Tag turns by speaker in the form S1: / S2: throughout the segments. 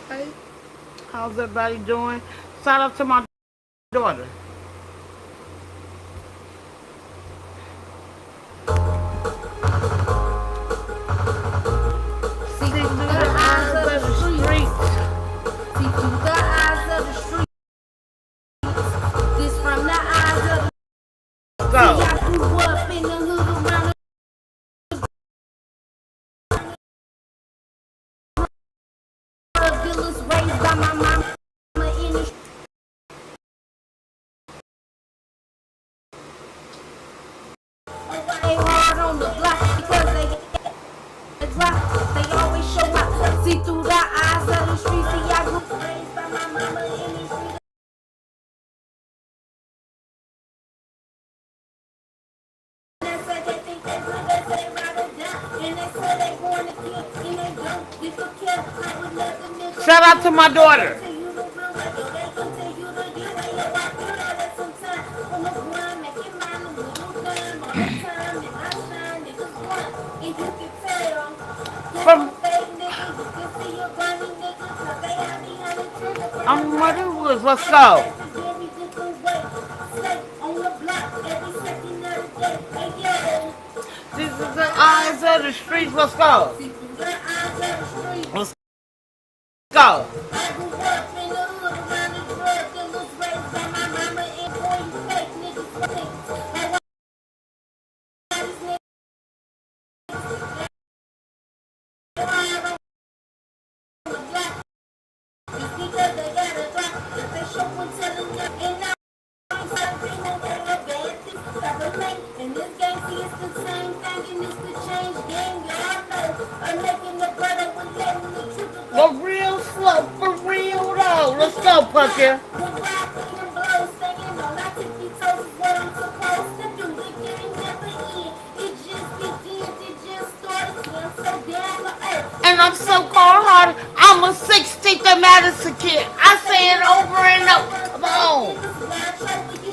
S1: Hey, how's everybody doing? Shout out to my daughter.
S2: See
S1: See
S2: through
S1: through
S2: the
S1: the
S2: eyes
S1: eyes
S2: of the
S1: of the
S2: streets.
S1: streets.
S2: See through the eyes of the streets. This from the eyes of the. See,
S1: Go.
S2: I grew up in the hood around the drug dealers, raised by my mama in the. They hard on the block because they get dropped. They always show up. See through the eyes of the streets. See, I grew up raised by my mama in the street. They say they think they good, they say ride or die. And they say they wanna kill, and they don't give a care. I would let the nigga
S1: Shout out
S2: feel
S1: to my
S2: like they gon'
S1: daughter.
S2: tell you the real way. They gon' tell you the deal when you walk through that sometime. On the grind, making mine a little dime all the time. And I shine, niggas want, and you can tell. Who's a
S1: From
S2: fake nigga, you can see a grimy nigga. Cause they hide behind the trigger, but I'm
S1: I'm Mother
S2: riding with
S1: Woods. Let's
S2: every
S1: go.
S2: type of very different way. Stay on the block every second of the day. Hey yo.
S1: This is the eyes of the streets. Let's go.
S2: See through the eyes of the streets.
S1: Let's go.
S2: I grew up in the hood around the drug dealers, raised by my mama and boy, you fake niggas think. Like why these niggas ride on the block? It's because they got a drop. They show and telling them and now I'm serving no bad things that relate. In this game, see it's the same thing and it's the change game. Y'all know I'm making the brother with letting the trigger
S1: The
S2: go.
S1: real slow, for real though. Let's go, Pucker. And I'm so cold hearted. I'm a 16th of Madison kid. I say it over and over. Come on.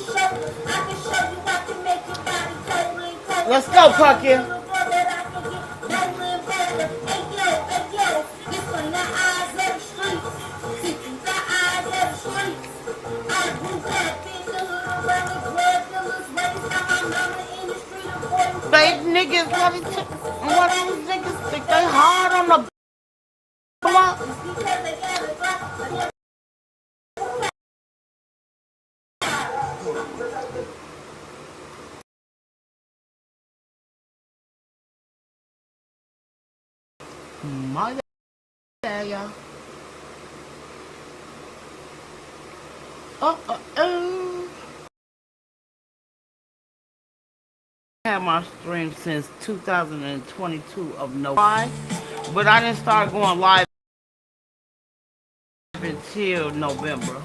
S1: Let's go, Pucky. Fake niggas, what these niggas think they hard on the block? My yeah. Oh. I had my stream since 2022 of no why, but I didn't start going live until November.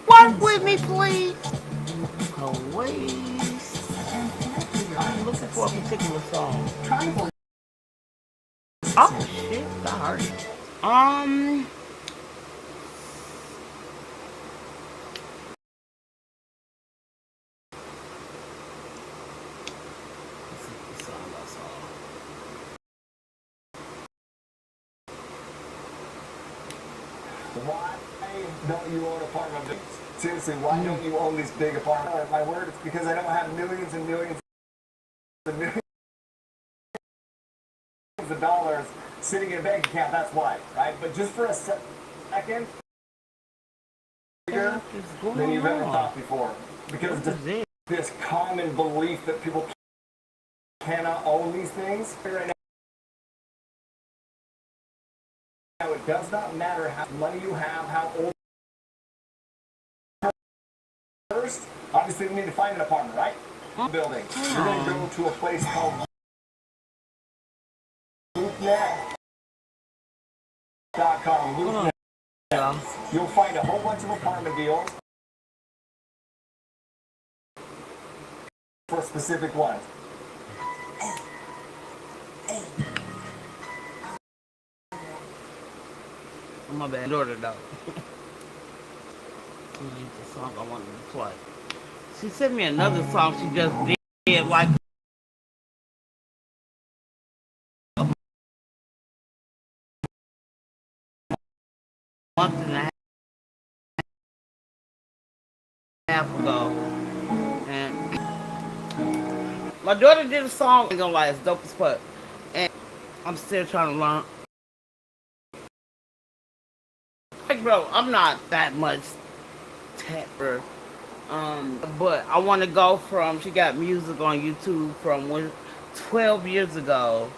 S1: Work with me, please. Always. I'm looking for a particular song. Oh shit, that hurt. Um,
S3: Why don't you own apartment buildings? Seriously, why don't you own these big apartments? My word, it's because I don't have millions and millions and millions of dollars sitting in a bank account. That's why, right? But just for a second, bigger than you've ever thought before, because this common belief that people cannot own these things right now, it does not matter how much money you have, how old. First, obviously, we need to find an apartment, right? Building. You're going to go to a place called LoopNet.com. LoopNet. You'll find a whole bunch of apartment deals for specific ones.
S1: my bad. Daughter though. The song I wanted to play. She sent me another song she just did like month and a half ago, and my daughter did a song. I ain't gonna lie, it's dope as fuck, and I'm still trying to learn. Like, bro, I'm not that much tapper. But I want to go from. She got music on YouTube from 12 years ago.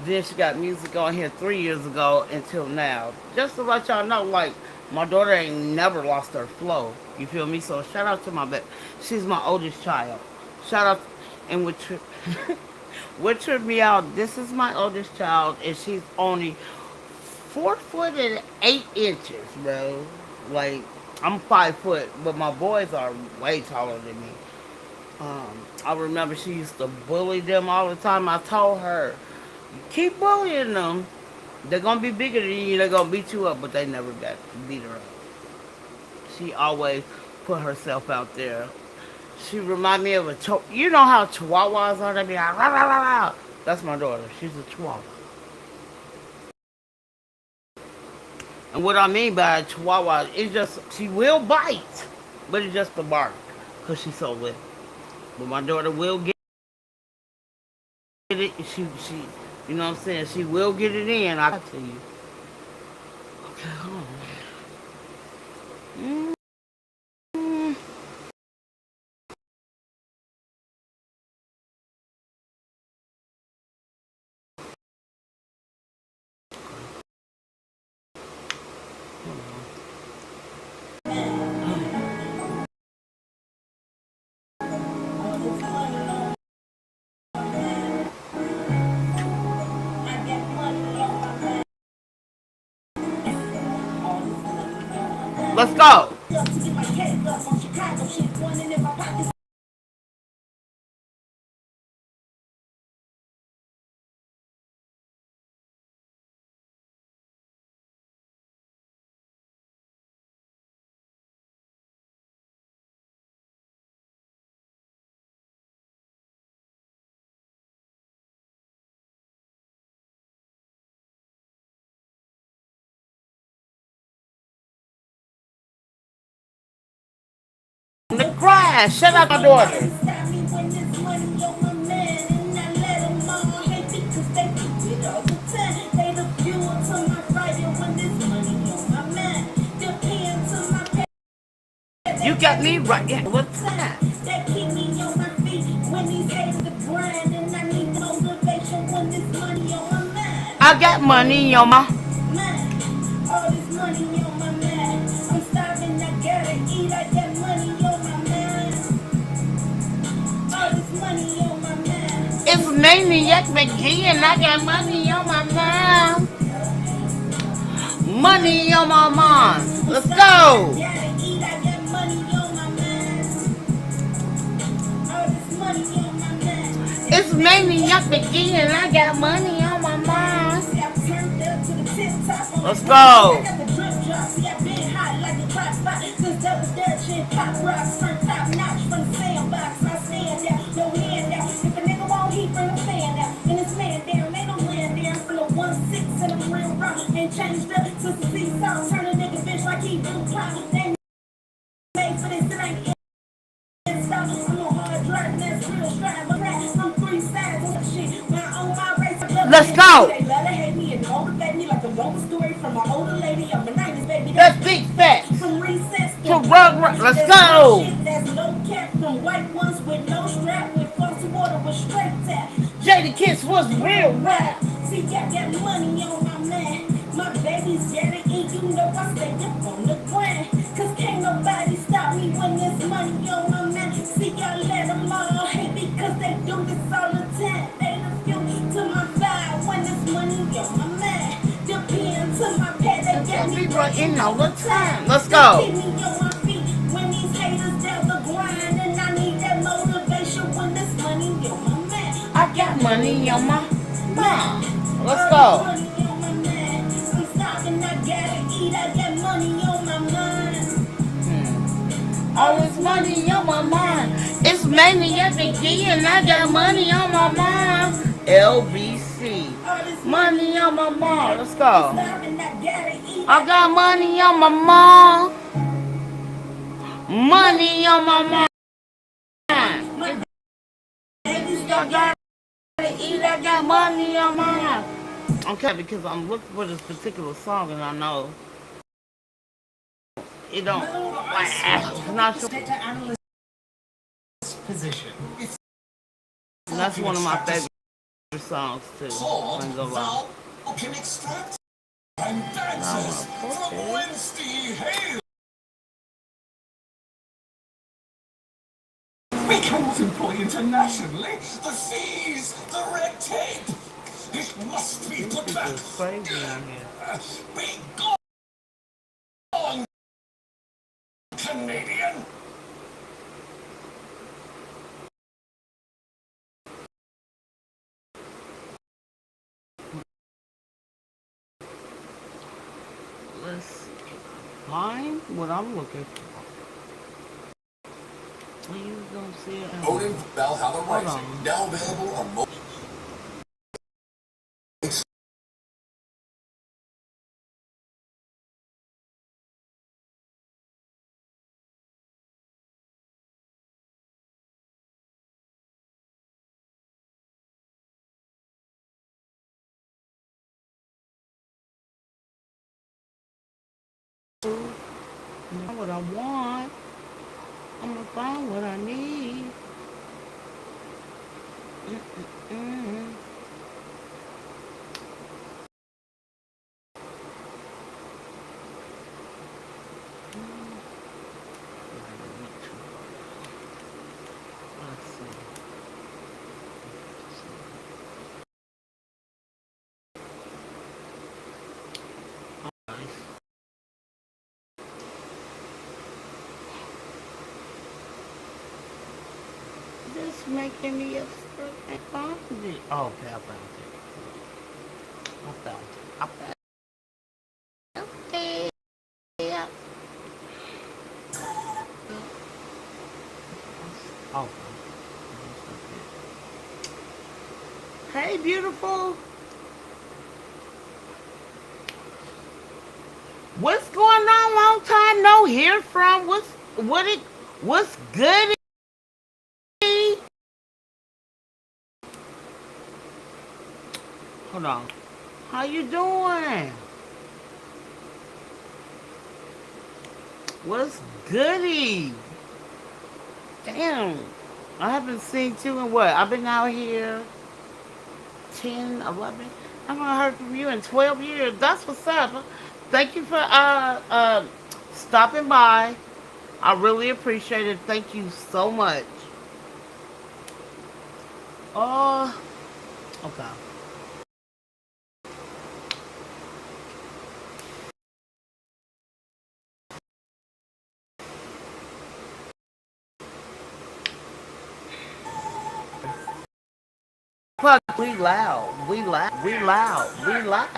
S1: Then she got music on here 3 years ago until now. Just to let y'all know, like, my daughter ain't never lost her flow. You feel me? So shout out to my baby. She's my oldest child. Shout out, and what tripped me out, this is my oldest child, and she's only 4 foot and 8 inches, bro. Like, I'm 5 foot, but my boys are way taller than me. I remember she used to bully them all the time. I told her, keep bullying them. They're gonna be bigger than you. They're gonna beat you up, but they never got beat her up. She always put herself out there. She remind me of you know how chihuahuas are. They be like, rah, rah, rah, rah. That's my daughter. She's a chihuahua. And what I mean by a chihuahua is just she will bite, but it's just the bark, cause she's so little. But my daughter will get it. She, you know what I'm saying? She will get it in. I tell you. Okay, hold on. Mm. Let's go. The grass. Shut up, my daughter. You got me right. Yeah, what's that? I got money on my. All this money on my man. I'm starving, I gotta eat. I got money on my man. All this money on my man. It's Maniac McGee and I got money on my mind. Money on my mind. Let's go. It's Maniac McGee and I got money on my mind. Let's go. Changed up since the seesaw, turn a nigga bitch like he do pop. They made for this, it ain't stop. I'm on hard drive, that's real strive. I'm 3 sides of shit. When I own my race, let's go. They love to hate me and motivate me like a local story from my older lady. I'm a 90s baby. That's big facts. From recess to rug. Let's go. That's no cap from white ones with no strap, with flossy water with straight tap. Jada Kiss was real rap. See, I got money on my man. My baby's getting in, you know I stay up on the grind. Cause can't nobody stop me when there's money on my man. See, I let them all hate because they do this all the time. They the fuel to my fire when there's money on my man. Depend to my pet, they got me running all the time. Let's go. Keep me on my feet when these haters down the grind. And I need that motivation when there's money on my man. I got money on my mind. Let's go. All this money on my mind. It's mainly everything and I got money on my mind. LBC. Money on my mind. Let's go.
S2: I got money on my mom, money on my mind. I gotta eat, I got money on my mind. Okay, because I'm looking for this particular song and I know it don't. It's not sure.
S1: Position.
S2: That's one of my favorite songs too. I'm gonna lie.
S1: Can extract and dancers from Wednesday Hale. We cannot employ internationally the fees, the red tape. It must be put back.
S2: It's crazy on here.
S1: Be gone, Canadian.
S2: Let's find what I'm looking for. You don't see it.
S1: Odin Valhalla
S2: Hold
S1: Rising.
S2: on.
S1: Now available on mobile.
S2: Not what I want. I'm gonna find what I need. Mm-mm-mm. Let's see. This making me upset. I found it. Oh, okay, I found it. I found it. I found it. Yeah. Oh. Hey, beautiful. What's going on? Long time no hear from. What's good? Hold on. How you doing? What's goody? Damn. I haven't seen you in what? I've been out here 10, 11. I haven't heard from you in 12 years. That's what's up. Thank you for stopping by. I really appreciate it. Thank you so much. Oh, okay. Fuck, we loud. We loud. We loud. We loud.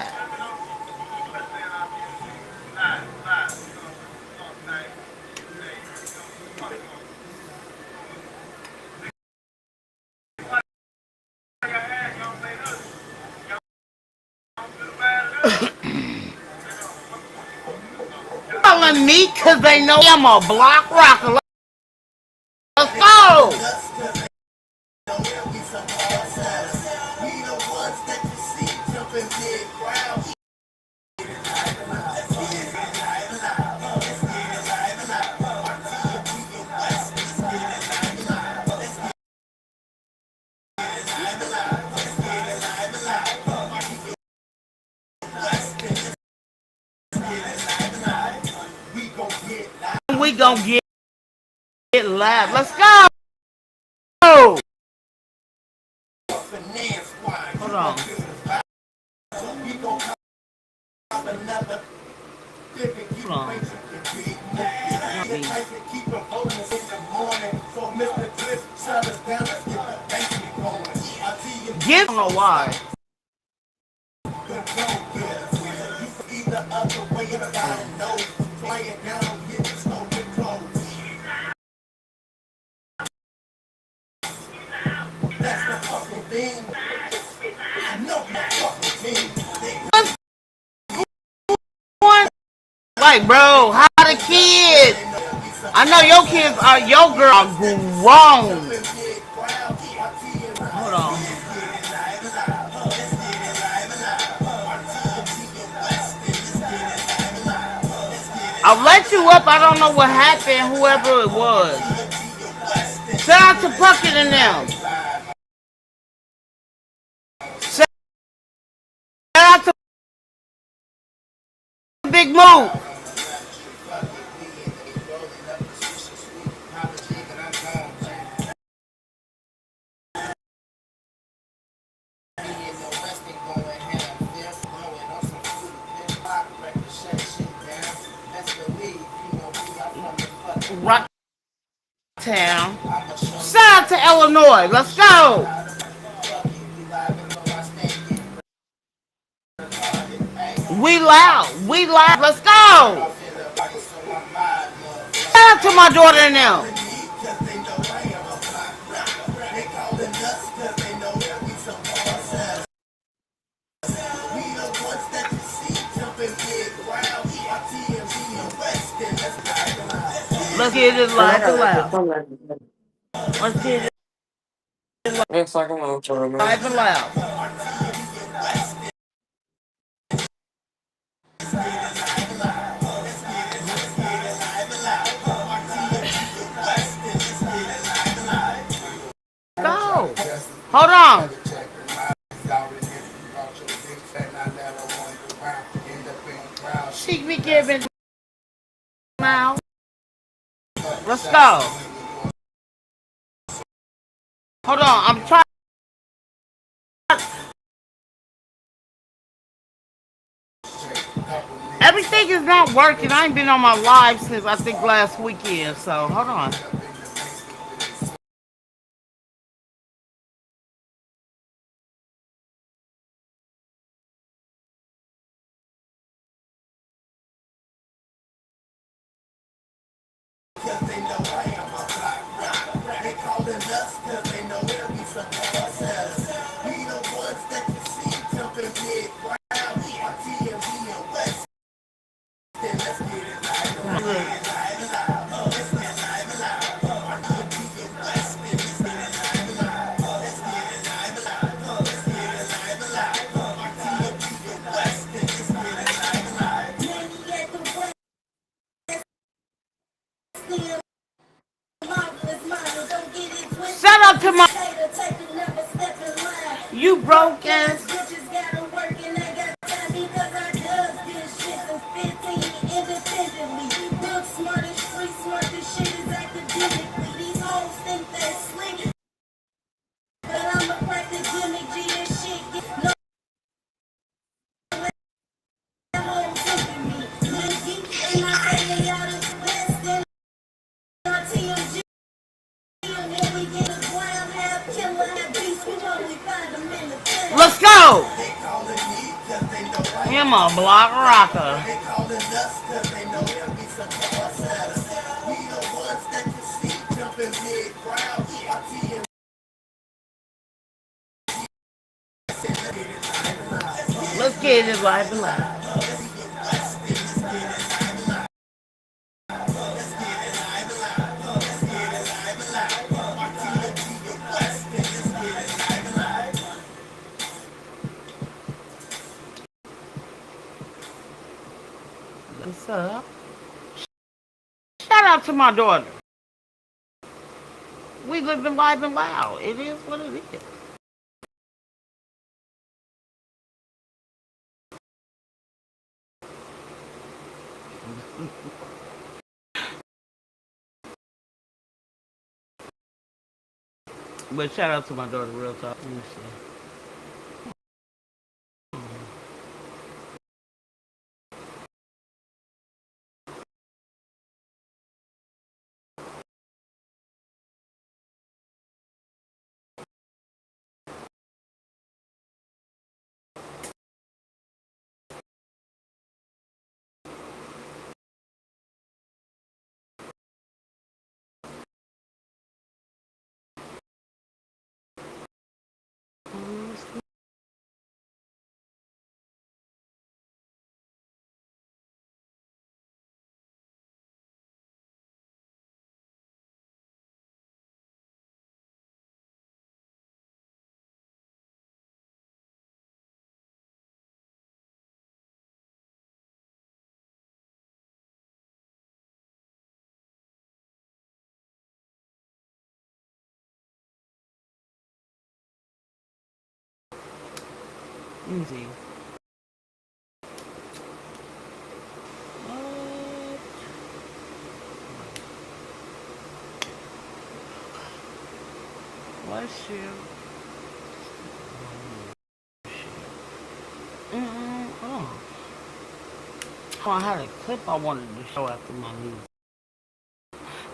S2: Calling me because they know I'm a block rocker. Let's go. We gonna get live. Let's go. Hold on. Hold on. Get on know why. What's going right, bro. How the kids? I know your kids are your girl are grown. Hold on. I'll let you up. I don't know what happened. Whoever it was. Shout out to Puckett and them. Shout out to Big Move. Rocktown. Shout out to Illinois. Let's go. We loud. We loud. Let's go. Shout out to my daughter and them. Let's get it
S4: And I
S2: live
S4: got
S2: and
S4: like a
S2: loud.
S4: phone line.
S2: Let's get it
S4: It's like I'm on for a minute.
S2: live and loud. Go. Hold on. She be giving now. Let's go. Hold on. I'm trying. Everything is not working. I ain't been on my live since I think last weekend. So hold on. Shut up to my. You broken. Let's go. I'm a block rocker. Let's get it live and loud. What's up? Shout out to my daughter. We living live and loud. It is what it is. But shout out to my daughter, real talk. Let me see. Let me see. Bless you. Oh. Oh, I had a clip I wanted to show after my music.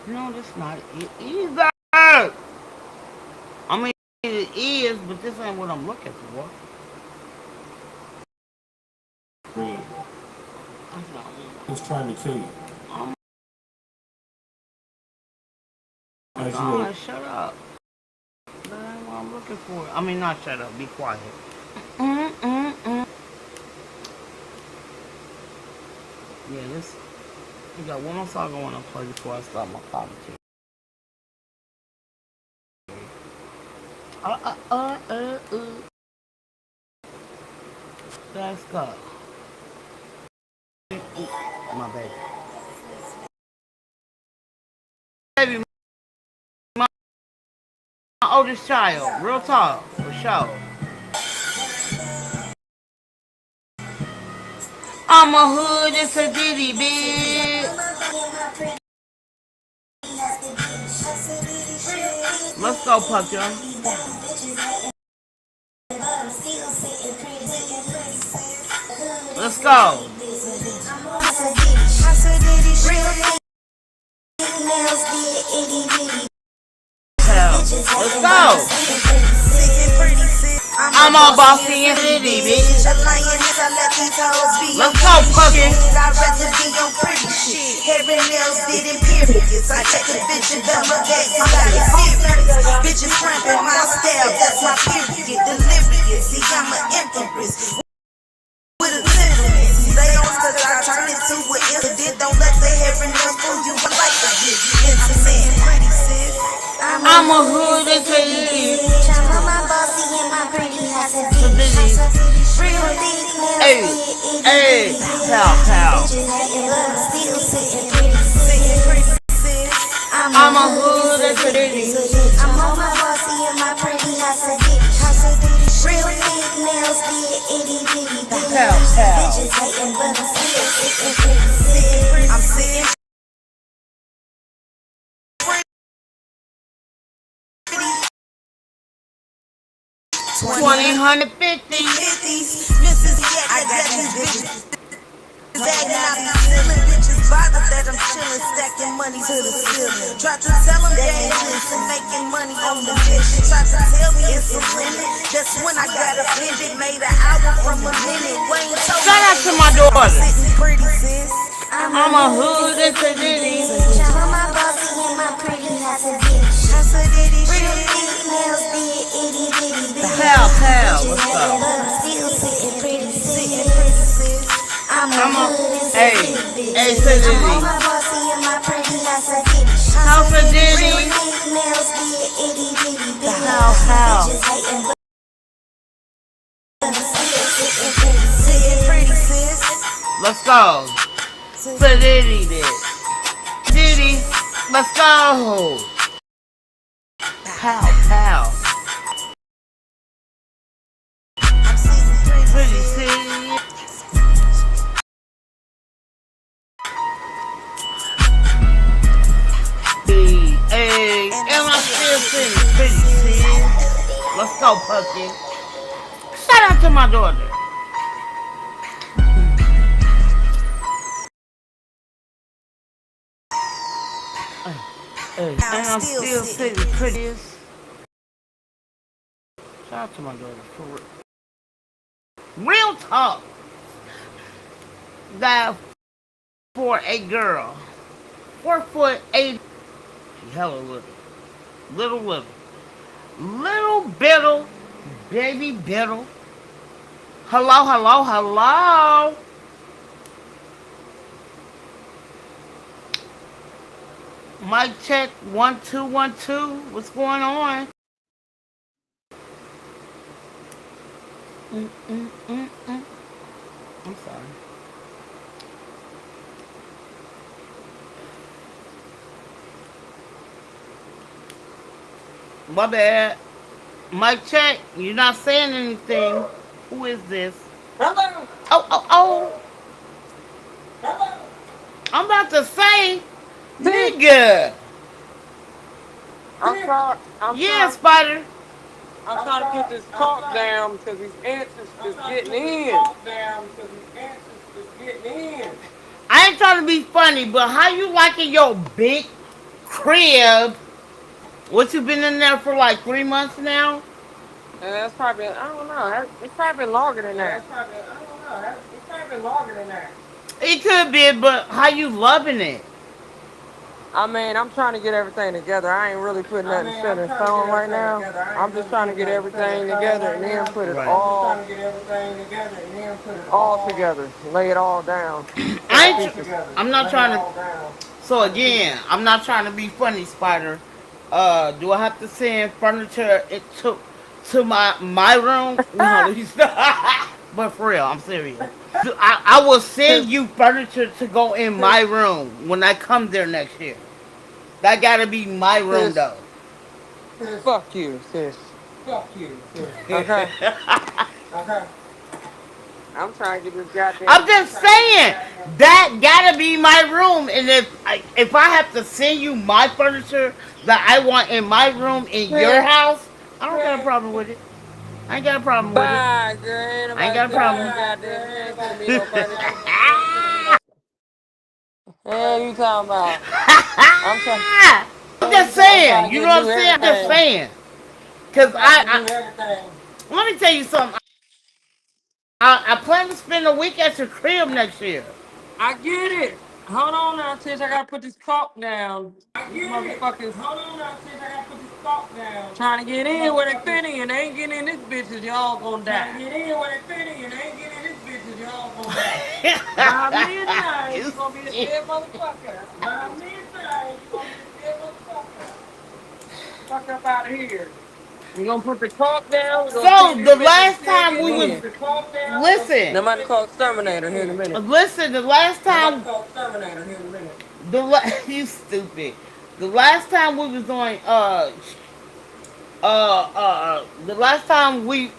S2: No, that's not it either. I mean, it is, but this ain't what I'm looking for.
S1: Who's trying to kill you?
S2: Oh my God, shut up. That ain't what I'm looking for. I mean, not shut up, be quiet. Yeah, this. We got one more song I want to play before I start my commentary. Let's go. My baby. Baby, my oldest child. Real talk, for sure. I'm a hood, it's a ditty, bitch. Let's go, Pucker. Let's go. Let's go. I'm all bossy and city, bitch. Let's go, Pucker.
S1: I'd rather be on pretty shit. Hair and nails did in periods. I check a bitch and dumb her gaze. I got it serious. Bitches cramping my style. That's my period. Delirious. See, I'm an empress. With a tenderness. They on cause I turn it to an incident. Don't let the hair and nails fool you. I like to get intimate. Pretty sis.
S2: I'm a hood and city.
S1: I'm my bossy and my pretty house a bitch. Real big nails.
S2: Hey, hey, pow. I'm a hood and city.
S1: I'm on my bossy and my pretty house a bitch. Real big nails, be itty bitty bitty. Bitches hating, but I'm still sitting. I'm sitting.
S2: 2050.
S1: Mrs. I got these bitches. Bagging out these ceiling bitches bothered that I'm chillin', stacking money to the ceiling. Tried to tell them they ain't listen, making money on the mission. Tried to tell me it's a limit. That's when I got offended. Made an hour from a minute. Wayne told
S2: Shout out to my daughter.
S1: sitting pretty sis.
S2: I'm a hood and city.
S1: I'm my bossy and my pretty house a bitch. House a ditty shit. Real big nails, be itty bitty bitty.
S2: Pow. Let's go.
S1: Still sitting pretty sis. I'm a
S2: Hey, city.
S1: I'm on my bossy and my pretty house a ditty.
S2: House of Diddy.
S1: Real big nails, be itty bitty bitty.
S2: Pow.
S1: Bitches hating, but I'm still sitting pretty sis.
S2: Let's go. Diddy did. Diddy. Let's go. Pow.
S1: I'm sitting
S2: Pretty city. Hey, and I'm still sitting pretty city. Let's go, Pucky. Shout out to my daughter. And I'm still sitting pretty. Shout out to my daughter for real talk. That for a girl, 4'8". She hella little, little bittle, baby bittle. Hello. Mic check 1 2 1 2. What's going on? I'm sorry. My bad. Mic check. You're not saying anything. Who is this?
S4: Hello.
S2: Oh, oh, oh.
S4: Hello.
S2: I'm about to say,
S4: Sis,
S2: nigga.
S4: I'm sorry. I'm
S2: Yeah,
S4: trying.
S2: Spider.
S4: I'm trying to put this talk down because these ants is getting in.
S2: I ain't trying to be funny, but how you liking your big crib? What you been in there for like 3 months now?
S4: And that's probably I don't know. It's probably been longer than that.
S2: It could be, but how you loving it?
S4: I mean, I'm trying to get everything together. I ain't really putting nothing set in stone right now. I'm just trying to get everything together and then put it
S2: Right.
S4: all together, lay it all down for the
S2: I ain't.
S4: future.
S2: I'm not trying to. So again, I'm not trying to be funny, Spider. Do I have to send furniture to my room? No, he's not. But for real, I'm serious. I will send you furniture to go in my room when I come there next year. That gotta be my room
S4: Sis,
S2: though.
S4: fuck you, sis. Okay, I'm trying to get this
S2: I'm
S4: goddamn.
S2: just saying that gotta be my room, and if I have to send you my furniture that I want in my room in your
S4: Sis,
S2: house, I don't got a problem with it. I ain't got a problem with it.
S4: bye, girl. Ain't
S2: I ain't
S4: nobody
S2: got a
S4: sending me
S2: problem.
S4: no goddamn. You ain't sending me no furniture. Hell, you talking about? I'm trying.
S2: I'm just
S4: I'm trying
S2: saying.
S4: to
S2: You know
S4: get
S2: what I'm
S4: new
S2: saying? I'm just
S4: everything.
S2: saying. Cause let me tell you something. I plan to spend a week at your crib next year.
S4: I get it. Hold on now, Tish. I gotta put this caulk down. These motherfuckers trying to get in where they fit in. They ain't getting in this bitch. Is y'all gonna die? By midnight,
S2: You
S4: you gonna be a
S2: see?
S4: dead motherfucker. Fuck up out of here. We gonna put the caulk down. We gonna
S2: So
S4: fix this
S2: the
S4: bitch and
S2: last
S4: still
S2: time
S4: get
S2: we was
S4: in.
S2: listen,
S4: Nobody call exterminator here in a minute.
S2: listen. The last time you stupid. The last time we was on the last time we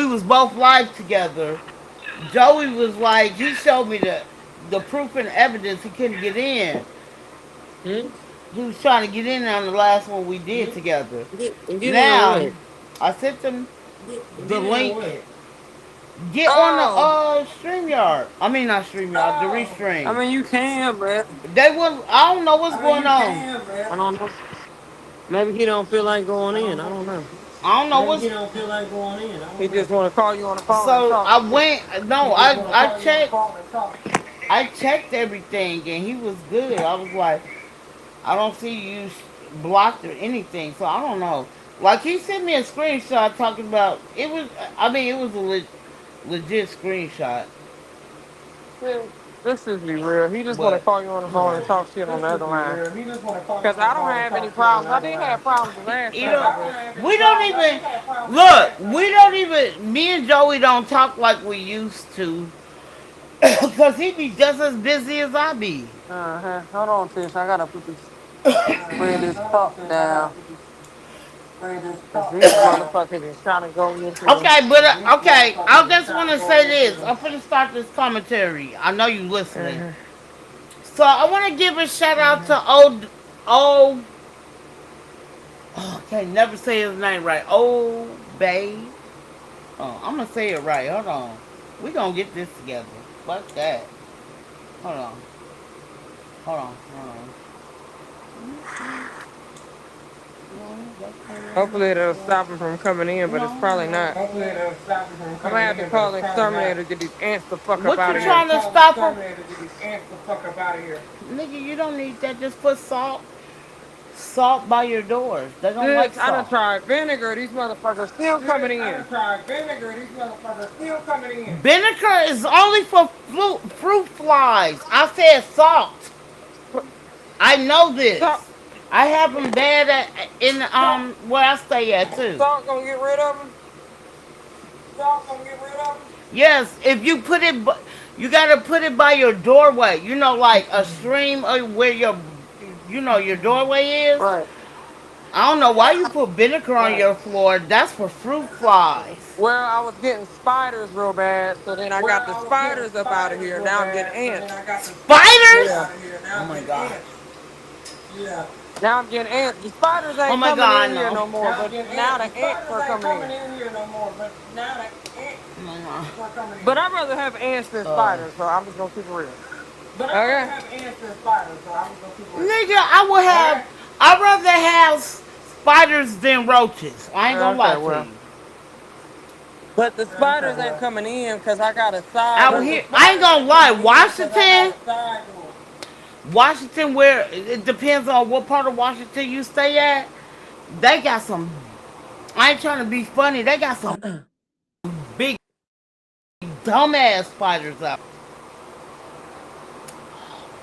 S2: was both live together. Joey was like he showed me the proof and evidence he couldn't get in.
S4: Hmm?
S2: He was trying to get in on the last one we did together.
S4: Get in
S2: Now
S4: what?
S2: I sent them the link. Get on the
S4: Oh,
S2: StreamYard. I mean not StreamYard, the
S4: I
S2: Restream.
S4: mean you can, but
S2: They will. I don't know what's going on.
S4: I don't know. Maybe he don't feel like going in. I don't know.
S2: I don't know what's.
S4: He just want to call you on the phone and
S2: So
S4: talk.
S2: I went. No, I checked. I checked everything and he was good. I was like, I don't see you blocked or anything. So I don't know. Like he sent me a screenshot talking about it was. I mean, it was a legit screenshot.
S4: Yeah, this is be real. He just want to
S2: But
S4: call you on the phone and talk shit on the other line. Because I don't have any problems. I did have problems the last
S2: you
S4: time,
S2: know,
S4: but
S2: we don't even look. We don't even. Me and Joey don't talk like we used to, because he be just as busy as I be.
S4: hold on, Tish. I gotta put this spread this cup down. Cause these motherfuckers is trying to go into.
S2: Okay, but okay, I just want to say this. I'm gonna start this commentary. I know you listening.
S4: Uh-huh.
S2: So I want to give a shout out to old. Oh, I can't never say his name right. Old Bay. Oh, I'm gonna say it right. Hold on. We gonna get this together. Fuck that. Hold on. Hold on. Hold on. No, that's not
S4: Hopefully
S2: it.
S4: it'll stop him from coming in, but it's
S2: No,
S4: probably
S2: no.
S4: not. I'm gonna have to call the exterminator to get these ants the fuck up
S2: What
S4: out
S2: you
S4: of here.
S2: trying to stop from? Nigga, you don't need that. Just put salt by your doors. They don't like
S4: This I done
S2: salt.
S4: tried vinegar. These motherfuckers still coming in.
S2: Vinegar is only for fruit flies. I said salt. I know
S4: Salt,
S2: this. I have them bad in where I stay at too.
S4: salt gonna get rid of them.
S2: Yes, if you put it, you gotta put it by your doorway. You know, like a stream of where your doorway is.
S4: Right.
S2: I don't know why you put vinegar on your floor. That's for fruit flies.
S4: Well, I was getting spiders real bad, so then I got the spiders up out of here. Now I'm getting ants.
S2: Spiders?
S4: Yeah.
S2: Oh my god.
S4: Now I'm getting ants. The spiders
S2: Oh
S4: ain't
S2: my
S4: coming
S2: god,
S4: in here
S2: no.
S4: no more, but now the ants are coming in.
S2: Oh my god.
S4: But I'd rather have ants than spiders, so I'm just gonna keep it real. Okay.
S2: Nigga, I'd rather have spiders than roaches. I ain't gonna
S4: Okay,
S2: lie to
S4: well.
S2: you.
S4: But the spiders ain't coming in because I got a side
S2: Out
S4: door.
S2: here, I ain't gonna lie, Washington, where it depends on what part of Washington you stay at, they got some, I ain't trying to be funny, they got some big dumbass spiders out.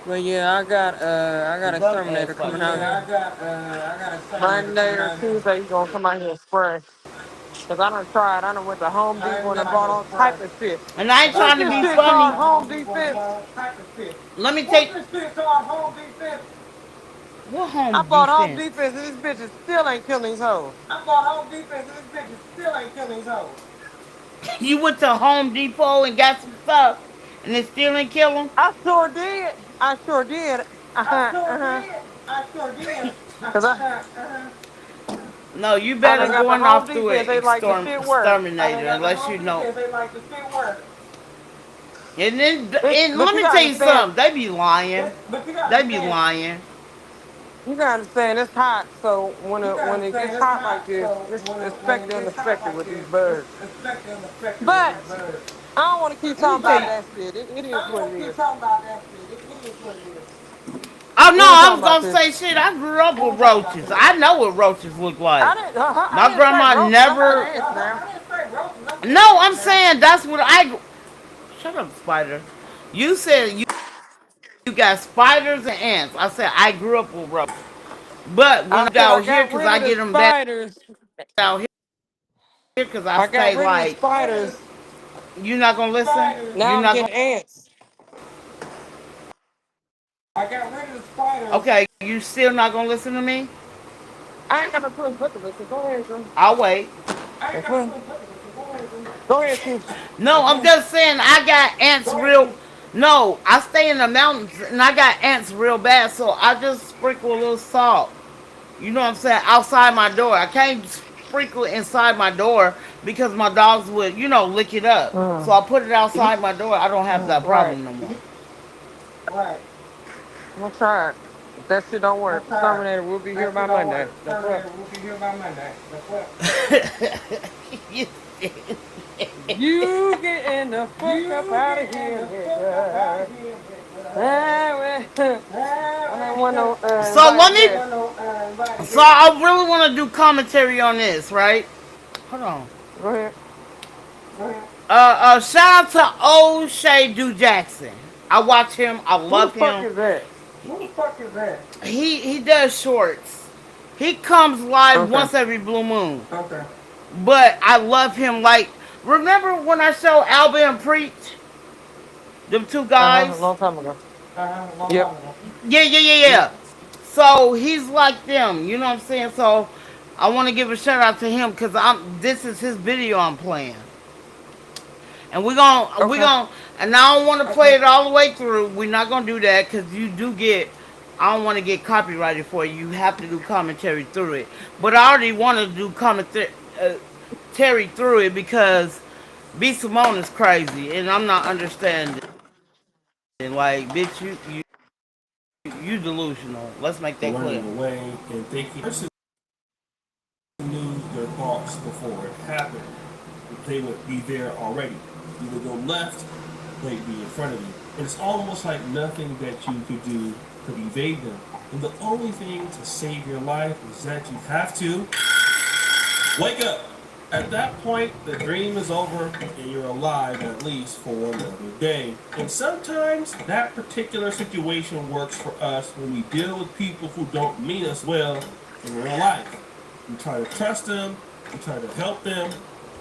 S4: But yeah, I got
S2: Dumbass
S4: exterminator coming
S2: spiders.
S4: out here. Monday or Tuesday, he's gonna come out here and spray. Cause I done tried. I done went to Home Depot and I bought all type of shit.
S2: And I ain't
S4: What's
S2: trying to
S4: this
S2: be
S4: shit
S2: funny.
S4: called? Home Defense.
S2: Let me take, what
S4: I
S2: home
S4: bought Home
S2: defense?
S4: Defense and this bitch is still ain't killing these hoes.
S2: You went to Home Depot and got some stuff, and it still didn't kill them?
S4: I sure did. I sure did. Cause
S2: No, you
S4: I
S2: better
S4: done got the
S2: going
S4: Home
S2: off through
S4: Defense.
S2: an
S4: They like the shit work.
S2: exterminator unless you know. And then, and
S4: But
S2: let
S4: you
S2: me
S4: gotta
S2: tell you
S4: understand.
S2: something. They be lying. They be lying.
S4: You gotta understand it's hot. So when it gets hot like this, it's expect the unexpected with these birds. But I don't want to keep
S2: Let me
S4: talking
S2: tell
S4: about
S2: you.
S4: that shit. It is what it is.
S2: Oh no,
S4: We ain't
S2: I
S4: talking
S2: was
S4: about
S2: gonna
S4: this.
S2: say shit. I grew up with roaches. I know what roaches look like.
S4: I
S2: My
S4: didn't say
S2: grandma
S4: roaches. I said
S2: never.
S4: ants, man.
S2: No, I'm saying that's what I. Shut up, spider. You said you got spiders and ants. I said I grew up with roaches. But when
S4: I
S2: I
S4: said I
S2: out here,
S4: got
S2: cause
S4: rid
S2: I
S4: of the
S2: get them down
S4: spiders.
S2: out here, cause I
S4: I got
S2: stay
S4: rid of the
S2: like.
S4: spiders.
S2: You not gonna listen? You
S4: Now I'm
S2: not gonna.
S4: getting ants.
S2: Okay, you still not gonna listen to me?
S4: I ain't gonna put look at this. Go ahead, girl.
S2: I'll wait.
S4: Okay. Go ahead, Q.
S2: No, I'm just saying I got ants real. No, I stay in the mountains and I got ants real bad, so I just sprinkle a little salt. You know what I'm saying? Outside my door. I can't sprinkle it inside my door because my dogs would, lick it up. So I put it outside my door. I don't have that
S4: Right.
S2: problem no more.
S4: I'm gonna try it. If that shit don't work, exterminator will be here by Monday. That's what. You getting the fuck up out of here, nigga. Ah, well, I don't want no
S2: so let
S4: invited
S2: me.
S4: guests.
S2: So I really want to do commentary on this, right? Hold on.
S4: Go ahead.
S2: Shout out to old Shay Do Jackson. I watch him. I
S4: Who the
S2: love
S4: fuck
S2: him.
S4: is that?
S2: He does shorts. He comes live
S4: Okay.
S2: once every blue moon. But I love him. Like, remember when I showed Alba and Preach? Them two
S4: A
S2: guys?
S4: long time ago. Yep.
S2: Yeah. So he's like them. You know what I'm saying? So I want to give a shout out to him because this is his video I'm playing. And
S4: Okay.
S2: and I don't want to play it all the way through. We're not gonna do that because you do get. I don't want to get copyrighted for it. You have to do commentary through it. But I already want to do commentary through it because B Simone is crazy, and I'm not understanding. Like, bitch, you delusional. Let's make that clear.
S5: Running away and thinking person knew their thoughts before it happened. They would be there already. You would go left, they'd be in front of you. And it's almost like nothing that you could do could evade them. And the only thing to save your life is that you have to wake up. At that point, the dream is over and you're alive at least for another day. And sometimes that particular situation works for us when we deal with people who don't mean us well in real life. We try to trust them, we try to help them,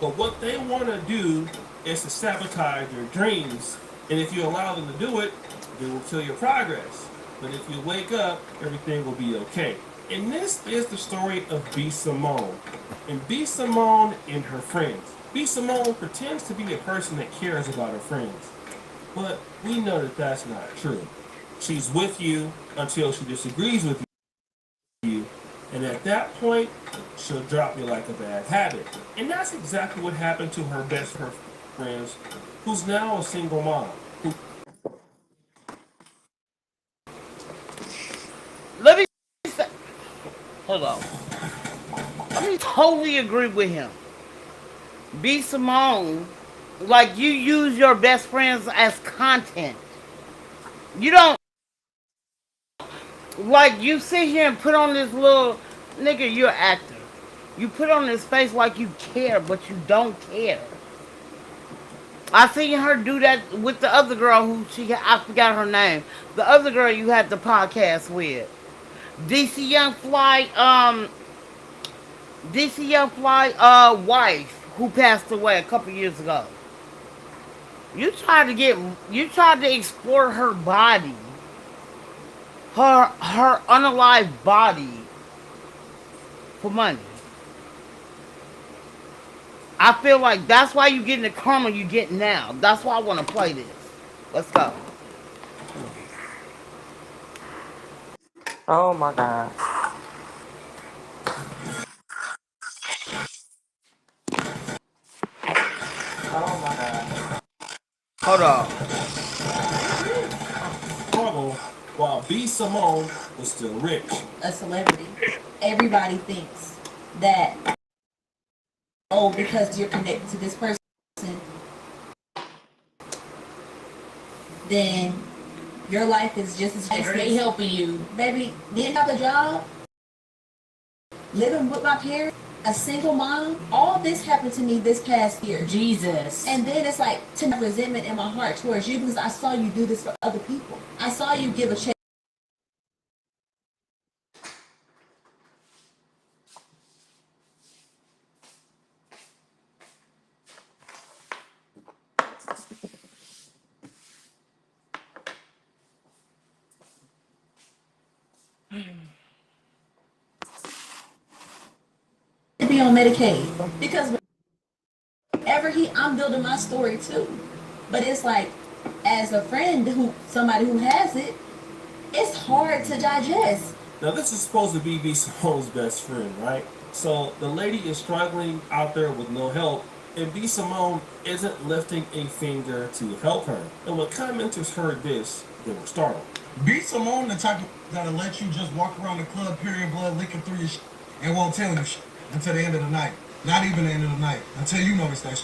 S5: but what they want to do is to sabotage your dreams. And if you allow them to do it, they will kill your progress. But if you wake up, everything will be okay. And this is the story of B. Simone. And B. Simone and her friends. B. Simone pretends to be a person that cares about her friends. But we know that that's not true. She's with you until she disagrees with you. And at that point, she'll drop you like a bad habit. And that's exactly what happened to her best her friends, who's now a single mom.
S2: Let me say, hold on. Let me totally agree with him. B. Simone, like you use your best friends as content. You don't like you sit here and put on this little nigga. You're an actor. You put on this face like you care, but you don't care. I seen her do that with the other girl who I forgot her name. The other girl you had the podcast with. DC Young Fly, DC Young Fly wife who passed away a couple years ago. You tried to explore her body, her unalived body for money. I feel like that's why you getting the karma you get now. That's why I want to play this. Let's go.
S4: Oh my God. Oh my God.
S2: Hold on.
S5: Struggle while B. Simone was still rich.
S1: A celebrity. Everybody thinks that, oh, because you're connected to this person, then your life is just as great. They helping you. Baby, didn't have a job, living with my parents, a single mom. All this happened to me this past year. Jesus. And then it's like to have resentment in my heart towards you because I saw you do this for other people. I saw you give a check. To be on Medicaid because whenever I'm building my story too. But it's like, as a friend somebody who has it, it's hard to digest.
S5: Now, this is supposed to be B. Simone's best friend, right? So the lady is struggling out there with no help, and B. Simone isn't lifting a finger to help her. And when commenters heard this, they were startled.
S6: B. Simone, the type of that'll let you just walk around the club, period blood, licking through your and won't tell you until the end of the night. Not even the end of the night, until you notice that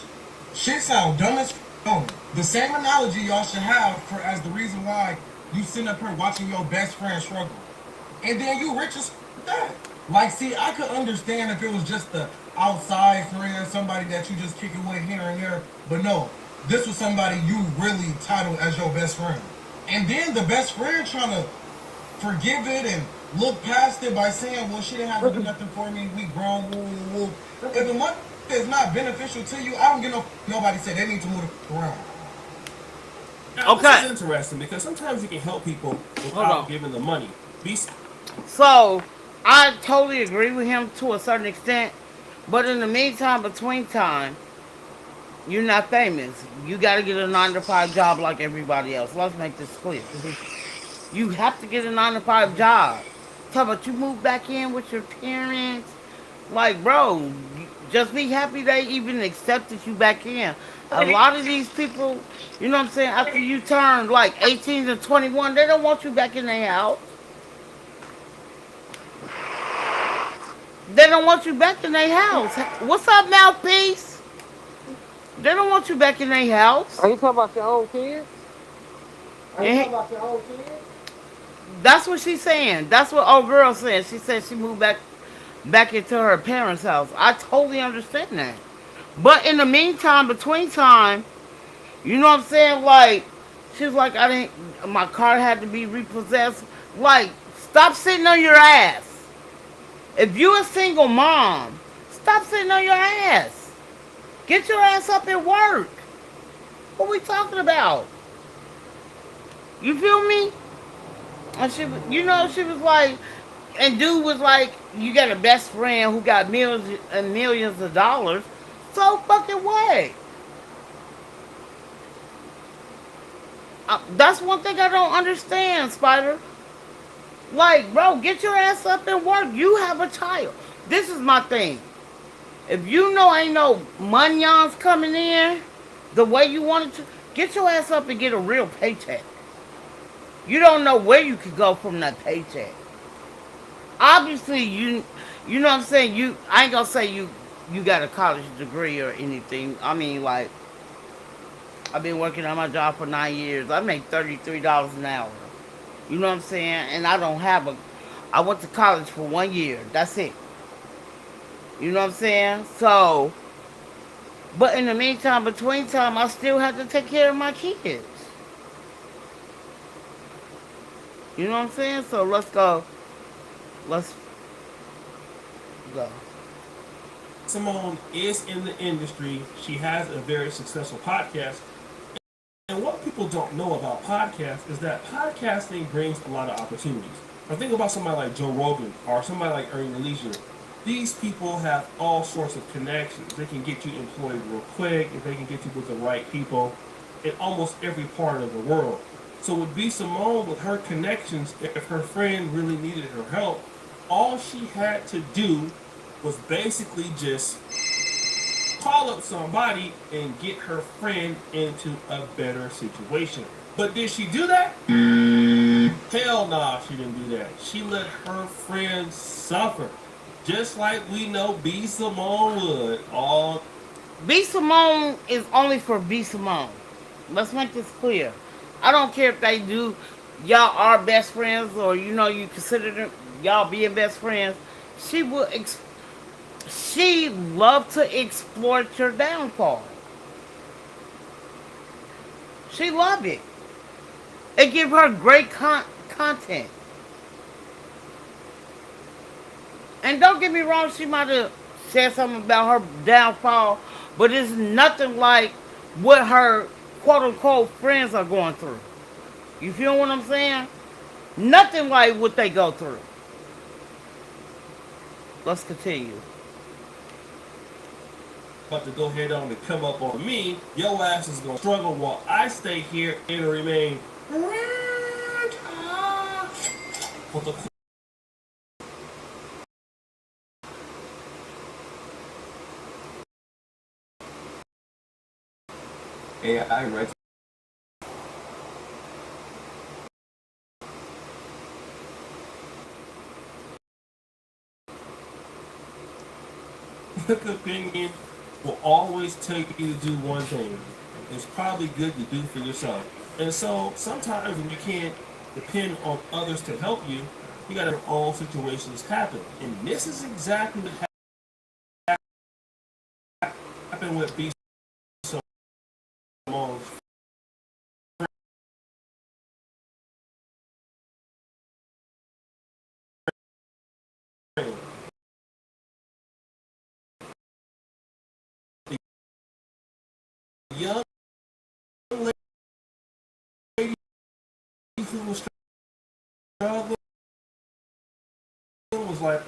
S6: shit sound dumb as The same analogy y'all should have for as the reason why you sitting up here watching your best friend struggle. And then you rich as that. Like, see, I could understand if it was just the outside friend, somebody that you just kick it with here and there. But no, this was somebody you really titled as your best friend. And then the best friend trying to forgive it and look past it by saying, well, she didn't have to do nothing for me. We grown, woo, woo, woo. If the money is not beneficial to you, I don't get nobody say they need to move it around.
S5: Now,
S2: Okay.
S5: this is interesting because sometimes you can help people without giving them money.
S2: So I totally agree with him to a certain extent, but in the meantime, between time, you're not famous. You got to get a 9 to 5 job like everybody else. Let's make this clear. You have to get a 9 to 5 job. Talk about you move back in with your parents. Like, bro, just be happy they even accepted you back in. A lot of these people, you know what I'm saying, after you turn like 18 to 21, they don't want you back in their house. They don't want you back in their house. What's up, mouthpiece? They don't want you back in their house.
S4: Are you talking about your own kids? Are you
S2: And
S4: talking about your own kids?
S2: that's what she's saying. That's what old girl said. She said she moved back into her parents' house. I totally understand that. But in the meantime, between time, you know what I'm saying? Like, she was like, I didn't, my car had to be repossessed. Like, stop sitting on your ass. If you a single mom, stop sitting on your ass. Get your ass up and work. What we talking about? You feel me? And she was like, And dude was like, you got a best friend who got millions and millions of dollars. So fucking what? That's one thing I don't understand, Spider. Like, bro, get your ass up and work. You have a child. This is my thing. If you know ain't no monions coming in the way you wanted to, get your ass up and get a real paycheck. You don't know where you could go from that paycheck. Obviously, you know what I'm saying. I ain't gonna say you got a college degree or anything. I mean, like, I've been working on my job for 9 years. I make $33 an hour. You know what I'm saying? And I don't have a. I went to college for 1 year. That's it. You know what I'm saying? So, but in the meantime, between time, I still have to take care of my kids. You know what I'm saying? So let's go. Let's go.
S5: Simone is in the industry. She has a very successful podcast. And what people don't know about podcasts is that podcasting brings a lot of opportunities. Now think about somebody like Joe Rogan or somebody like Ernie Leisure. These people have all sorts of connections. They can get you employed real quick if they can get you with the right people in almost every part of the world. So with B Simone, with her connections, if her friend really needed her help, all she had to do was basically just call up somebody and get her friend into a better situation. But did she do that? Hell nah, she didn't do that. She let her friend suffer. Just like we know B. Simone would. All
S2: B Simone is only for B Simone. Let's make this clear. I don't care if they do. Y'all are best friends, or you consider them y'all being best friends. She will. She loved to exploit your downfall. She loved it. It give her great content. And don't get me wrong, she might have said something about her downfall, but it's nothing like what her quote unquote friends are going through. You feel what I'm saying? Nothing like what they go through. Let's continue.
S5: about to go ahead on and come up on me, your ass is gonna struggle while I stay here and remain for the
S3: AI, right?
S5: opinion will always tell you to do one thing. It's probably good to do for yourself. And so sometimes when you can't depend on others to help you, you gotta have your own situations happen. And this is exactly what happened with B. Simone's friend. The young lady who was struggling was like,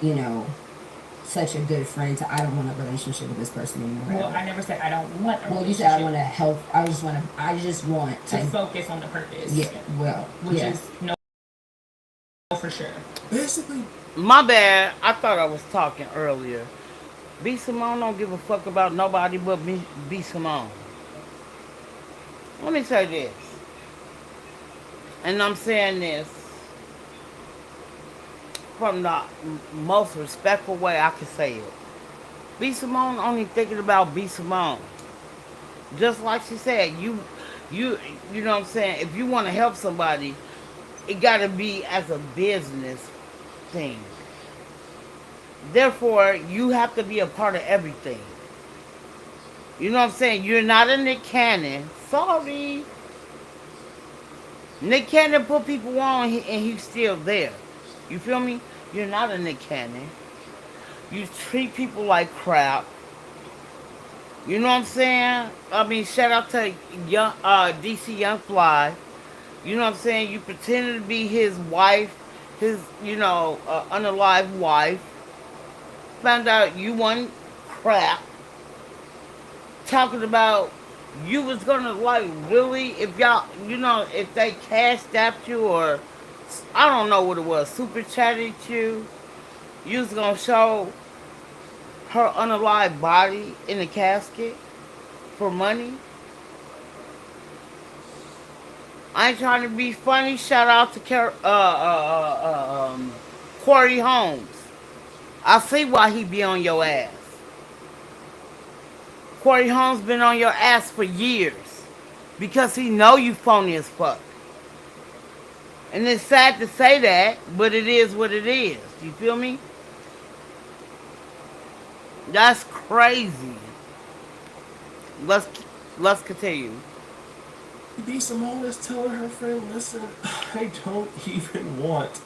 S2: you know, such a good friend to I don't want a relationship with this person anymore.
S1: Well, I never said I don't want a
S2: Well, you said I want
S1: relationship.
S2: to help. I just want
S1: To focus on the purpose.
S2: Yeah. Well.
S1: Which
S2: Yeah.
S1: is no for sure.
S5: Basically,
S7: My bad. I thought I was talking earlier. B Simone don't give a fuck about nobody but me. B Simone. Let me say this, and I'm saying this from the most respectful way I can say it. B Simone only thinking about B Simone. Just like she said, you, you know what I'm saying. If you want to help somebody, it got to be as a business thing. Therefore, you have to be a part of everything. You know what I'm saying? You're not a Nick Cannon. Sorry. Nick Cannon put people on and he's still there. You feel me? You're not a Nick Cannon. You treat people like crap. You know what I'm saying? I mean, shout out to young DC Young Fly. You know what I'm saying? You pretended to be his wife, his unalive wife. Found out you wasn't crap. Talking about you was gonna like really if y'all if they cashed at you or I don't know what it was super chatted you, you was gonna show her unalive body in a casket for money. I ain't trying to be funny. Shout out to Corey Holmes. I see why he be on your ass. Corey Holmes been on your ass for years because he know you phony as fuck. And it's sad to say that, but it is what it is. You feel me? That's crazy. Let's let's continue.
S5: B Simone is telling her friend, listen, I don't even want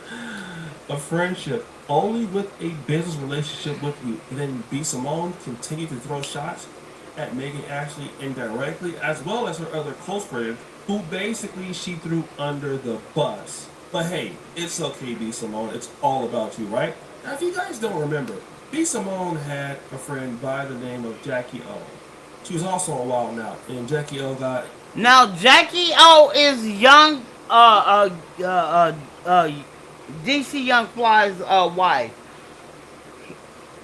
S5: a friendship, only with a business relationship with you. And then B Simone continued to throw shots at Megan Ashley indirectly, as well as her other close friend, who basically she threw under the bus. But hey, it's okay, B Simone. It's all about you, right? Now, if you guys don't remember, B Simone had a friend by the name of Jackie O. She was also a Wild Now, and Jackie O got
S7: Now Jackie O is young DC Young Fly's wife.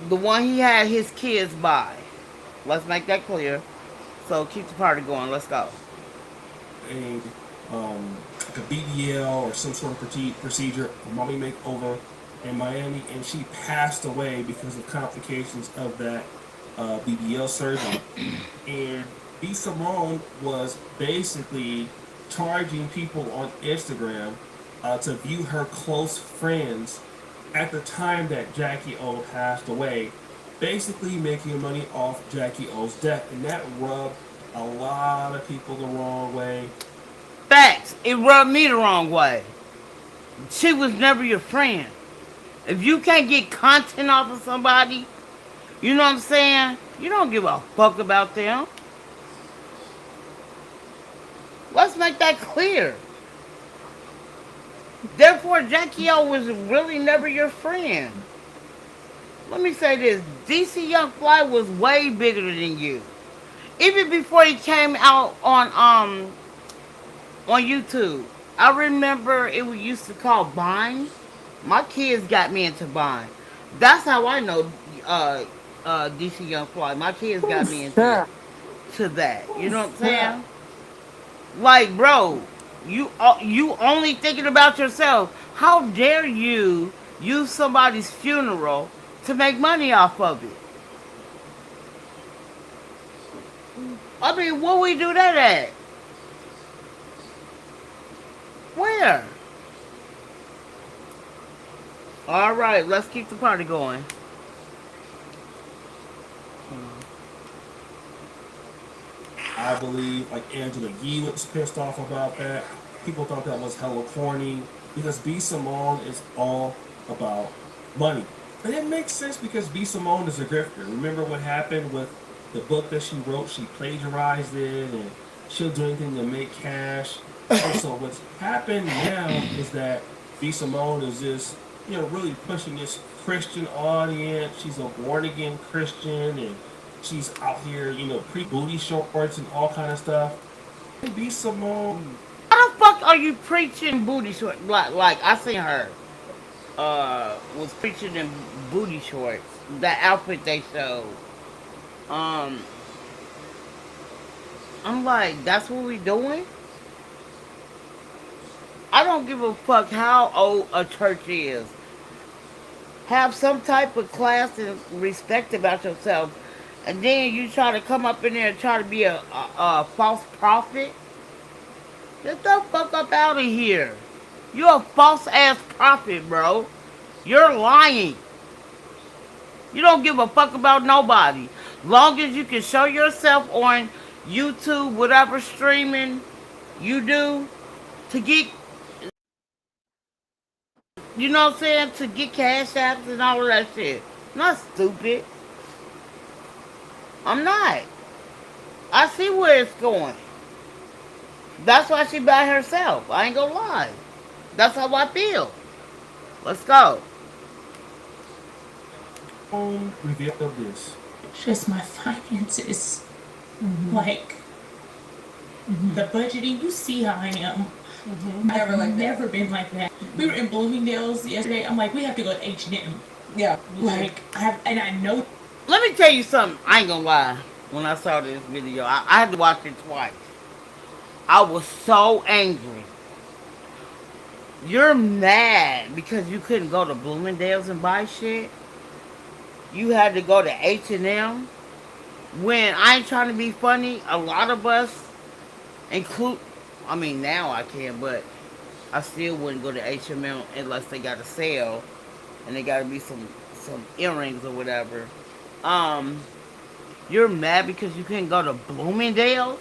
S7: The one he had his kids by. Let's make that clear. So keep the party going. Let's go.
S5: a like a BBL or some sort of procedure, a mommy makeover in Miami, and she passed away because of complications of that BBL surgery. And B Simone was basically charging people on Instagram to view her close friends at the time that Jackie O passed away, basically making money off Jackie O's death, and that rubbed a lot of people the wrong way.
S7: Facts. It rubbed me the wrong way. She was never your friend. If you can't get content off of somebody, you know what I'm saying? You don't give a fuck about them. Let's make that clear. Therefore, Jackie O was really never your friend. Let me say this: DC Young Fly was way bigger than you. Even before he came out on YouTube, I remember it was used to call Vine. My kids got me into Vine. That's how I know DC Young Fly. My kids got me into
S4: Yeah.
S7: that. You know what I'm saying? Like, bro, you only thinking about yourself. How dare you use somebody's funeral to make money off of it? I mean, where we do that at? Where? All right, let's keep the party going.
S5: I believe like Angela Yee was pissed off about that. People thought that was hella corny because B Simone is all about money. And it makes sense because B Simone is a grifter. Remember what happened with the book that she wrote? She plagiarized it and she'll do anything to make cash. And so what's happened now is that B Simone is just really pushing this Christian audience. She's a born again Christian, and she's out here, pre booty shorts and all kind of stuff. Maybe Simone.
S7: How the fuck are you preaching booty shorts? Like I seen her was preaching in booty shorts. That outfit they showed. Um, I'm like, that's what we doing? I don't give a fuck how old a church is. Have some type of class and respect about yourself. And then you try to come up in there and try to be a false prophet. Get the fuck up out of here. You're a false ass prophet, bro. You're lying. You don't give a fuck about nobody. Long as you can show yourself on YouTube, whatever streaming you do, to get, you know what I'm saying, to get cash apps and all of that shit. I'm not stupid. I'm not. I see where it's going. That's why she by herself. I ain't gonna lie. That's how I feel. Let's go.
S5: Revealed this.
S2: Just my finances. Like the budgeting, you see how I am. I've never been like that. We were in Bloomingdale's yesterday. I'm like, we have to go to H&M. Like, I know.
S7: Let me tell you something. I ain't gonna lie. When I saw this video, I had to watch it twice. I was so angry. You're mad because you couldn't go to Bloomingdale's and buy shit. You had to go to H&M. When I ain't trying to be funny, a lot of us include. I mean, now I can, but I still wouldn't go to H&M unless they got a sale and they got to be some earrings or whatever. Um, you're mad because you couldn't go to Bloomingdale's.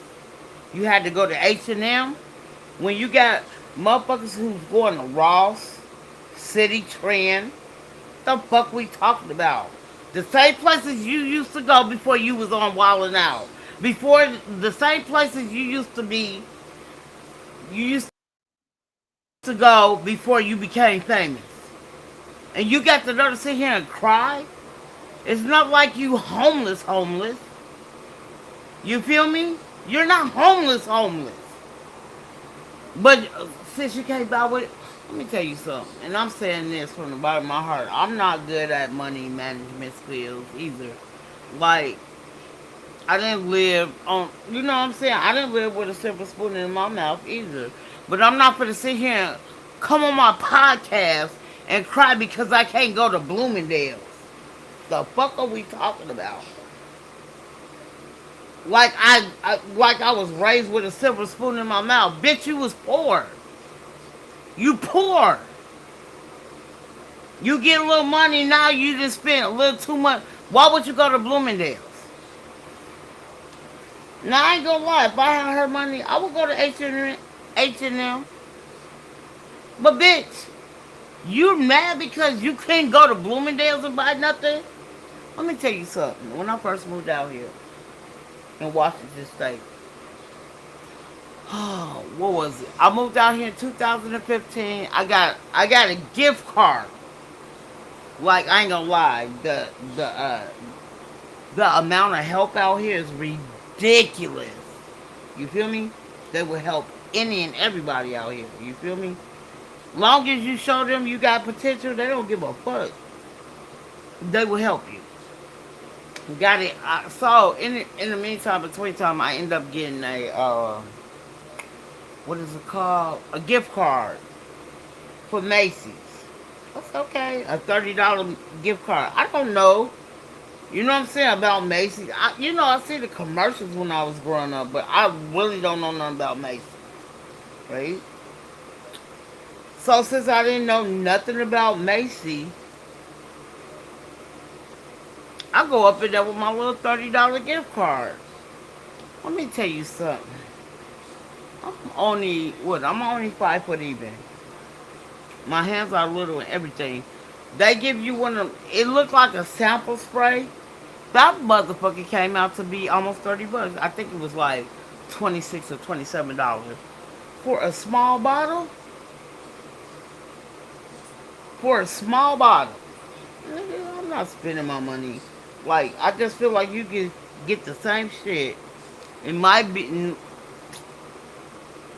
S7: You had to go to H&M. When you got motherfuckers who's going to Ross, City Trend, the fuck we talking about? The same places you used to go before you was on Wildin' Out. Before the same places you used to go before you became famous. And you got the nerve to sit here and cry? It's not like you homeless. You feel me? You're not homeless. But since you can't buy with it, let me tell you something. And I'm saying this from the bottom of my heart. I'm not good at money management skills either. Like, I didn't live on, you know what I'm saying? I didn't live with a silver spoon in my mouth either. But I'm not going to sit here and come on my podcast and cry because I can't go to Bloomingdale's. The fuck are we talking about? Like I was raised with a silver spoon in my mouth. Bitch, you was poor. You poor. You get a little money now. You just spend a little too much. Why would you go to Bloomingdale's? Now I ain't gonna lie. If I had her money, I would go to H&M. But bitch, you mad because you couldn't go to Bloomingdale's and buy nothing? Let me tell you something. When I first moved out here in Washington State, oh, what was it? I moved out here in 2015. I got a gift card. Like I ain't gonna lie, the amount of help out here is ridiculous. You feel me? They will help any and everybody out here. You feel me? Long as you show them you got potential, they don't give a fuck. They will help you. Got it. So in the meantime, between time, I end up getting a what is it called? A gift card for Macy's. That's okay. A $30 gift card. I don't know. You know what I'm saying about Macy's? I see the commercials when I was growing up, but I really don't know nothing about Macy's. Right? So since I didn't know nothing about Macy's, I go up in there with my little $30 gift card. Let me tell you something. I'm only 5 foot even. My hands are little and everything. They give you one of them. It looked like a sample spray. That motherfucker came out to be almost $30. I think it was like $26 or $27 for a small bottle. for a small bottle. Nigga, I'm not spending my money. Like, I just feel like you can get the same shit. It might be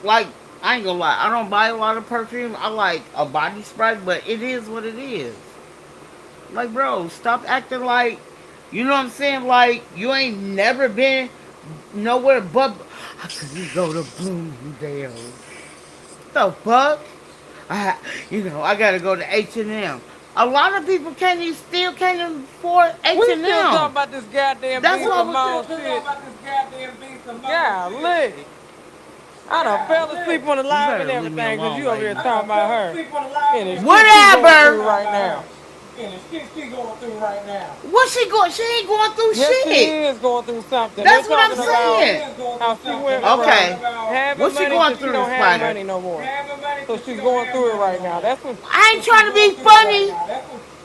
S7: like, I ain't gonna lie. I don't buy a lot of perfume. I like a body spray, but it is what it is. Like, bro, stop acting like, you know what I'm saying? Like, you ain't never been nowhere but. How could you go to Bloomingdale's? The fuck? I gotta go to H&M. A lot of people still can't afford
S4: We still
S7: H&M.
S4: talking about this goddamn
S7: That's
S4: beast
S7: what
S4: of
S7: was.
S4: mom shit. Golly. I done fell asleep on the
S7: You
S4: live and
S7: better leave me
S4: everything because
S7: alone,
S4: you over here
S7: lady.
S4: talking about her and the shit she going
S7: Whatever.
S4: through right now.
S7: What she going? She ain't going through
S4: Yes, she
S7: shit.
S4: is going through something. They're
S7: That's what I'm
S4: talking about
S7: saying.
S4: how she went from
S7: Okay.
S4: having
S7: What's she
S4: money
S7: going
S4: to she
S7: through, the
S4: don't have
S7: spider?
S4: money no more. So she's going through it right now. That's what.
S7: I ain't trying to be funny.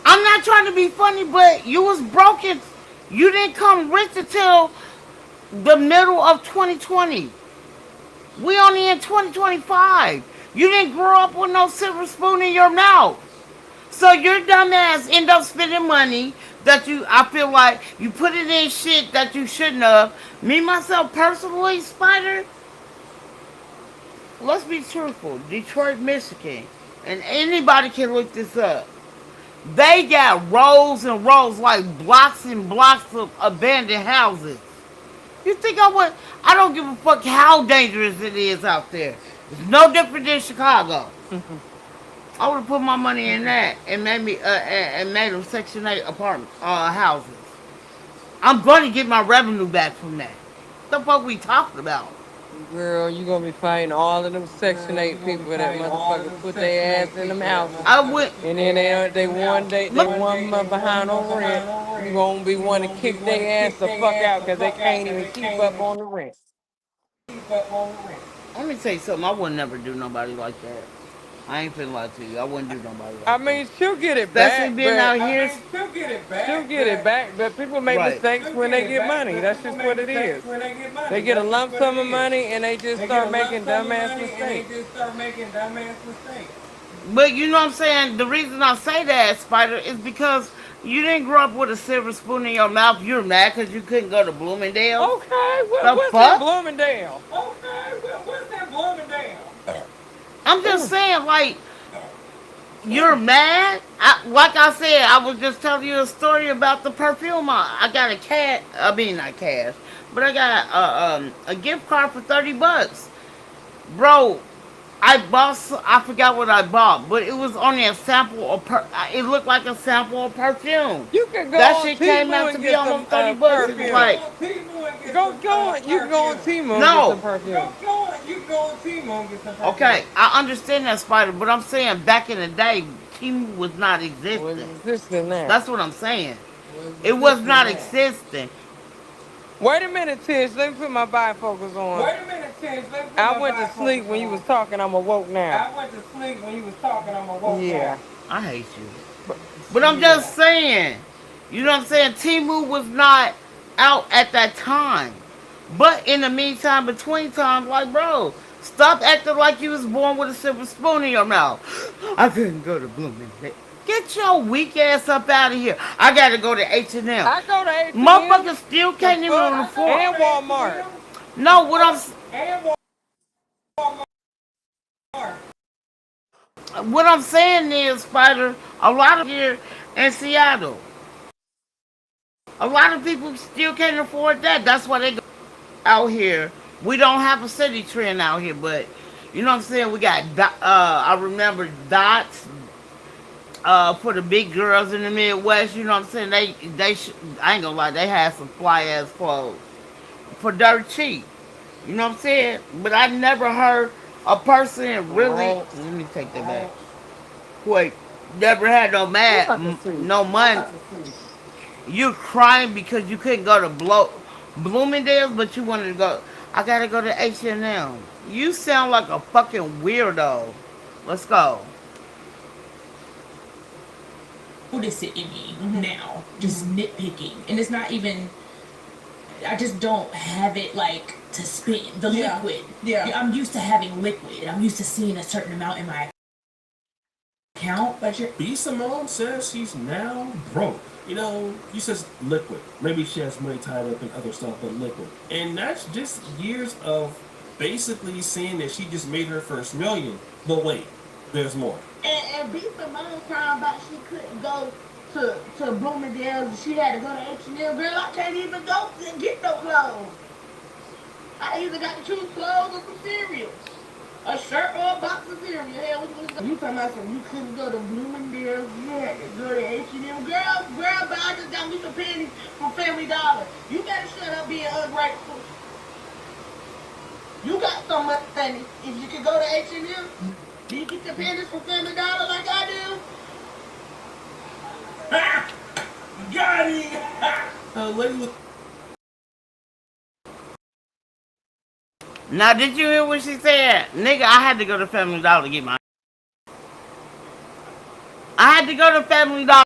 S7: I'm not trying to be funny, but you was broken. You didn't come rich until the middle of 2020. We only in 2025. You didn't grow up with no silver spoon in your mouth. So your dumb ass end up spending money that I feel like you put it in shit that you shouldn't have. Me, myself, personally, Spider, let's be truthful. Detroit, Michigan, and anybody can look this up. They got rows and rows, like blocks and blocks of abandoned houses. You think I would? I don't give a fuck how dangerous it is out there. It's no different than Chicago. I would have put my money in that and made them Section 8 apartment houses. I'm going to get my revenue back from that. What the fuck we talking about?
S4: Girl, you gonna be fighting all of them Section 8 people that motherfuckers put their ass in them houses.
S7: I would.
S4: And then they one month behind on rent. You gonna be wanting to kick their ass the fuck out because they can't even keep up on the rent.
S7: Let me tell you something. I would never do nobody like that. I ain't finna lie to you. I wouldn't do nobody
S4: I
S7: like that.
S4: mean, she'll get it
S7: Especially
S4: back,
S7: being
S4: but
S7: out here.
S4: she'll get it back. But people make
S7: Right.
S4: mistakes when they get money. That's just what it is. They get a lump sum of money and they just start making dumbass mistakes.
S7: But you know what I'm saying? The reason I say that, Spider, is because you didn't grow up with a silver spoon in your mouth. You're mad because you couldn't go to Bloomingdale's.
S4: Okay,
S7: The
S4: what's in
S7: fuck?
S4: Bloomingdale?
S7: I'm just saying, like, you're mad. Like I said, I was just telling you a story about the perfume. I got a cat. I mean, not cash, but I got a gift card for $30, bro. I forgot what I bought, but it was only a sample of it looked like a sample of perfume.
S4: You can go
S7: That
S4: on
S7: shit came
S4: Temu
S7: out to
S4: and
S7: be
S4: get some
S7: almost $30. It was
S4: perfume.
S7: like,
S4: Go on. You can go on Temu and get
S7: no.
S4: some perfume.
S7: Okay, I understand that, Spider, but I'm saying back in the day, Timu was not
S4: Was
S7: existing.
S4: existing now.
S7: That's what I'm saying. It was not existing.
S4: Wait a minute, Tish. Let me put my bifocals on. I went to sleep when you was talking. I'm awoke now. Yeah.
S7: I hate you. But I'm just saying, you know what I'm saying? Timu was not out at that time. But in the meantime, between times, like, bro, stop acting like you was born with a silver spoon in your mouth. I couldn't go to Bloomingdale. Get your weak ass up out of here. I gotta go to H&M.
S4: I go to ATM.
S7: Motherfuckers still
S4: The
S7: can't even
S4: fuck?
S7: afford.
S4: And Walmart.
S7: No, what I'm saying is, Spider, a lot of here in Seattle, a lot of people still can't afford that. That's why they go out here. We don't have a city trend out here, but you know what I'm saying? We got, I remember Dots, for the big girls in the Midwest. You know what I'm saying? I ain't gonna lie, they had some fly ass clothes for dirt cheap. You know what I'm saying? But I never heard a person really.
S4: Right.
S7: Let me take that back. Wait, never had
S4: What's up to see?
S7: no money. You're crying because you couldn't go to Bloomingdale's, but you wanted to go. I gotta go to H&M. You sound like a fucking weirdo. Let's go.
S5: B. Simone says she's now broke. You says liquid. Maybe she has money tied up in other stuff, but liquid. And that's just years of basically saying that she just made her first million. But wait, there's more.
S2: And B Simone crying about she couldn't go to Bloomingdale's. She had to go to H&M. Girl, I can't even go and get no clothes. I either got to choose clothes or some cereal. A shirt or a box of cereal. Hell, you talking about some you couldn't go to Bloomingdale's, you had to go to H&M. Girl, but I just got me some pennies from Family Dollar. You better shut up being ungrateful. You got so much money. If you could go to H&M, do you get your pennies from Family Dollar like I do?
S5: Ha! Got it! Lady with
S7: Now, did you hear what she said? Nigga, I had to go to Family Dollar to get my. I had to go to Family Dollar.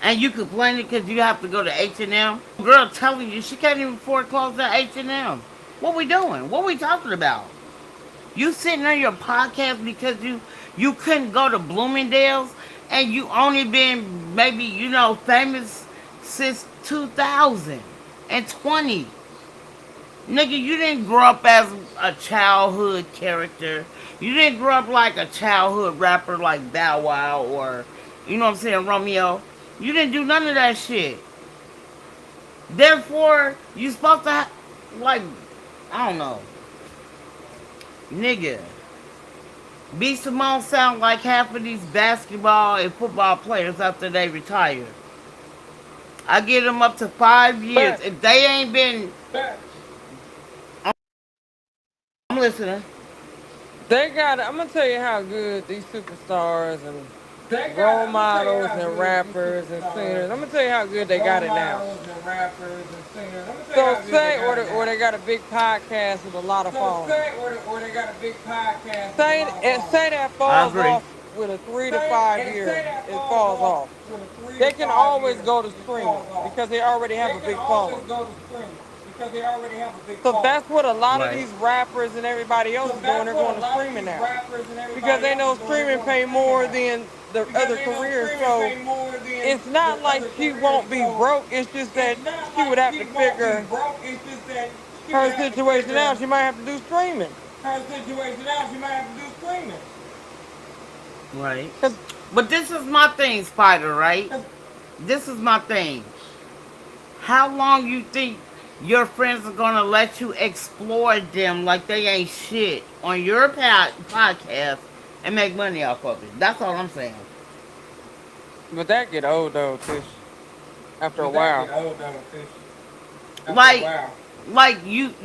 S7: And you complaining because you have to go to H&M? Girl telling you she can't even afford clothes at H&M. What we doing? What we talking about? You sitting on your podcast because you couldn't go to Bloomingdale's and you only been maybe, famous since 2020. Nigga, you didn't grow up as a childhood character. You didn't grow up like a childhood rapper like Bow Wow or, you know what I'm saying, Romeo. You didn't do none of that shit. Therefore, you supposed to like, I don't know. Nigga. B. Simone sound like half of these basketball and football players after they retire. I give them up to 5 years.
S4: But
S7: If they ain't been, I'm listening.
S4: they got. I'm gonna tell you how good these superstars and role models and rappers and singers. I'm gonna tell you how good they got it now. So say, or they got a big podcast with a lot of followers. Say that
S7: I
S4: falls
S7: agree.
S4: off with a 3 to 5 year. It falls off. They can always go to streaming because they already have a big following. So that's what a lot of
S7: Right.
S4: these rappers and everybody else is doing. They're going to streaming now because they know streaming pay more than the other careers. So it's not like she won't be broke. It's just that she would have to figure her situation out. She might have to do streaming.
S7: Right.
S4: 'Cause
S7: But this is my thing, Spider, right? This is my thing. How long you think your friends are gonna let you explore them like they ain't shit on your podcast and make money off of it? That's all I'm saying.
S4: but that get old though, Tish. After a while.
S7: Like, you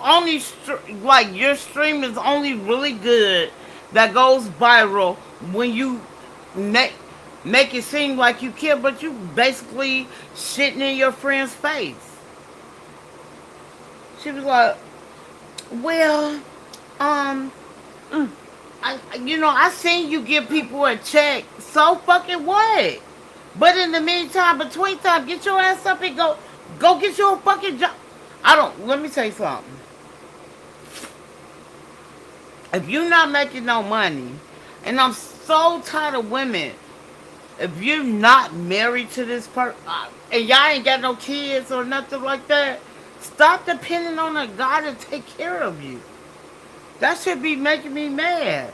S7: only like your stream is only really good that goes viral when you make make it seem like you care, but you basically shitting in your friend's face. She was like, well, um, I seen you give people a check. So fucking what? But in the meantime, between time, get your ass up and go get your fucking job. I don't. Let me say something. If you're not making no money, and I'm so tired of women. If you're not married to this person, and y'all ain't got no kids or nothing like that, stop depending on a guy to take care of you. That should be making me mad.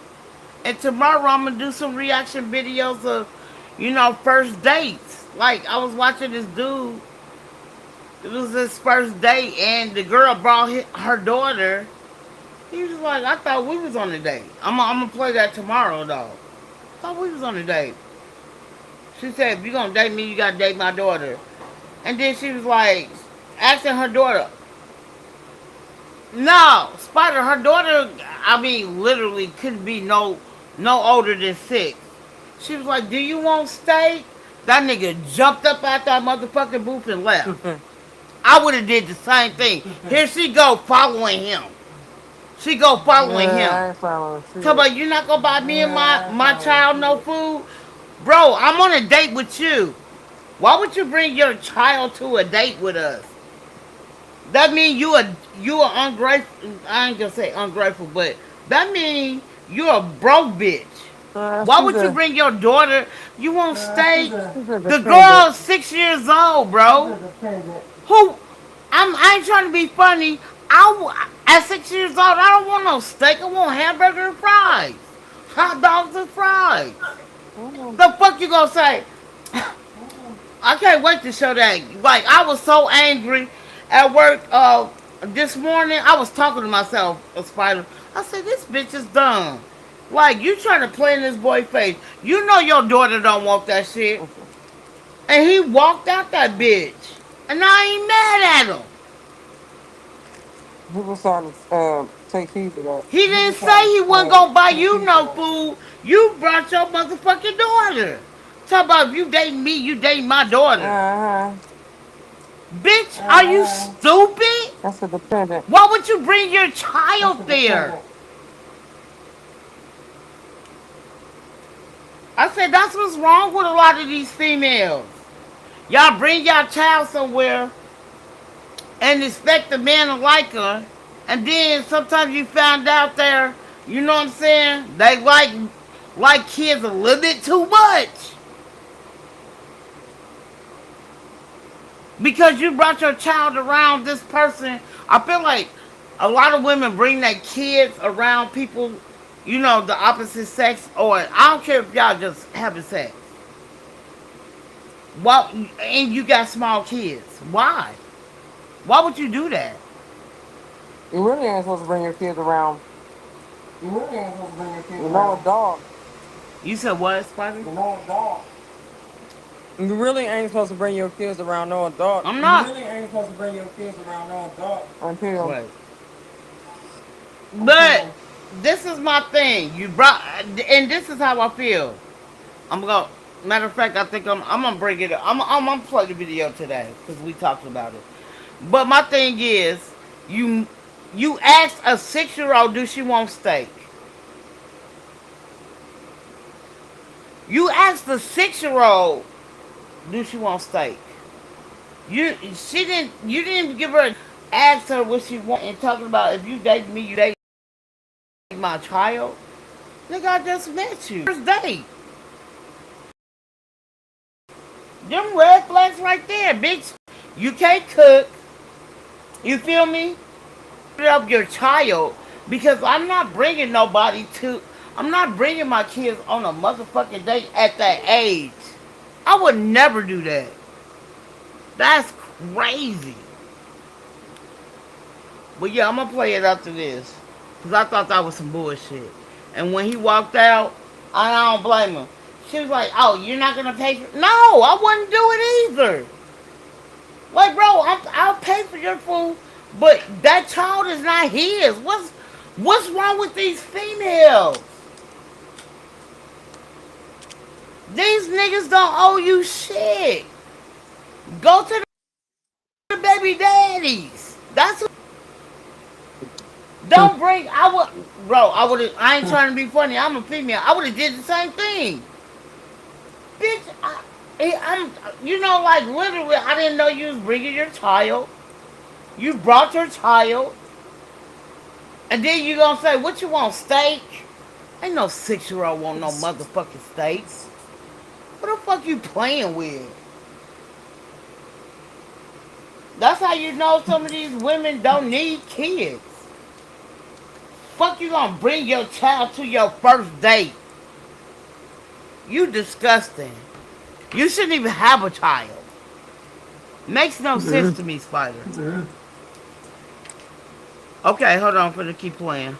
S7: And tomorrow I'm gonna do some reaction videos of, first dates. Like I was watching this dude. It was his first date, and the girl brought her daughter. He was like, "I thought we was on a date." I'm gonna play that tomorrow, though. I thought we was on a date. She said, "If you gonna date me, you gotta date my daughter." And then she was like, asking her daughter, "No, Spider, her daughter, I mean, literally couldn't be no older than 6." She was like, "Do you want steak?" That nigga jumped up out that motherfucking booth and left. I would have did the same thing. Here she go following him. She go following him.
S4: I ain't following
S7: Talk
S4: shit.
S7: about you not gonna buy me and my child no food? Bro, I'm on a date with you. Why would you bring your child to a date with us? That mean you are ungrateful. I ain't gonna say ungrateful, but that mean you a broke bitch. Why
S4: She's
S7: would you
S4: a
S7: bring your daughter? You want steak?
S4: she's a
S7: The
S4: dependent.
S7: girl's 6 years old, bro. Who? I ain't trying to be funny. At 6 years old, I don't want no steak. I want hamburger and fries, hot dogs and fries.
S4: Mhm.
S7: The fuck you gonna say? I can't wait to show that. Like I was so angry at work this morning. I was talking to myself, a spider. I said, "This bitch is dumb. Like you trying to play in this boy face. You know your daughter don't want that shit." And he walked out that bitch, and I ain't mad at him.
S4: People starting to take heed of that.
S7: He didn't say he wasn't gonna buy you no food. You brought your motherfucking daughter. Talk about if you dating me, you dating my daughter.
S4: Uh-huh.
S7: Bitch, are you stupid?
S4: That's a dependent.
S7: Why would you bring your child there? I said that's what's wrong with a lot of these females. Y'all bring y'all child somewhere and expect the man to like her, and then sometimes you find out there, you know what I'm saying? They like kids a little bit too much because you brought your child around this person. I feel like a lot of women bring their kids around people, you know, the opposite sex, or I don't care if y'all just having sex. Why? And you got small kids. Why? Why would you do that?
S4: You really ain't supposed to bring your kids around.
S6: You really ain't supposed to bring your kids
S4: You know a
S6: around.
S4: dog.
S7: You said what, Spider?
S6: You know a dog.
S4: You really ain't supposed to bring your kids around no adult
S7: I'm
S6: You
S7: not.
S6: really ain't supposed to bring your kids around no dog.
S4: until
S7: Right. But this is my thing. You brought, and this is how I feel. I'm gonna. Matter of fact, I think I'm gonna bring it up. I'm gonna play the video today because we talked about it. But my thing is, you you asked a 6-year-old, do she want steak? You asked the 6-year-old, do she want steak? You didn't give her ask her what she want and talking about if you date me, you date my child. Nigga, I just met you. First date. Them red flags right there, bitch. You can't cook. You feel me? Up your child because I'm not bringing nobody to. I'm not bringing my kids on a motherfucking date at that age. I would never do that. That's crazy. But yeah, I'm gonna play it after this because I thought that was some bullshit. And when he walked out, I don't blame him. She was like, "Oh, you're not gonna pay for?" No, I wouldn't do it either. Like, bro, I'll pay for your food, but that child is not his. What's wrong with these females? These niggas don't owe you shit. Go to the baby daddies. That's who. Don't bring. I would, bro. I would. I ain't trying to be funny. I'm a female. I would have did the same thing, bitch. I'm. You know, like literally, I didn't know you was bringing your child. You brought your child. And then you gonna say, what you want, steak? Ain't no 6-year-old want no motherfucking steak. What the fuck you playing with? That's how you know some of these women don't need kids. Fuck you gonna bring your child to your first date? You disgusting. You shouldn't even have a child. Makes no sense to me, Spider. Okay, hold on for the keep playing.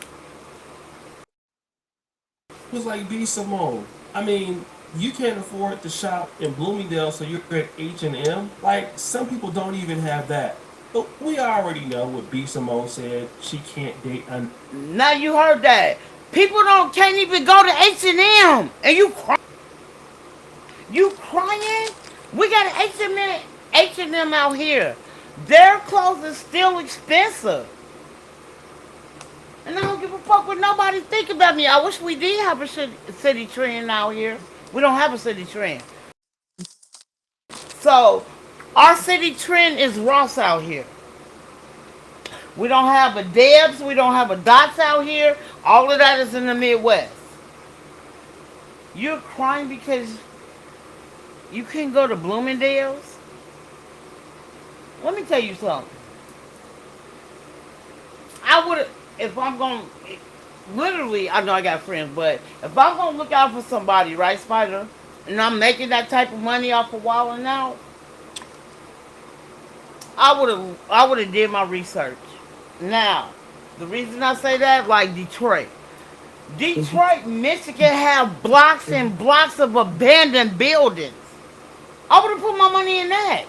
S5: was like B Simone. I mean, you can't afford to shop in Bloomingdale, so you're at H&M. Like some people don't even have that. But we already know what B Simone said. She can't date un.
S7: Now you heard that. People don't can't even go to H&M, and you crying. You crying? We got an H&M out here. Their clothes is still expensive. And I don't give a fuck what nobody think about me. I wish we did have a city trend out here. We don't have a city trend. So our city trend is Ross out here. We don't have a Debs. We don't have a Dots out here. All of that is in the Midwest. You're crying because you couldn't go to Bloomingdale's? Let me tell you something. I would, if I'm going, literally, I know I got friends, but if I'm going to look out for somebody, right, Spider, and I'm making that type of money off of wilding out, I would have did my research. Now, the reason I say that, like Detroit. Detroit, Michigan have blocks and blocks of abandoned buildings. I would have put my money in that.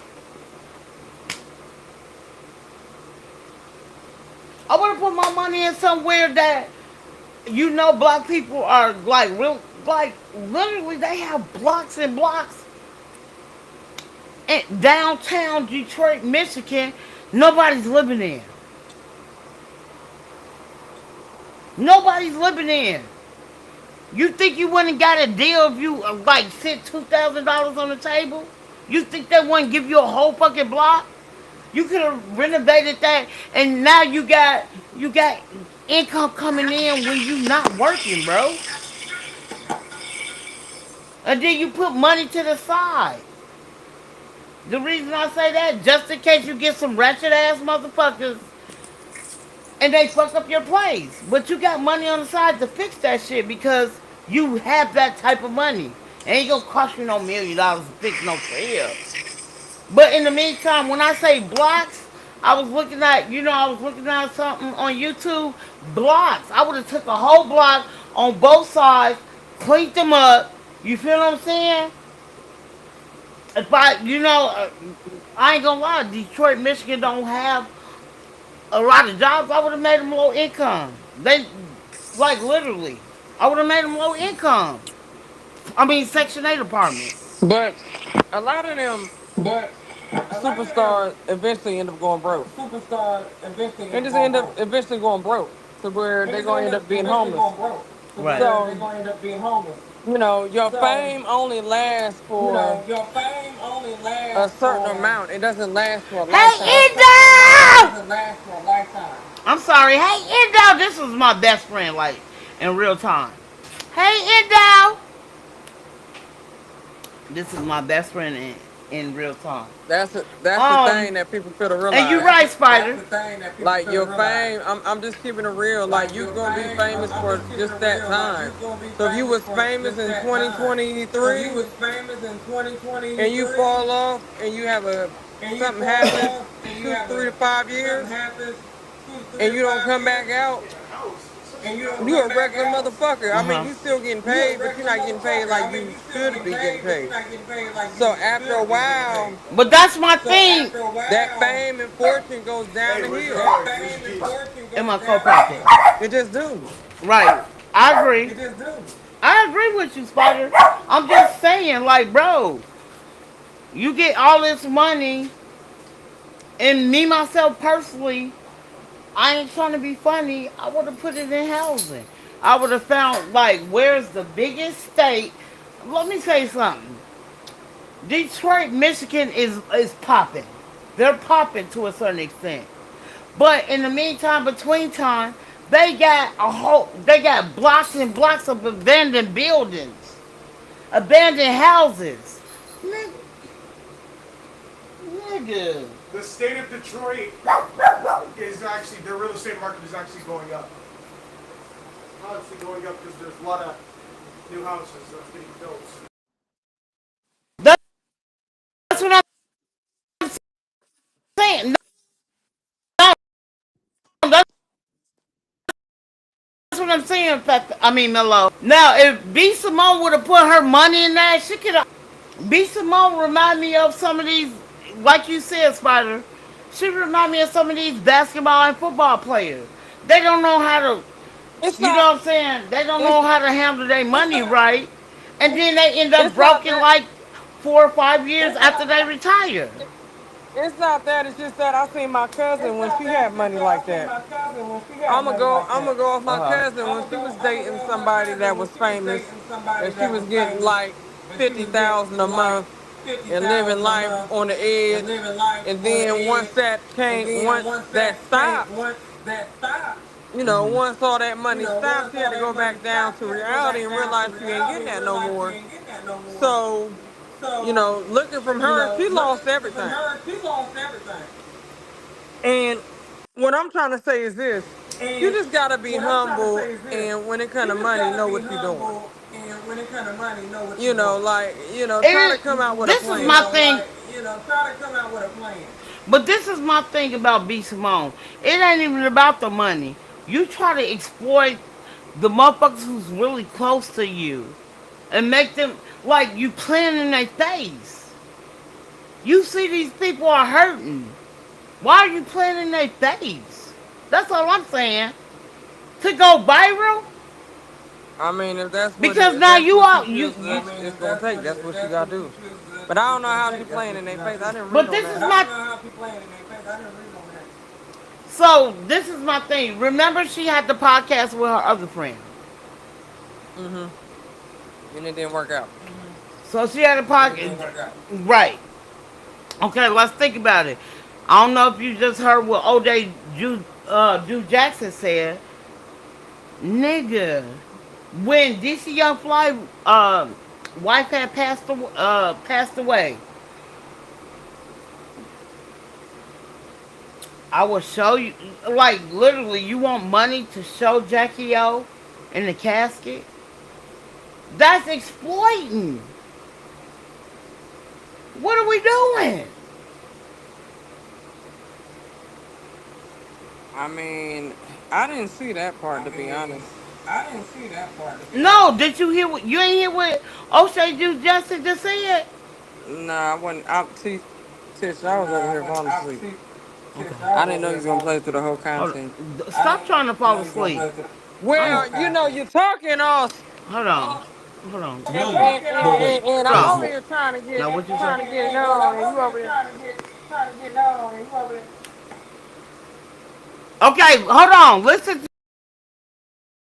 S7: I would have put my money in somewhere that black people are like real, like literally they have blocks and blocks in downtown Detroit, Michigan. Nobody's living in. Nobody's living in. You think you wouldn't got a deal if you like sent $2,000 on the table? You think they wouldn't give you a whole fucking block? You could have renovated that, and now you got income coming in when you not working, bro. And then you put money to the side. The reason I say that, just in case you get some ratchet ass motherfuckers and they fuck up your place. But you got money on the side to fix that shit because you have that type of money. It ain't gonna cost you no $1 million to fix no crib. But in the meantime, when I say blocks, I was looking at something on YouTube. Blocks. I would have took a whole block on both sides, cleaned them up. You feel what I'm saying? If I ain't gonna lie, Detroit, Michigan don't have a lot of jobs. I would have made them low income. They, like literally, I would have made them low income. I mean, Section 8 apartments.
S4: But a lot of them
S5: But a lot of them
S4: superstars eventually end up going broke.
S5: superstars eventually
S4: They
S5: end up
S4: just
S5: going
S4: end up
S5: broke.
S4: eventually going broke to where
S5: They
S4: they're
S5: just
S4: going to
S5: end
S4: end
S5: up
S4: up being
S5: eventually
S4: homeless.
S5: going broke. To
S7: Right.
S5: where they're
S4: So,
S5: going to end up being homeless.
S4: your
S5: So,
S4: fame only lasts for
S5: your fame only
S4: a
S5: lasts
S4: certain
S5: for
S4: amount. It doesn't last for a
S7: Hey,
S5: a
S4: lifetime.
S5: certain amount. It
S7: Indo!
S5: doesn't last for a lifetime.
S7: I'm sorry. Hey, Indo, this was my best friend, like in real time. Hey, Indo, this is my best friend in real time.
S4: That's the
S7: Um,
S4: thing that people fail to
S7: and you
S4: realize.
S7: right,
S5: That's
S7: Spider.
S5: the thing that people
S4: Like
S5: fail to
S4: your
S5: realize.
S4: fame, I'm just keeping it real. Like
S5: Like
S4: you're
S5: your
S4: gonna be
S5: fame,
S4: famous
S5: I'm
S4: for
S5: just keeping
S4: just
S5: it
S4: that
S5: real. Like you're
S4: time.
S5: gonna be
S4: So if you
S5: famous
S4: was
S5: for
S4: famous
S5: just
S4: in
S5: that time. So if you
S4: 2023
S5: was famous in
S4: and you
S5: 2023
S4: fall off and you have a
S5: and you
S4: something
S5: fall
S4: happens
S5: off and you
S4: two,
S5: have
S4: three
S5: a
S4: to five
S5: something
S4: years
S5: happens two, three
S4: and
S5: to
S4: you don't
S5: five
S4: come
S5: years
S4: back out,
S5: and you don't
S4: you
S5: come
S4: a
S5: back
S4: regular
S5: out,
S4: motherfucker. I
S7: Uh
S4: mean,
S7: huh.
S4: you still getting
S5: you a
S4: paid, but you're
S5: regular
S4: not getting paid
S5: motherfucker.
S4: like
S5: I mean,
S4: you
S5: you still
S4: should
S5: getting
S4: be getting
S5: paid, but you're
S4: paid.
S5: not getting paid like
S4: So
S5: you
S4: after a
S5: should be getting paid.
S4: while,
S7: But that's my
S5: So
S7: thing.
S5: after a
S4: that
S5: while,
S4: fame and fortune goes down
S3: Hey,
S4: the
S3: where's your
S4: hill.
S5: that
S3: card? Where's
S5: fame
S3: your
S5: and
S3: keys?
S5: fortune
S7: In
S5: goes
S7: my
S5: down
S7: coat
S5: the
S7: pocket.
S5: hill.
S4: It just do.
S7: Right. I agree.
S5: It just do.
S7: I agree with you, Spider. I'm just saying, like, bro, you get all this money, and me myself personally, I ain't trying to be funny. I would have put it in housing. I would have found like where's the biggest state. Let me say something. Detroit, Michigan is popping. They're popping to a certain extent. But in the meantime, between time, they got blocks and blocks of abandoned buildings, abandoned houses. Nigga, nigga.
S6: The state of Detroit is actually, their real estate market is actually going up. Honestly, going up because there's a lot of new houses that's getting built.
S7: That's what I'm saying. No, that's what I'm saying. I mean, Mello. Now, if B Simone would have put her money in that, she could have. B Simone remind me of some of these, like you said, Spider. She remind me of some of these basketball and football players. They don't know how to,
S4: It's
S7: you know
S4: not.
S7: what I'm saying? They don't
S4: It's
S7: know how to handle their money right, and then they end up
S4: it's not
S7: broken
S4: that.
S7: like 4 or 5 years after they retire.
S4: It's not that. It's just that I seen my cousin
S5: It's
S4: when
S5: not
S4: she
S5: that.
S4: had
S5: It's just
S4: money
S5: that I
S4: like
S5: seen
S4: that.
S5: my cousin when she had money like
S4: I'm
S5: that.
S4: gonna go off
S7: Uh
S4: my
S7: huh.
S4: cousin when she was
S5: I'm gonna
S4: dating
S5: go with my
S4: somebody
S5: cousin
S4: that
S5: when
S4: was
S5: she was
S4: famous,
S5: dating somebody
S4: and she
S5: that
S4: was
S5: was
S4: getting
S5: famous,
S4: like
S5: and she
S4: fifty
S5: was getting
S4: thousand a
S5: like
S4: month
S5: fifty
S4: and living
S5: thousand a
S4: life
S5: month
S4: on the
S5: and
S4: edge.
S5: living life
S4: And
S5: on the
S4: then
S5: edge. And then
S4: once
S5: once
S4: that
S5: that came,
S4: stopped,
S5: once that stopped,
S4: once all that money stopped, she had to go back down to reality and realize she ain't getting that no more. So, looking from her, she lost everything. And what I'm trying to say is this: you just gotta be humble, and when it comes to money, know what you're doing. Try to come out with a
S7: This is my
S4: plan.
S7: thing. But this is my thing about B Simone. It ain't even about the money. You try to exploit the motherfuckers who's really close to you and make them like you playing in their face. You see these people are hurting. Why are you playing in their face? That's all I'm saying. To go viral?
S4: I mean,
S7: Because
S4: if
S7: now
S4: that's
S7: you
S4: what she
S7: are you,
S4: feels that it's gonna take, that's what she gotta do. But I don't know how she playing in their face. I didn't read
S7: but
S4: on
S7: this is
S4: that.
S7: my so this is my thing. Remember she had the podcast with her other friend.
S4: Hmm. And it didn't work out.
S7: So she had a podcast. Right. Okay, let's think about it. I don't know if you just heard what OJ Drew Jackson said. Nigga, when DC Young Fly wife had passed away, I will show you. Like literally, you want money to show Jackie O in the casket? That's exploiting. What are we doing?
S4: I mean, I didn't see that part, to be honest.
S7: No, did you hear what you ain't hear what O'Shea Drew Jackson just said?
S4: Nah, I wasn't. Tish, I was over here falling asleep.
S7: Okay.
S4: I didn't know you was gonna play through the whole
S7: Hold
S4: content.
S7: on. Stop trying to fall asleep.
S4: Well, you're talking all,
S7: Hold on. Hold on.
S5: No, but wait,
S4: and
S7: Hold
S4: I'm
S5: wait,
S7: on.
S4: over
S5: wait.
S4: here
S7: Now what you say?
S4: trying to get it on, and you over there.
S7: Okay, hold on. Listen to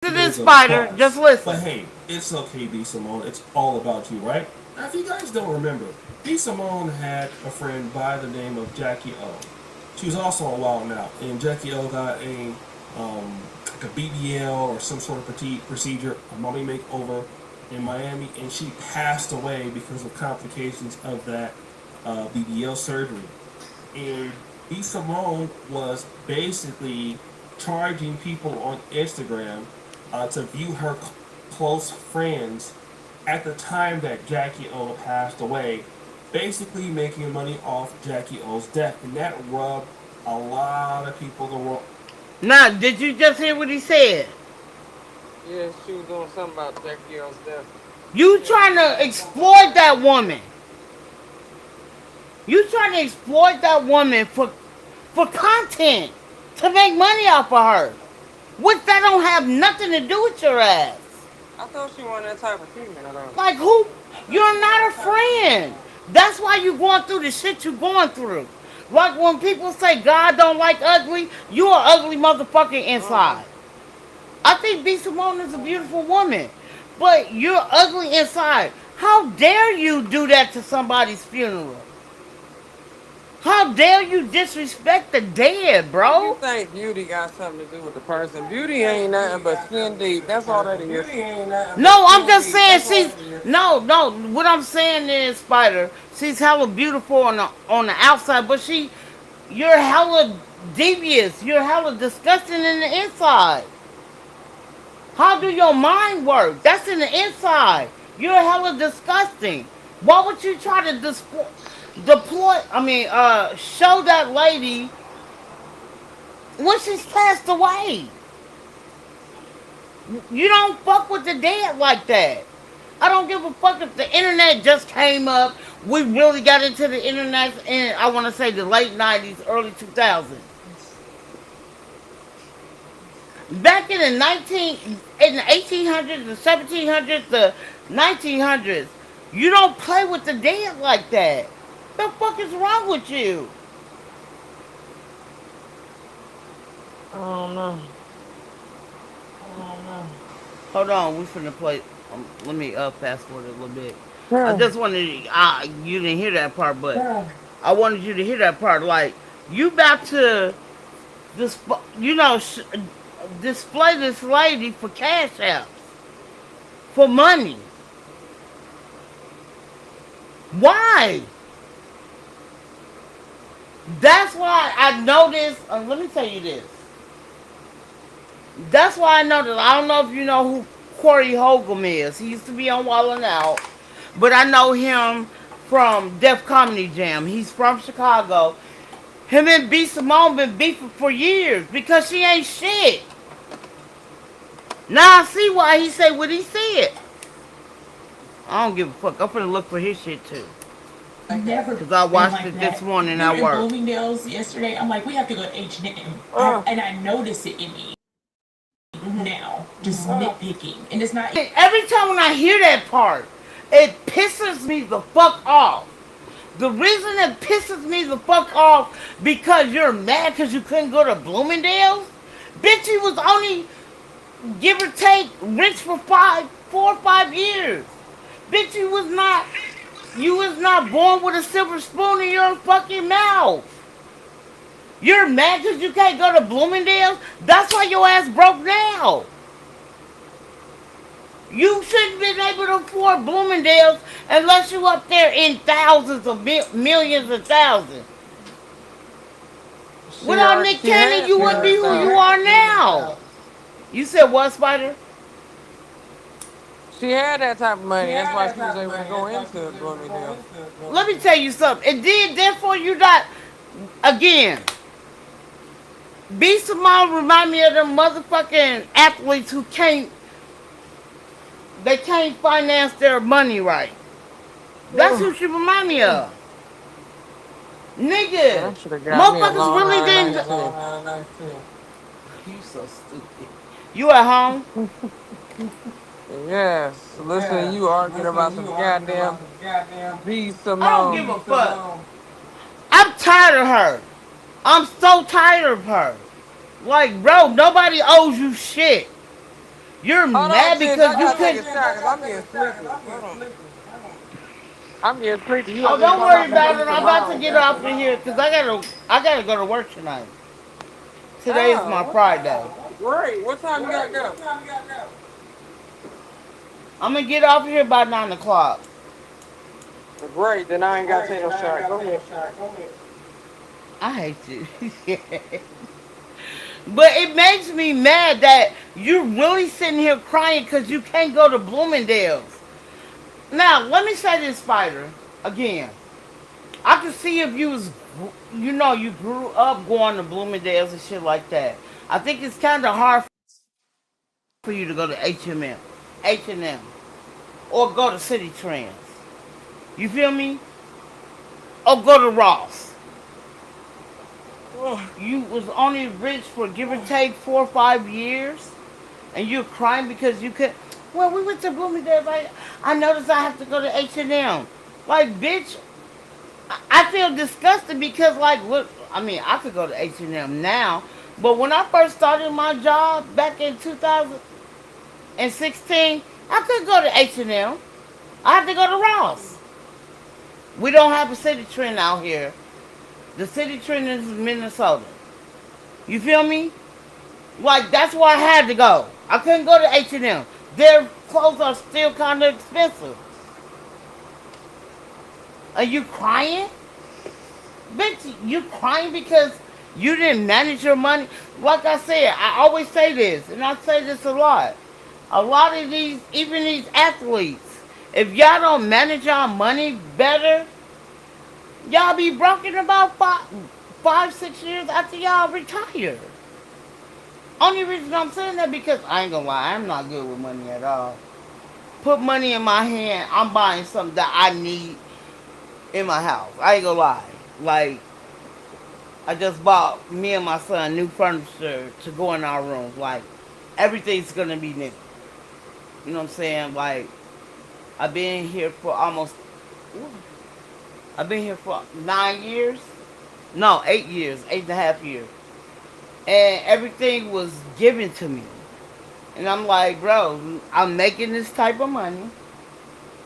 S7: this
S5: There's a
S7: spider. Just
S5: pause. But
S7: listen.
S5: hey, it's okay, B Simone. It's all about you, right? Now, if you guys don't remember, B Simone had a friend by the name of Jackie O. She was also a Wild Now, and Jackie O got like a BBL or some sort of petite procedure, a mommy makeover in Miami, and she passed away because of complications of that BBL surgery. And B Simone was basically charging people on Instagram to view her close friends at the time that Jackie O passed away, basically making money off Jackie O's death, and that rubbed a lot of people the wrong.
S7: Now, did you just hear what he said?
S4: Yeah, she was doing something about Jackie O's death.
S7: You trying to exploit that woman. You trying to exploit that woman for content to make money off of her. Which that don't have nothing to do with your ass.
S4: I thought she wanted that type of treatment at all.
S7: Like who? You're not a friend. That's why you going through the shit you going through. Like when people say God don't like ugly, you an ugly motherfucker
S4: Uh-uh.
S7: inside. I think B Simone is a beautiful woman, but you're ugly inside. How dare you do that to somebody's funeral? How dare you disrespect the dead,
S4: Why you
S7: bro?
S4: think beauty got something to do with the person? Beauty ain't nothing but skin deep. That's all that is.
S7: No, I'm just saying she's no. What I'm saying is, Spider, she's hella beautiful on the outside, but you're hella devious. You're hella disgusting in the inside. How do your mind work? That's in the inside. You're hella disgusting. Why would you try to deploy? Show that lady when she's passed away. You don't fuck with the dead like that. I don't give a fuck if the internet just came up. We really got into the internet in, I want to say, the late 90s, early 2000s. Back in the 1800s, the 1700s, the 1900s, you don't play with the dead like that. The fuck is wrong with you?
S4: I don't know.
S7: Hold on, we finna play. Let me fast forward a little bit. I
S4: Yeah.
S7: just wanted you didn't hear that part, but I wanted you to hear that part. Like you about to this, you know, display this lady for cash apps, for money. Why? That's why I know this. Let me tell you this. That's why I know that. I don't know if you know who Corey Holcomb is. He used to be on Wall and Out, but I know him from Def Comedy Jam. He's from Chicago. Him and B Simone been beefing for years because she ain't shit. Now I see why he said what he said. I don't give a fuck. I'm finna look for his shit too.
S2: Never
S7: Cause I
S2: been
S7: watched
S2: like
S7: it
S2: that.
S7: this morning
S2: We were
S7: at
S2: in
S7: work.
S2: Bloomingdale's yesterday. I'm like, we have to go to H&M.
S4: Uh,
S2: And I notice it in me now, just nitpicking. And it's not.
S7: Every time when I hear that part, it pisses me the fuck off. The reason it pisses me the fuck off because you're mad because you couldn't go to Bloomingdale's. Bitch, you was only give or take rich for 4 or 5 years. Bitch, you was not born with a silver spoon in your fucking mouth. You're mad because you can't go to Bloomingdale's? That's why your ass broke now. You shouldn't been able to afford Bloomingdale's unless you up there in thousands of millions of thousands. Without Nick
S4: she
S7: Cannon,
S4: had
S7: you wouldn't be
S4: millions
S7: who you
S4: thousand.
S7: are now. You said what, Spider?
S4: She had that type of money. That's why she was able to go into Bloomingdale.
S7: Let me tell you something. And then, therefore, you not, again, B Simone remind me of them motherfucking athletes who they can't finance their money right. That's who she remind me of.
S4: Man,
S7: Nigga,
S4: I should have got me a
S7: motherfuckers
S4: Long
S7: really
S4: Island
S7: didn't.
S4: iced tea.
S7: You so stupid. You at home?
S4: Yes. Listen, you arguing about some goddamn B
S7: I don't give
S4: Simone.
S7: a fuck. I'm tired of her. I'm so tired of her. Like, bro, nobody owes you shit. You're
S4: Hold on,
S7: mad
S4: sis.
S7: because
S4: I
S7: you
S4: gotta take
S7: couldn't.
S4: a shot because I'm getting sleepy. Hold on. I'm getting sleepy. You
S7: Oh,
S4: over there
S7: don't
S4: talking
S7: worry
S4: about some
S7: about
S4: B
S7: it. I'm about to
S4: Simone.
S7: get off of here because I gotta go to work tonight. Today is my
S4: Oh,
S7: Friday.
S4: great. What time you gotta go?
S7: I'm gonna get off of here by 9 o'clock.
S4: Great. Then I ain't gotta take no shot. Go ahead.
S7: I hate you. But it makes me mad that you're really sitting here crying because you can't go to Bloomingdale's. Now, let me say this, Spider, again. I can see if you grew up going to Bloomingdale's and shit like that. I think it's kind of hard for you to go to H&M, or go to City Trends. You feel me? Or go to Ross. You was only rich for give or take 4 or 5 years, and you're crying because you could. Well, we went to Bloomingdale's. I noticed I have to go to H&M. Like, bitch, I feel disgusted because, like, what? I mean, I could go to H&M now, but when I first started my job back in 2016, I couldn't go to H&M. I had to go to Ross. We don't have a city trend out here. The city trend is in Minnesota. You feel me? Like, that's where I had to go. I couldn't go to H&M. Their clothes are still kind of expensive. Are you crying? Bitch, you crying because you didn't manage your money? Like I said, I always say this, and I say this a lot. A lot of these, even these athletes, if y'all don't manage y'all money better, y'all be broke in about 5, 6 years after y'all retire. Only reason I'm saying that because I ain't gonna lie, I'm not good with money at all. Put money in my hand, I'm buying something that I need in my house. I ain't gonna lie. Like, I just bought me and my son new furniture to go in our room. Like, everything's gonna be new. You know what I'm saying? Like, I've been here for almost, I've been here for 9 years. No, 8 years, 8.5 years. And everything was given to me. And I'm like, bro, I'm making this type of money.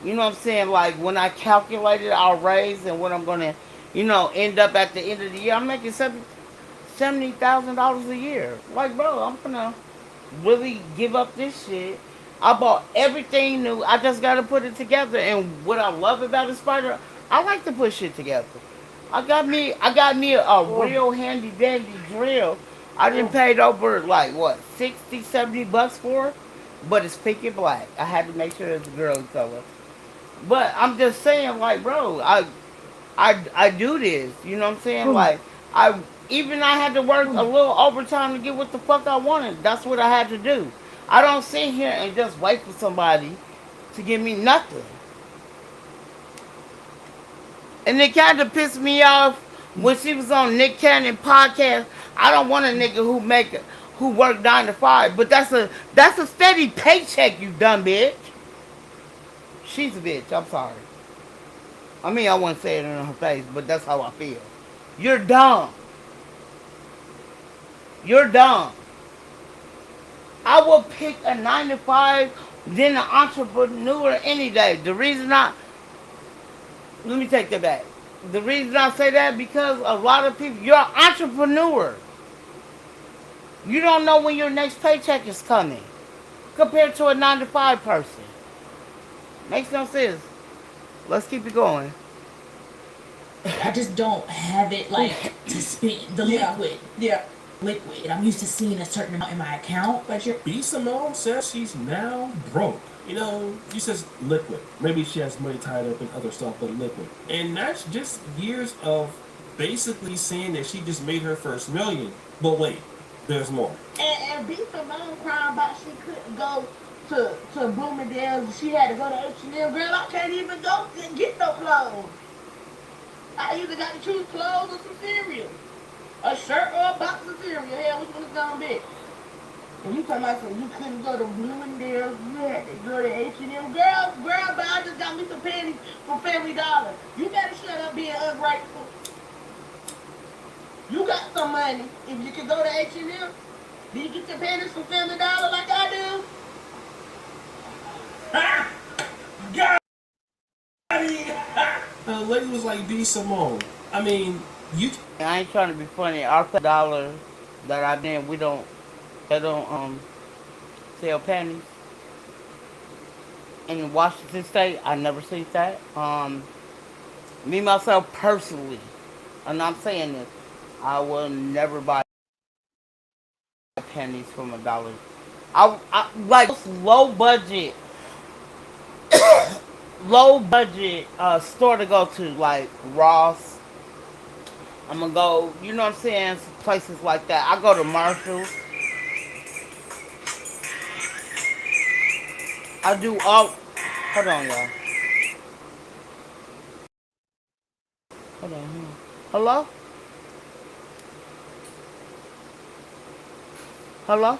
S7: You know what I'm saying? Like, when I calculated our raise and what I'm gonna, end up at the end of the year, I'm making $70,000 a year. Like, bro, I'm gonna really give up this shit. I bought everything new. I just gotta put it together. And what I love about the spider, I like to put shit together. I got me a real handy dandy drill. I didn't paid over like what 60, 70 bucks for it, but it's pink and black. I had to make sure it's a girly color. But I'm just saying, like, bro, I do this. You know what I'm saying? Like, I even I had to work a little overtime to get what the fuck I wanted. That's what I had to do. I don't sit here and just wait for somebody to give me nothing. And it kind of pissed me off when she was on Nick Cannon podcast. I don't want a nigga who work 9 to 5, but that's a steady paycheck, you dumb bitch. She's a bitch. I'm sorry. I mean, I wouldn't say it in her face, but that's how I feel. You're dumb. You're dumb. I will pick a 9 to 5 than an entrepreneur any day. Let me take that back. The reason I say that because a lot of people, you're an entrepreneur. You don't know when your next paycheck is coming compared to a 9 to 5 person. Makes no sense. Let's keep it going.
S2: I just don't have it like to spend the liquid.
S1: Yeah.
S2: Liquid. I'm used to seeing a certain amount in my account. But you're
S5: B. Simone says she's now broke. You know, she says liquid. Maybe she has money tied up in other stuff, but liquid. And that's just years of basically saying that she just made her first million. But wait, there's more.
S1: And B Simone crying about she couldn't go to Bloomingdale's. She had to go to H&M. Girl, I can't even go and get no clothes. I either got to choose clothes or some cereal. A shirt or a box of cereal. Hell, which one is gonna be? And you talking about some you couldn't go to Bloomingdale's, you had to go to H&M. Girl, but I just got me some panties from Family Dollar. You better shut up being ungrateful. You got some money. If you can go to H&M, do you get your panties from Family Dollar like I do?
S5: Ha! Got it! The lady was like B. Simone. I mean, you.
S7: I ain't trying to be funny. Our dollar that I've been, they don't sell panties in Washington State. I never seen that. Me myself personally, and I'm saying this, I will never buy pennies from a dollar. I like low budget store to go to like Ross. I'm gonna go, you know what I'm saying, places like that. I go to Marshalls. I do all. Hold on, y'all. Hold on. Hello? Hello?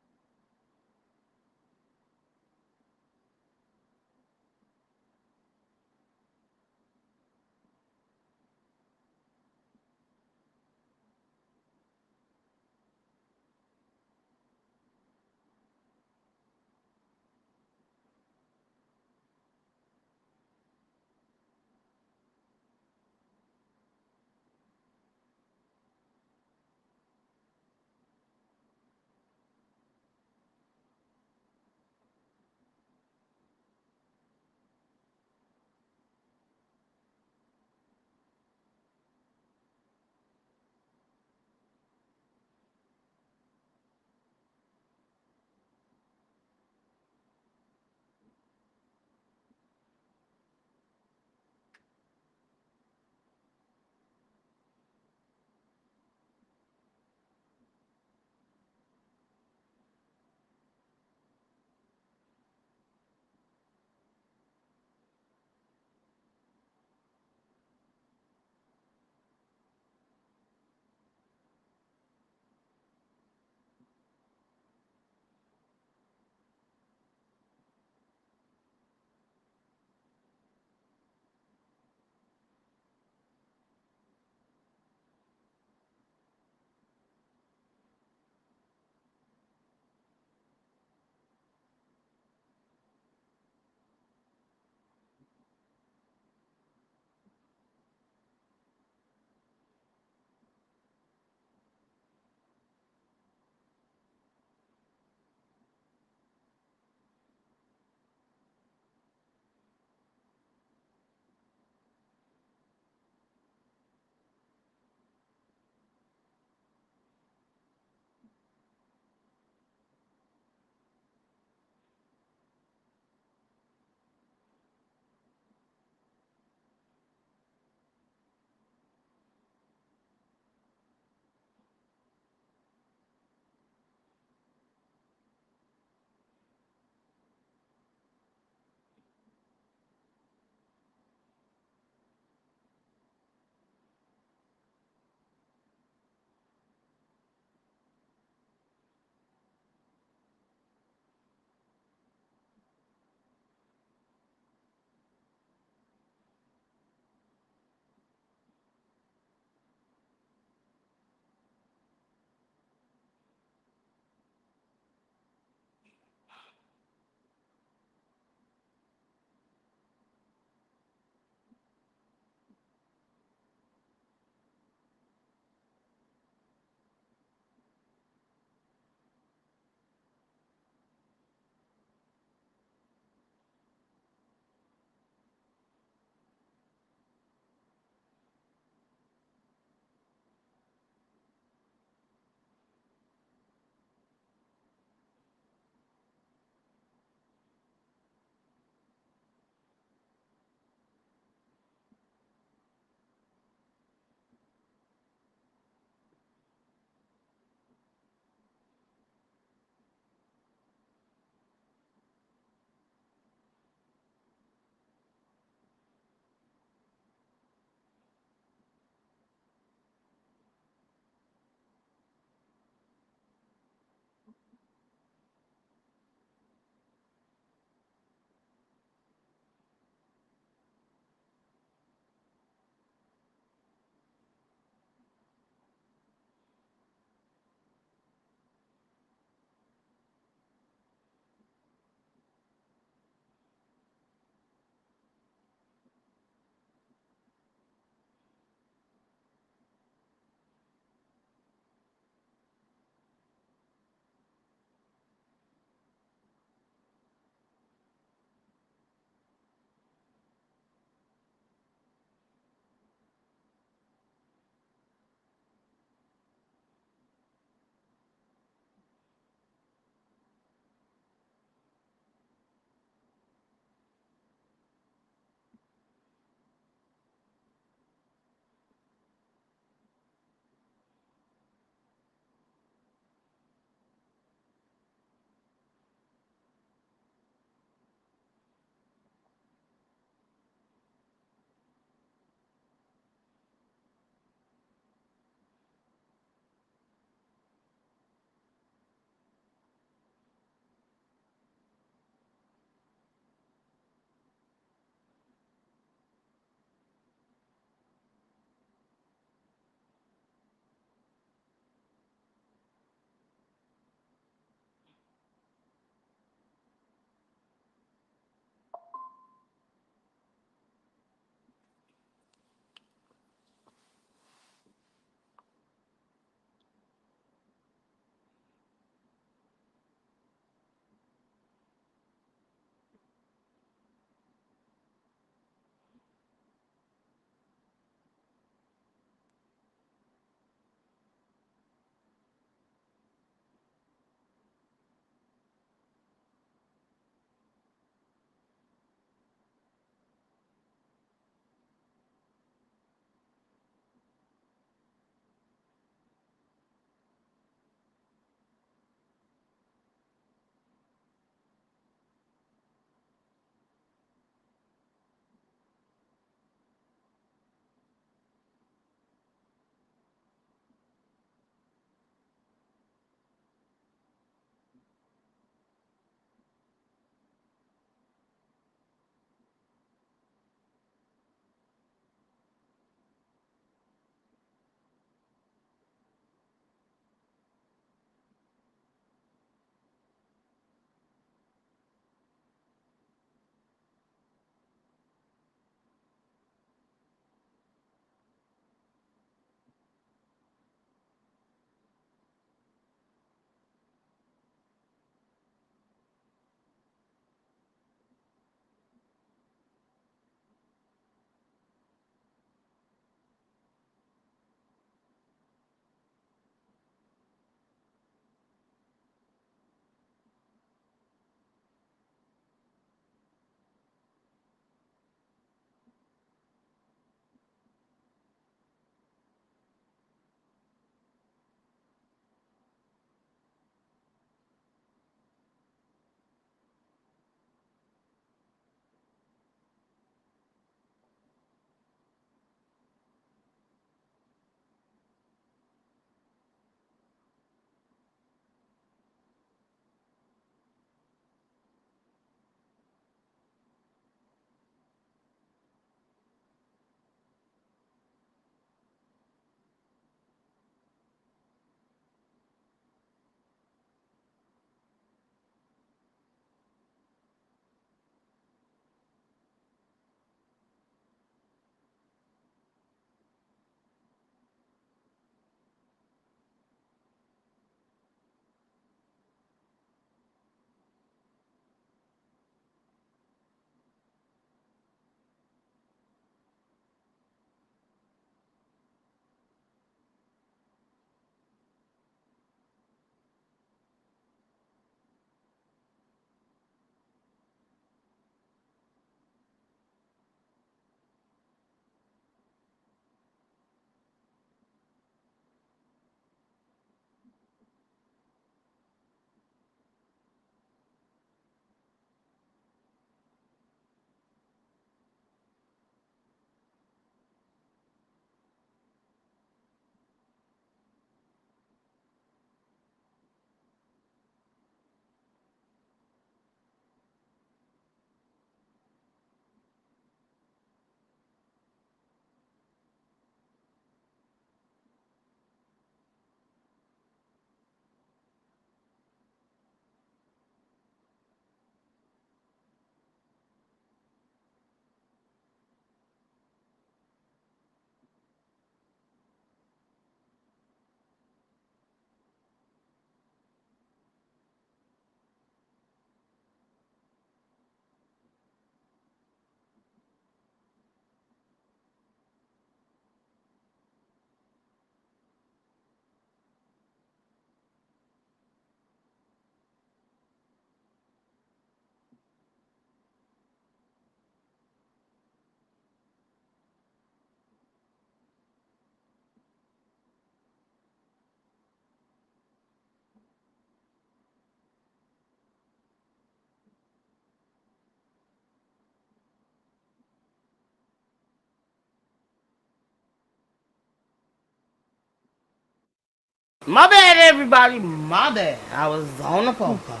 S7: My bad, everybody. My bad. I was on a phone call.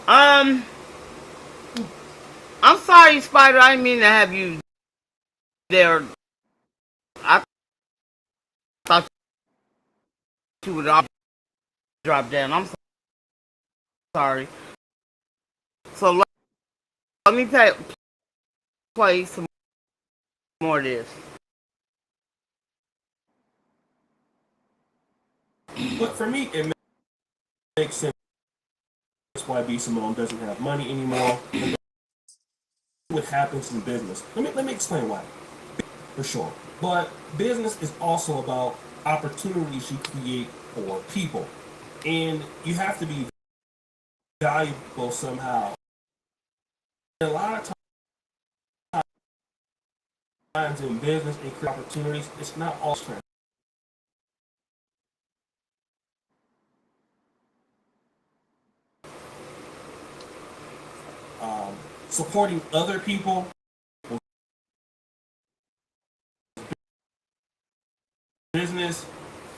S7: Um, I'm sorry, Spider. I didn't mean to have you there. I thought you would all drop down. I'm sorry. So let me play some more of this.
S5: But for me, it makes sense why B. Simone doesn't have money anymore. And what happens in business. Let me explain why. For sure. But business is also about opportunities you create for people. And you have to be valuable somehow. And a lot of times in business and create opportunities, it's not all strength. Supporting other people, business,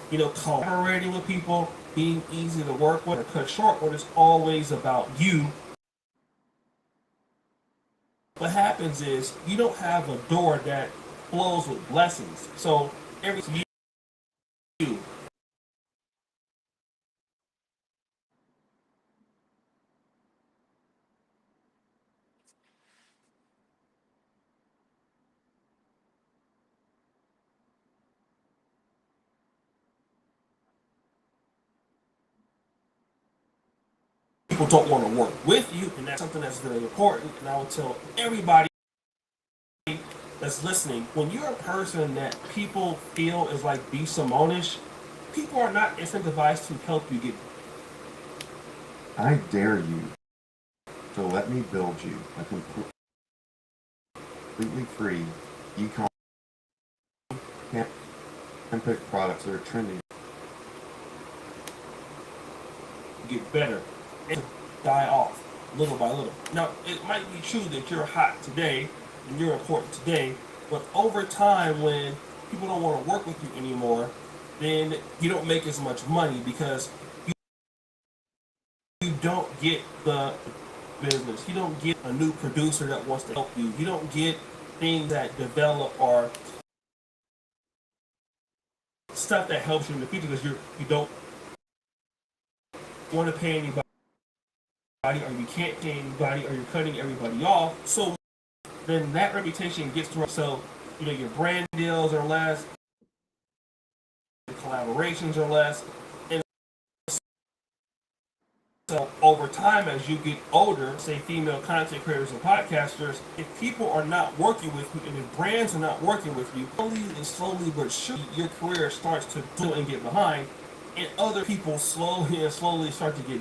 S5: collaborating with people, being easy to work with or cut short when it's always about you. What happens is you don't have a door that flows with blessings. So every you people don't want to work with you, and that's something that's very important. And I would tell everybody that's listening, when you're a person that people feel is like be Simonish, people are not incentivized to help you get.
S3: I dare you to let me build you a completely free e-commerce and pick products that are trending.
S5: Get better and die off little by little. Now, it might be true that you're hot today and you're important today, but over time, when people don't want to work with you anymore, then you don't make as much money because you don't get the business. You don't get a new producer that wants to help you. You don't get things that develop or stuff that helps you in the future because you don't want to pay anybody or you can't pay anybody or you're cutting everybody off. So then that reputation gets through. So, your brand deals are less, your collaborations are less. And so over time, as you get older, say female content creators and podcasters, if people are not working with you and if brands are not working with you, slowly but surely your career starts to do and get behind, and other people slowly start to get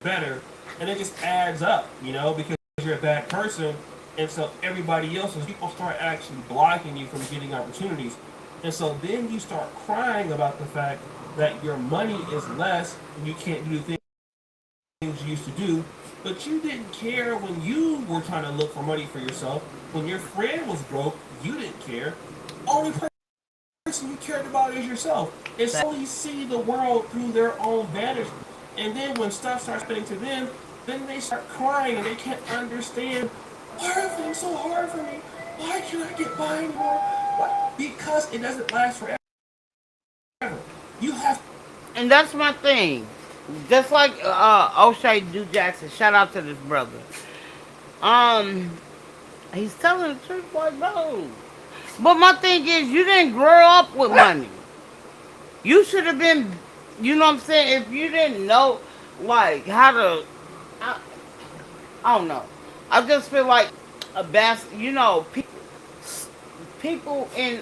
S5: better, and it just adds up, because you're a bad person, and so everybody else, as people start actually blocking you from getting opportunities, and so then you start crying about the fact that your money is less and you can't do the things you used to do, but you didn't care when you were trying to look for money for yourself. When your friend was broke, you didn't care. Only person you cared about is yourself. And so you see the world through their own vantage. And then when stuff starts happening to them, then they start crying and they can't understand, why are things so hard for me? Why can't I get by anymore? Why? Because it doesn't last forever. You have.
S7: And that's my thing. Just like O'Shea Du Jackson, shout out to this brother. Um, he's telling the truth, like, bro. But my thing is, you didn't grow up with money. You should have been, you know what I'm saying? If you didn't know, like, how to, I, I don't know. I just feel like people in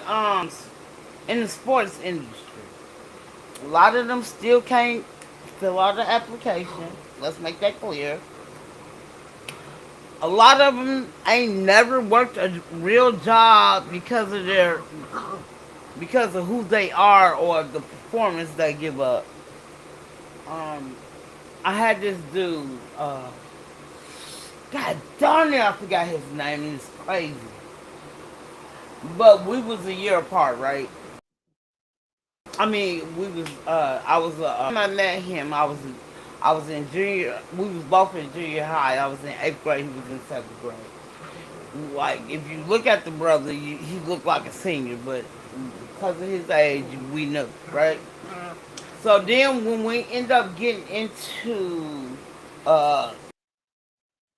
S7: the sports industry, a lot of them still can't fill out the application. Let's make that clear. A lot of them ain't never worked a real job because of who they are or the performance they give up. Um, I had this dude. God darn it, I forgot his name. It's crazy. But we was a year apart, right? I mean, we was. I was. I met him. I was in junior. We was both in junior high. I was in eighth grade. He was in seventh grade. Like, if you look at the brother, he looked like a senior, but because of his age, we knew, right? So then, when we end up getting into uh,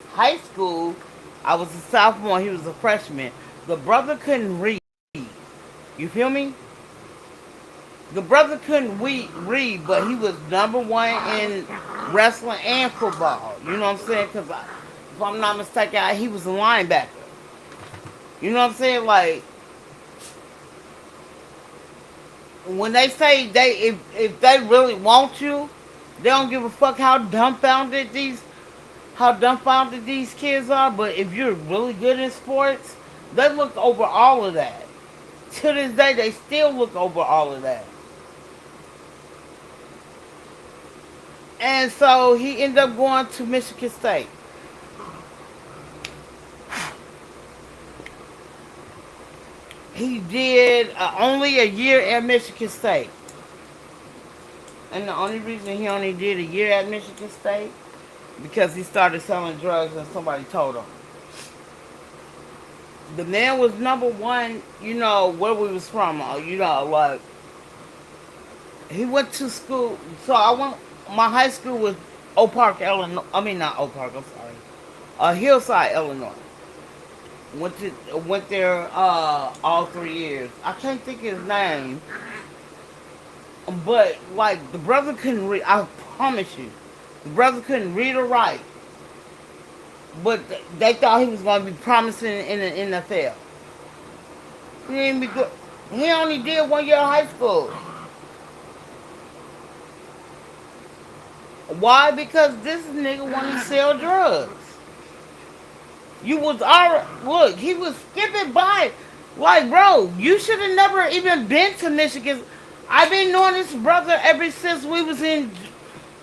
S7: high school, I was a sophomore. He was a freshman. The brother couldn't read. You feel me? The brother couldn't read, but he was number one in wrestling and football. You know what I'm saying? Because if I'm not mistaken, he was a linebacker. You know what I'm saying? Like, when they say if they really want you, they don't give a fuck how dumbfounded these kids are. But if you're really good in sports, they look over all of that. To this day, they still look over all of that. And so he ended up going to Michigan State. He did only a year at Michigan State. And the only reason he only did a year at Michigan State, because he started selling drugs and somebody told him. The man was number one, where we was from. Like, he went to school. So my high school was Oak Park, Illinois. I mean, not Oak Park, I'm sorry. Hillside, Illinois. Went there all 3 years. I can't think of his name, but like the brother couldn't read. I promise you, the brother couldn't read or write. But they thought he was going to be promising in the NFL. He didn't be good. He only did 1 year of high school. Why? Because this nigga wanted to sell drugs. You was already, look, he was skipping by. Like, bro, you should have never even been to Michigan. I've been knowing this brother ever since we was in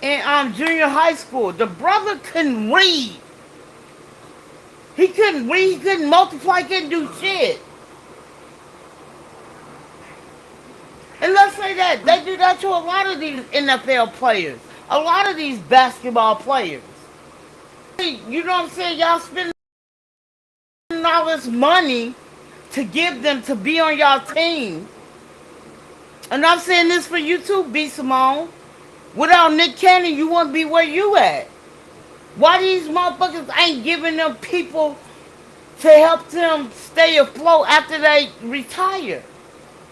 S7: junior high school. The brother couldn't read. He couldn't read, he couldn't multiply, he couldn't do shit. And let's say that. They do that to a lot of these NFL players. A lot of these basketball players. You know what I'm saying? Y'all spending all this money to give them to be on y'all team. And I'm saying this for you too, B. Simone. Without Nick Cannon, you wouldn't be where you at. Why these motherfuckers ain't giving them people to help them stay afloat after they retire?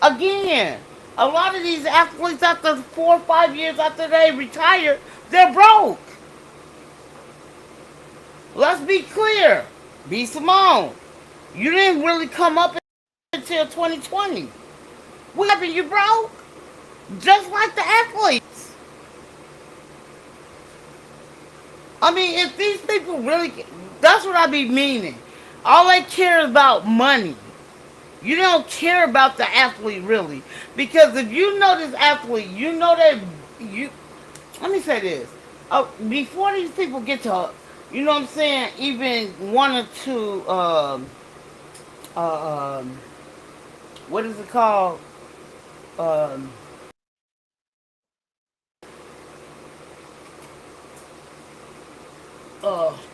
S7: Again, a lot of these athletes after 4 or 5 years after they retire, they're broke. Let's be clear. B. Simone, you didn't really come up until 2020. What happened? You broke? Just like the athletes. I mean, if these people really, that's what I be meaning. All they care about money. You don't care about the athlete really. Because if you know this athlete, you know that you, let me say this. Before these people get to, you know what I'm saying, even one or two, what is it called? Um,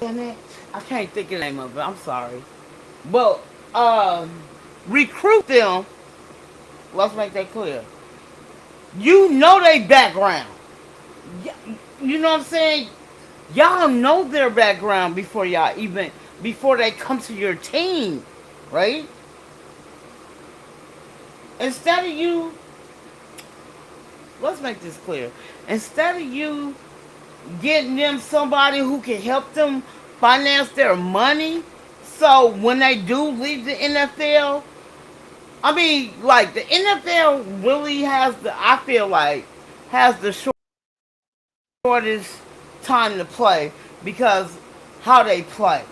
S7: Damn it. I can't think of the name of it. I'm sorry. But, recruit them. Let's make that clear. You know their background. You know what I'm saying? Y'all know their background before they come to your team, right? Instead of you, let's make this clear. Instead of you getting them somebody who can help them finance their money, so when they do leave the NFL, I mean, like the NFL really I feel like, has the shortest time to play because how they play.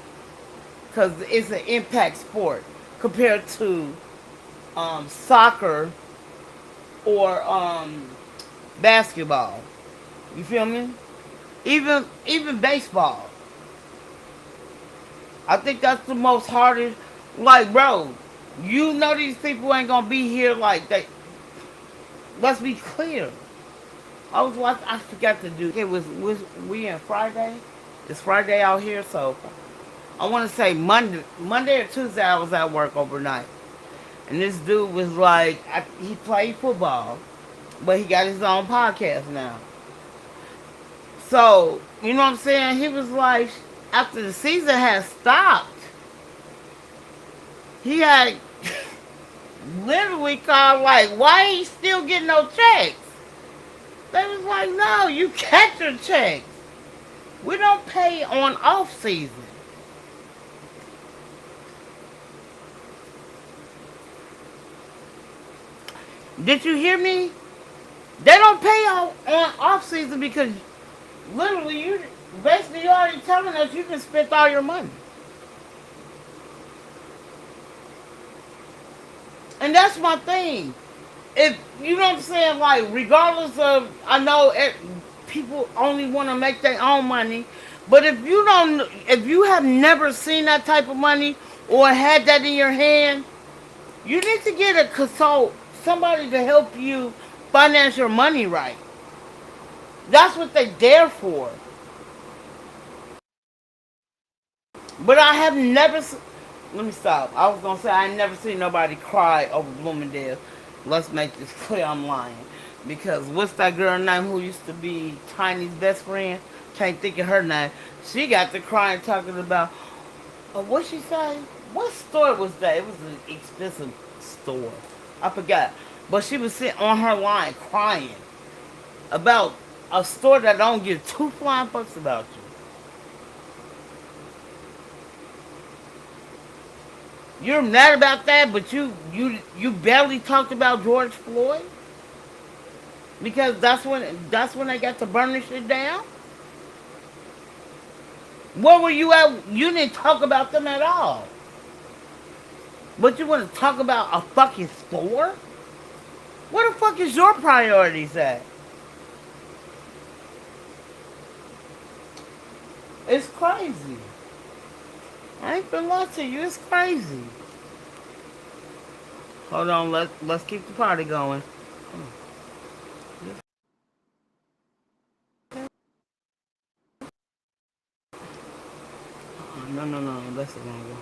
S7: Because it's an impact sport compared to soccer or basketball. You feel me? Even baseball. I think that's the most hardest. Like, bro, you know these people ain't gonna be here like they. let's be clear. I forgot to do. Was we in Friday? It's Friday out here, so I want to say Monday or Tuesday. I was at work overnight, and this dude was like, he played football, but he got his own podcast now. So you know what I'm saying? He was like, after the season had stopped, he had literally called like, why ain't he still getting no checks? They was like, no, you catch your checks. We don't pay on off season. Did you hear me? They don't pay on off season because literally you basically already telling us you can spend all your money. And that's my thing. If you know what I'm saying, like regardless of, I know people only want to make their own money, but if you have never seen that type of money or had that in your hand, you need to get a consult, somebody to help you finance your money right. That's what they there for. But I have never. Let me stop. I was gonna say I never seen nobody cry over Bloomingdale. Let's make this clear. I'm lying because what's that girl name who used to be Tiny's best friend? Can't think of her name. She got to crying talking about. What she say? What store was that? It was an expensive store. I forgot. But she was sitting on her line crying about a store that don't give two flying fucks about you. You're mad about that, but you barely talked about George Floyd because that's when they got to burnish it down. Where were you at? You didn't talk about them at all. But you want to talk about a fucking store? Where the fuck is your priorities at? It's crazy. I ain't been lying to you. It's crazy. Hold on. Let's keep the party going. No. That's the wrong one.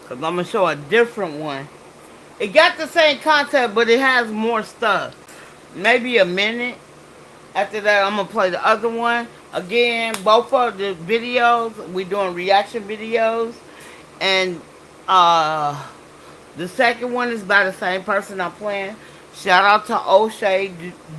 S7: Cause I'm gonna show a different one. It got the same concept, but it has more stuff. Maybe a minute. After that, I'm gonna play the other one again. Both of the videos we doing reaction videos, and uh, the second one is by the same person I'm playing. Shout out to O'Shea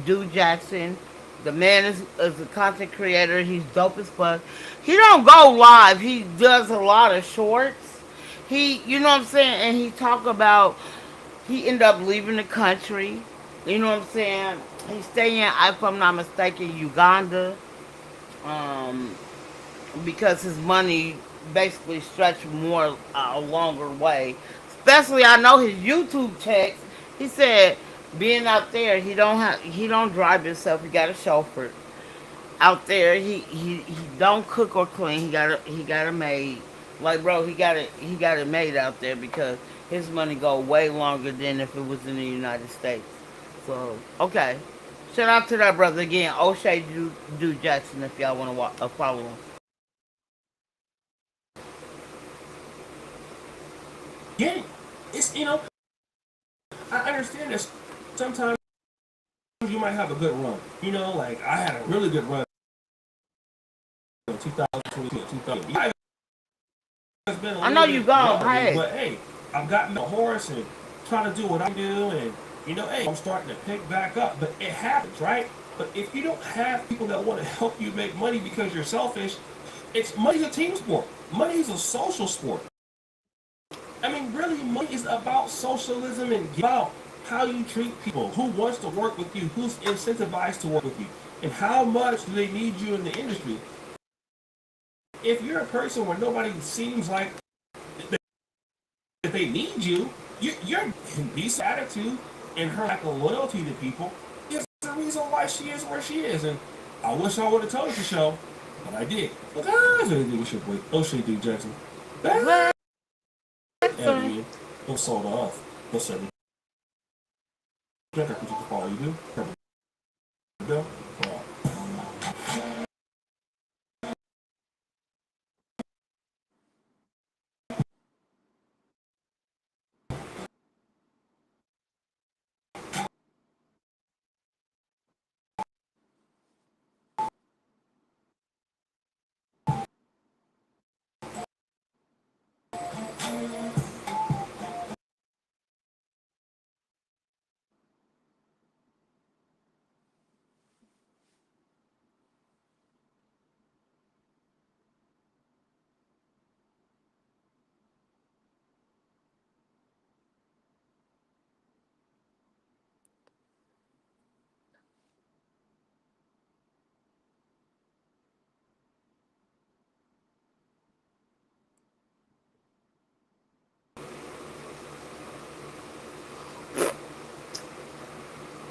S7: Do Jackson. The man is a content creator. He's dope as fuck. He don't go live. He does a lot of shorts. You know what I'm saying, and he talk about he ended up leaving the country. You know what I'm saying? He's staying, if I'm not mistaken, Uganda. Um, because his money basically stretched more a longer way. Especially, I know his YouTube checks. He said being out there, he don't drive himself. He got a chauffeur out there. He don't cook or clean. He got a maid. Like bro, he got it made out there because his money go way longer than if it was in the United States. So okay, shout out to that brother again, O'Shea Do Jackson. If y'all want to follow him.
S5: Get it. It's I understand this. Sometimes you might have a good run. Like I had a really good run in 2022 and 2000.
S7: I know you gone. Hey,
S5: but hey, I've gotten a horse and trying to do what I do, and hey, I'm starting to pick back up. But it happens, right? But if you don't have people that want to help you make money because you're selfish, money's a team sport. Money is a social sport. I mean, really, money is about socialism and about how you treat people, who wants to work with you, who's incentivized to work with you, and how much do they need you in the industry. If you're a person where nobody seems like that they need you, your decent attitude and her lack of loyalty to people is the reason why she is where she is. And I wish I would have told you so, but I did. But that's anything we should wait. O'Shea D. Jackson. And don't sold off. Don't sell me. Check out what you can follow you. do? Bill?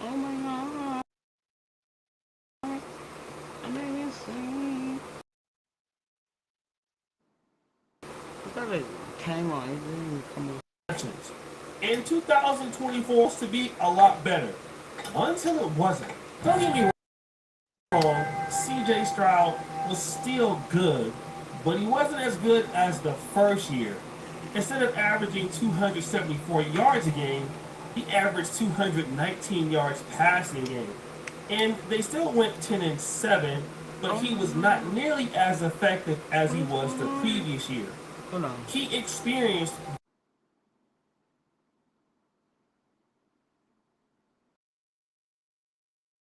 S7: Oh my god. I made me sing. I thought it came on. It didn't come on.
S5: In 2024 to be a lot better. Until it wasn't. Don't get me wrong, CJ Stroud was still good, but he wasn't as good as the first year. Instead of averaging 274 yards a game, he averaged 219 yards passing a game. And they still went 10-7, but he was not nearly as effective as he was the previous year.
S7: Hold on.
S5: He experienced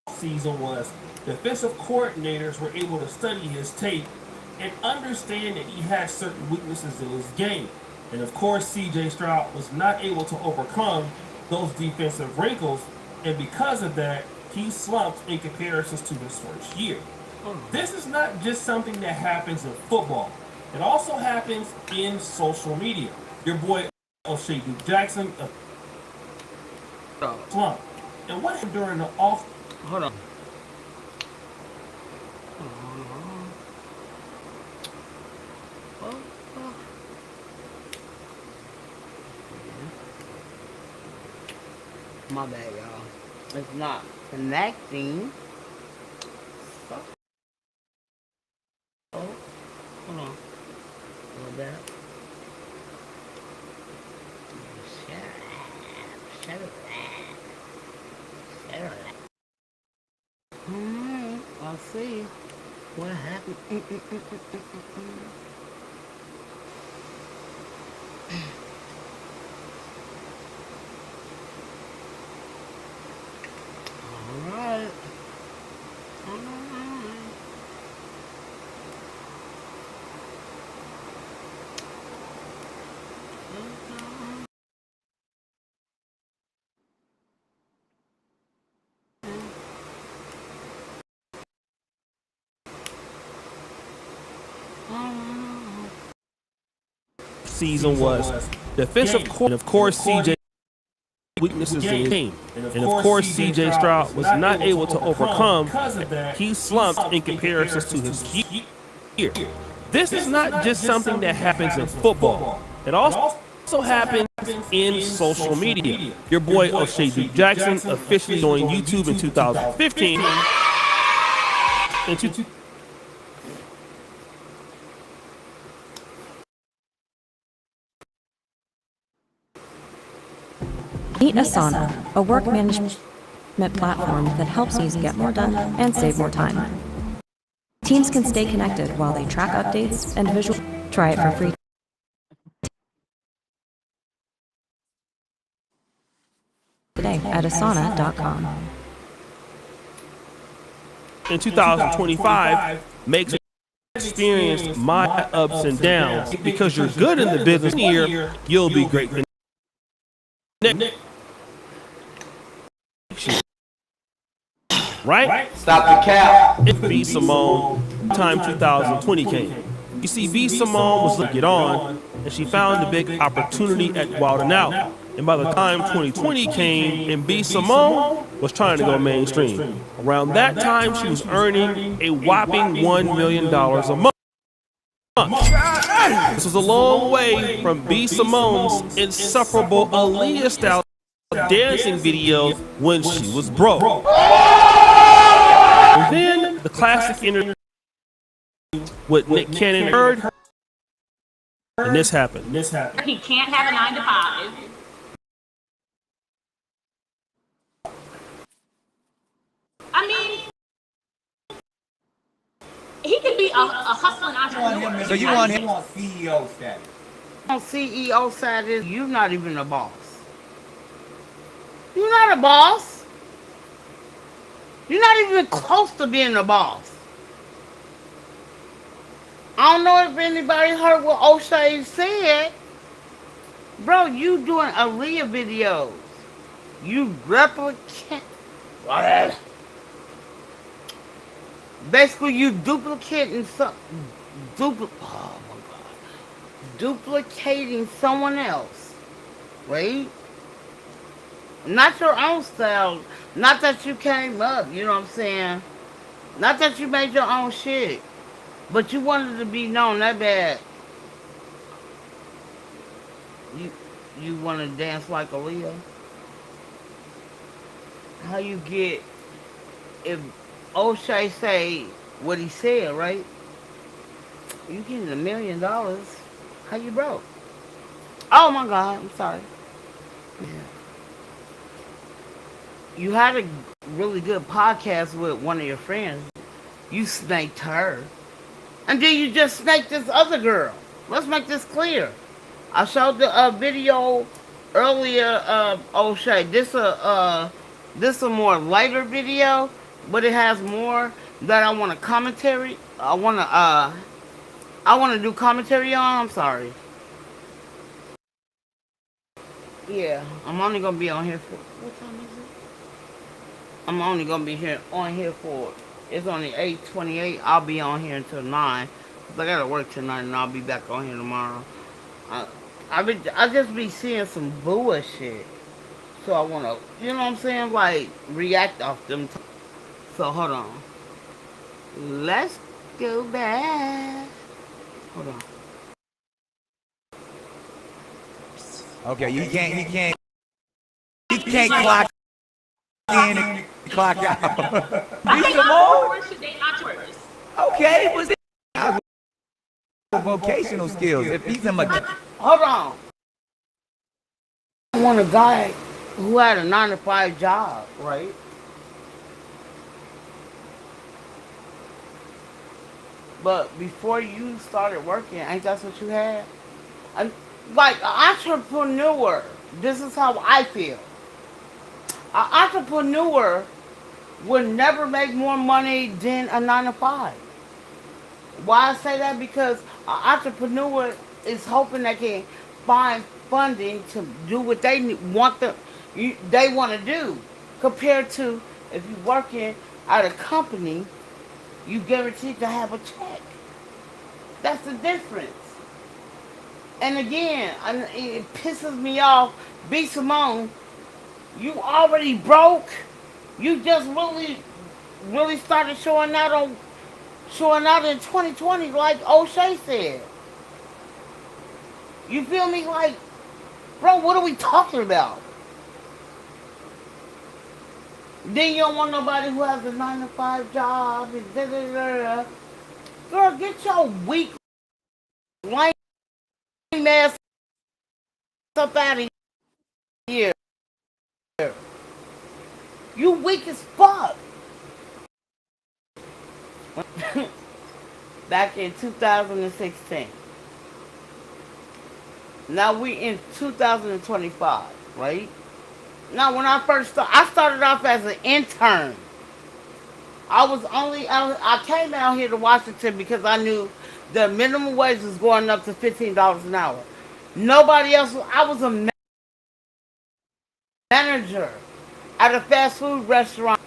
S5: season was defensive coordinators were able to study his tape and understand that he had certain weaknesses in his game. And of course, CJ Stroud was not able to overcome those defensive wrinkles, and because of that, he slumped in comparisons to his first year. This is not just something that happens in football. It also happens in social media. Your boy O'Shea Jackson slump. And what happened during the off?
S7: Hold on. My bad, y'all. It's not connecting. Oh, hold on. A little bit. Shut up. I'll see what happened. All right.
S5: Season was defensive court, and of course CJ weaknesses in his game, and of course CJ Stroud was not able to overcome. He slumped in comparisons to his year. This is not just something that happens in football. It also happens in social media. Your boy O'Shea Jackson officially joined YouTube in 2015.
S8: Meet Asana, a work management platform that helps you get more done and save more time. Teams can stay connected while they track updates and visual. Try it for free today at asana.com.
S5: In 2025, makes experience my ups and downs because you're good in the business here, you'll be great. Right?
S9: Stop the cap.
S5: If B. Simone, time 2020 came. You see, B. Simone was looking on, and she found a big opportunity at Wild 'N Out. And by the time 2020 came, and B. Simone was trying to go mainstream. Around that time, she was earning a whopping $1 million a month. This was a long way from B. Simone's insufferable Aaliyah style dancing videos when she was broke. And then the classic interview with Nick Cannon heard, and this happened.
S2: He can't have a 9 to 5. I mean, he could be a hustling entrepreneur.
S3: So you want him on CEO status?
S7: On CEO status, you're not even a boss. You're not a boss. You're not even close to being a boss. I don't know if anybody heard what O'Shea said. Bro, you doing Aaliyah videos. You replicate. Basically, you duplicating some. Oh my God. Duplicating someone else. Right? Not your own style. Not that you came up, you know what I'm saying? Not that you made your own shit. But you wanted to be known that bad. You want to dance like Aaliyah? How you get, if O'Shea say what he said, right? You getting $1 million. How you broke? Oh my God, I'm sorry. Yeah. You had a really good podcast with one of your friends. You snaked her. And then you just snaked this other girl. Let's make this clear. I showed the video earlier, O'Shea. This a more lighter video, but it has more that I want to commentary. I want to do commentary on. I'm sorry. Yeah, I'm only gonna be on here for what time is it? I'm only gonna be on here for. It's only 8:28. I'll be on here until 9. Cause I gotta work tonight, and I'll be back on here tomorrow. I just be seeing some bullshit. So I wanna, you know what I'm saying, like react off them. So hold on. Let's go back. Hold on.
S9: Okay, you can't clock in and clock out.
S2: I think entrepreneurs should date entrepreneurs.
S9: Okay, what's it? Vocational skills. If he's a
S7: Hold on. I want a guy who had a 9 to 5 job, right? But before you started working, ain't that what you had? Like an entrepreneur, this is how I feel. An entrepreneur would never make more money than a 9 to 5. Why I say that? Because an entrepreneur is hoping they can find funding to do what they want to do. Compared to if you're working at a company, you guaranteed to have a check. That's the difference. And again, it pisses me off. B. Simone, you already broke. You just really started showing out in 2020, like O'Shea said. You feel me? Like, bro, what are we talking about? Then you don't want nobody who has a 9 to 5 job and da da da da. Girl, get your weak, lame ass up out of here. You weak as fuck. Back in 2016. Now we in 2025, right? Now when I started off as an intern. I came out here to Washington because I knew the minimum wage was going up to $15 an hour. Nobody else, I was a manager at a fast food restaurant.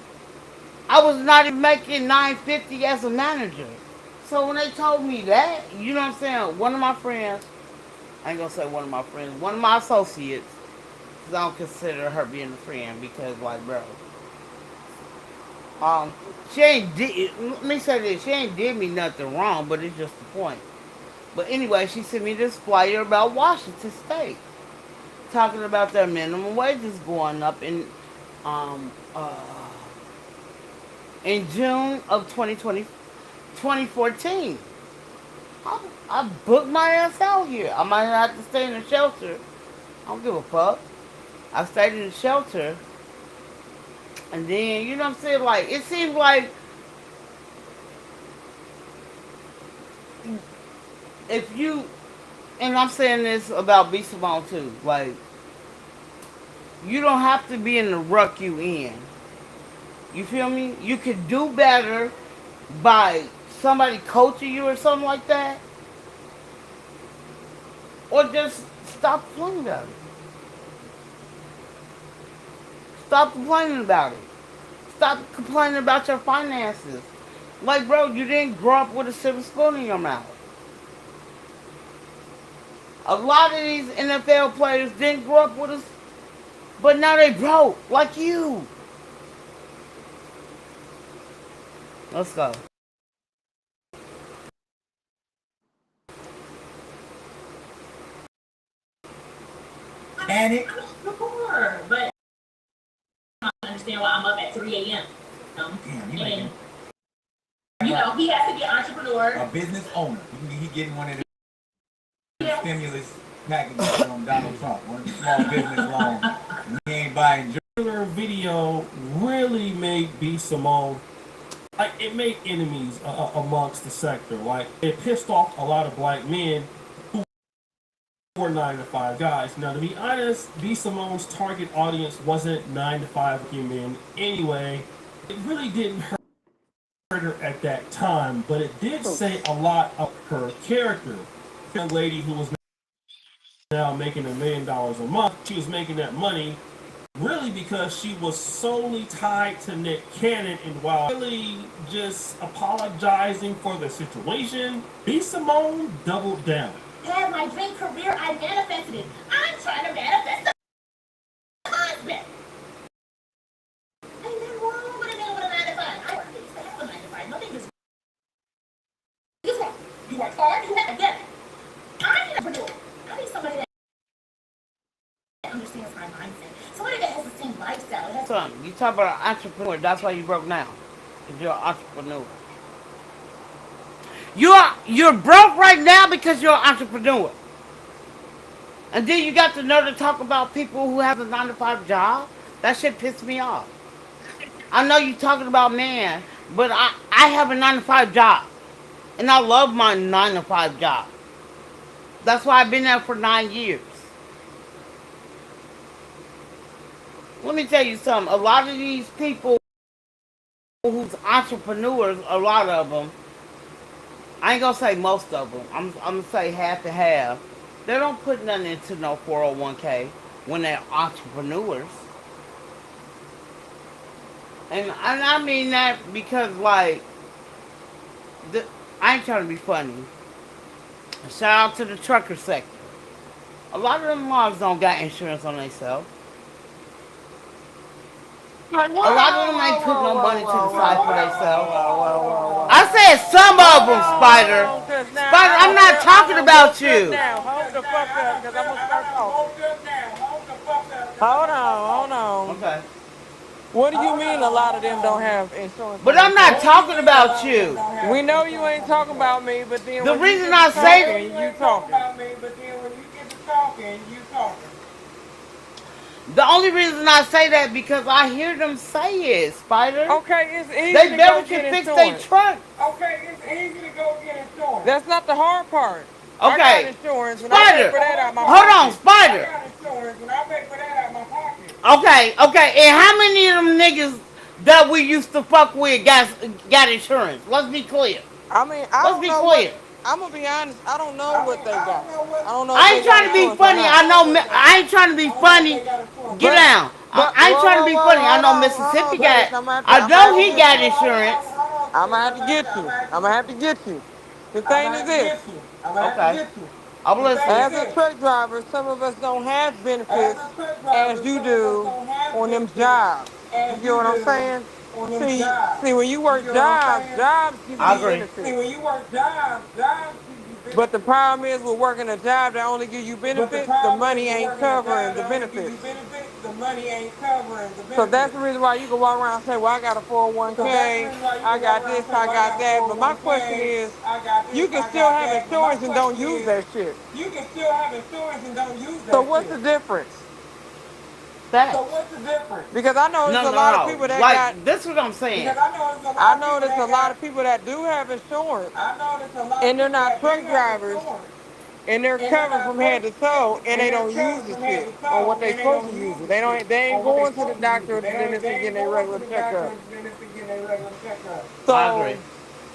S7: I was not even making $9.50 as a manager. So when they told me that, you know what I'm saying? One of my friends, I ain't gonna say one of my friends, one of my associates, because I don't consider her being a friend because, like, bro, she ain't let me say this, she ain't did me nothing wrong, but it's just the point. But anyway, she sent me this flyer about Washington State. talking about their minimum wages going up um uh in June of 2020 2014. I booked my ass out here. I might have to stay in the shelter. I don't give a fuck. I stayed in the shelter, and then you know what I'm saying. Like it seems like if you, and I'm saying this about B Simone too. Like you don't have to be in the ruck you in. You feel me? You could do better by somebody coaching you or something like that, or just stop complaining about it. Stop complaining about it. Stop complaining about your finances. Like, bro, you didn't grow up with a silver spoon in your mouth. A lot of these NFL players didn't grow up with us, but now they broke, like you. Let's go.
S2: And it. Sure, but I don't understand why I'm up at 3 a.m. Damn, and he has to be an entrepreneur, a business owner. He getting one of the stimulus packages from Donald Trump, one of the small business loans. He ain't buying.
S5: Video really made B Simone, like, it made enemies amongst the sector. Like, it pissed off a lot of black men who were 9 to 5 guys. Now, to be honest, B Simone's target audience wasn't 9 to 5 working men anyway. It really didn't hurt her at that time, but it did say a lot of her character. The lady who was now making $1 million a month, she was making that money really because she was solely tied to Nick Cannon, and while really just apologizing for the situation, B Simone doubled down.
S2: Had my dream career, I manifested it. I'm trying to manifest a husband. Ain't nothing wrong with a nigga with a 9 to 5. I work this. I have a 9 to 5. Nothing is wrong. You work hard, you have to get it. I need a entrepreneur. I need somebody that understands my mindset. Somebody that has the same lifestyle.
S7: Son, you talk about an entrepreneur. That's why you broke now. Because you're an entrepreneur. You're broke right now because you're an entrepreneur. And then you got the nerve to talk about people who have a 9 to 5 job. That shit pissed me off. I know you talking about man, but I have a 9 to 5 job. And I love my 9 to 5 job. That's why I've been there for 9 years. Let me tell you something. A lot of these people who's entrepreneurs, a lot of them, I ain't gonna say most of them. I'm gonna say half and half. They don't put nothing into no 401k when they're entrepreneurs. And I mean that because, like, I ain't trying to be funny. Shout out to the trucker sector. A lot of them logs don't got insurance on themselves. A lot of them ain't put no money to the side for themselves. I said some of them, Spider. Spider, I'm not talking about you.
S4: Now, hold the fuck up, because I'm going to start talking. Hold on, hold on.
S7: Okay.
S4: What do you mean a lot of them don't have insurance?
S7: But I'm not talking about you.
S4: We know you ain't talking about me, but then
S7: The
S4: when
S7: reason
S4: you
S7: I
S4: get to
S7: say
S4: talking, you talking.
S7: the only reason I say that because I hear them say it, Spider.
S4: Okay, it's easy
S7: They
S4: to
S7: better
S4: go get
S7: can fix their
S4: insurance.
S7: truck.
S4: Okay, it's easy to go get insurance. That's not the hard part. I got
S7: Okay.
S4: insurance, and I pay
S7: Spider.
S4: for that out my
S7: Hold
S4: pocket.
S7: on, Spider.
S4: I got insurance, and I pay for that out my pocket.
S7: Okay. And how many of them niggas that we used to fuck with got insurance? Let's be clear.
S4: I mean, I
S7: Let's
S4: don't
S7: be
S4: know
S7: clear.
S4: what. I'm gonna be honest. I don't know what they got. I don't know if
S7: I
S4: they
S7: ain't
S4: got
S7: trying to be
S4: insurance or
S7: funny.
S4: not.
S7: I ain't trying to be funny. Get down.
S4: But
S7: I ain't trying to
S4: whoa,
S7: be
S4: whoa,
S7: funny. I
S4: hold
S7: know
S4: on,
S7: Mississippi
S4: Trace.
S7: got. I know he got
S4: You.
S7: insurance.
S4: I'm gonna have to get you. I'm gonna have to get you. The thing is this:
S7: Okay. I'm listening.
S4: as a truck driver, some of us don't have benefits as you do on them jobs. You get what I'm saying? See, when you work jobs give
S7: I
S4: you
S7: agree.
S4: benefits. But the problem is with working a job that only give you
S1: But the
S4: benefits, the
S1: problem is
S4: money
S1: with
S4: ain't
S1: working a
S4: covering
S1: job
S4: the
S1: that only give you
S4: benefits.
S1: benefits, the money ain't covering the
S4: So that's
S1: benefits.
S4: the reason why you can walk around and say, well, I got a
S1: So that's the
S4: 401k,
S1: reason why you
S4: I
S1: can walk
S4: got
S1: around
S4: this,
S1: and say,
S4: I
S1: well, I
S4: got
S1: got a
S4: that. But my question
S1: 401k,
S4: is,
S1: I got
S4: you
S1: this,
S4: can
S1: I
S4: still
S1: got
S4: have
S1: that. But my
S4: insurance and don't
S1: question
S4: use
S1: is,
S4: that shit.
S1: you can still have insurance and don't use
S4: So
S1: that
S4: what's the
S1: shit.
S4: difference?
S1: So
S7: Facts.
S1: what's the difference?
S4: Because I know there's
S7: No,
S4: a
S7: no,
S4: lot of
S7: no.
S4: people that got,
S7: Like this is what I'm saying.
S1: Because I know there's a
S4: I
S1: lot of
S4: know
S1: people
S4: there's a
S1: that
S4: lot
S1: got,
S4: of people that do have insurance
S1: I know there's a lot of
S4: and they're
S1: people
S4: not
S1: that do
S4: truck
S1: have
S4: drivers
S1: insurance
S4: and they're
S1: and they're
S4: covered
S1: not
S4: from head
S1: truck,
S4: to toe and
S1: and
S4: they
S1: they're
S4: don't use
S1: covered
S4: the
S1: from head
S4: shit
S1: to
S4: on what
S1: toe
S4: they
S1: and they
S4: supposed
S1: don't
S4: to use
S1: use
S4: it.
S1: the shit
S4: They ain't
S1: on what they
S4: going to the
S1: supposed to use
S4: doctor
S1: it.
S4: or the dentist
S1: They
S4: and getting
S1: ain't
S4: their
S1: going to
S4: regular
S1: the doctor
S4: checkup.
S1: and the dentist and getting their regular checkup.
S7: I agree.
S4: So,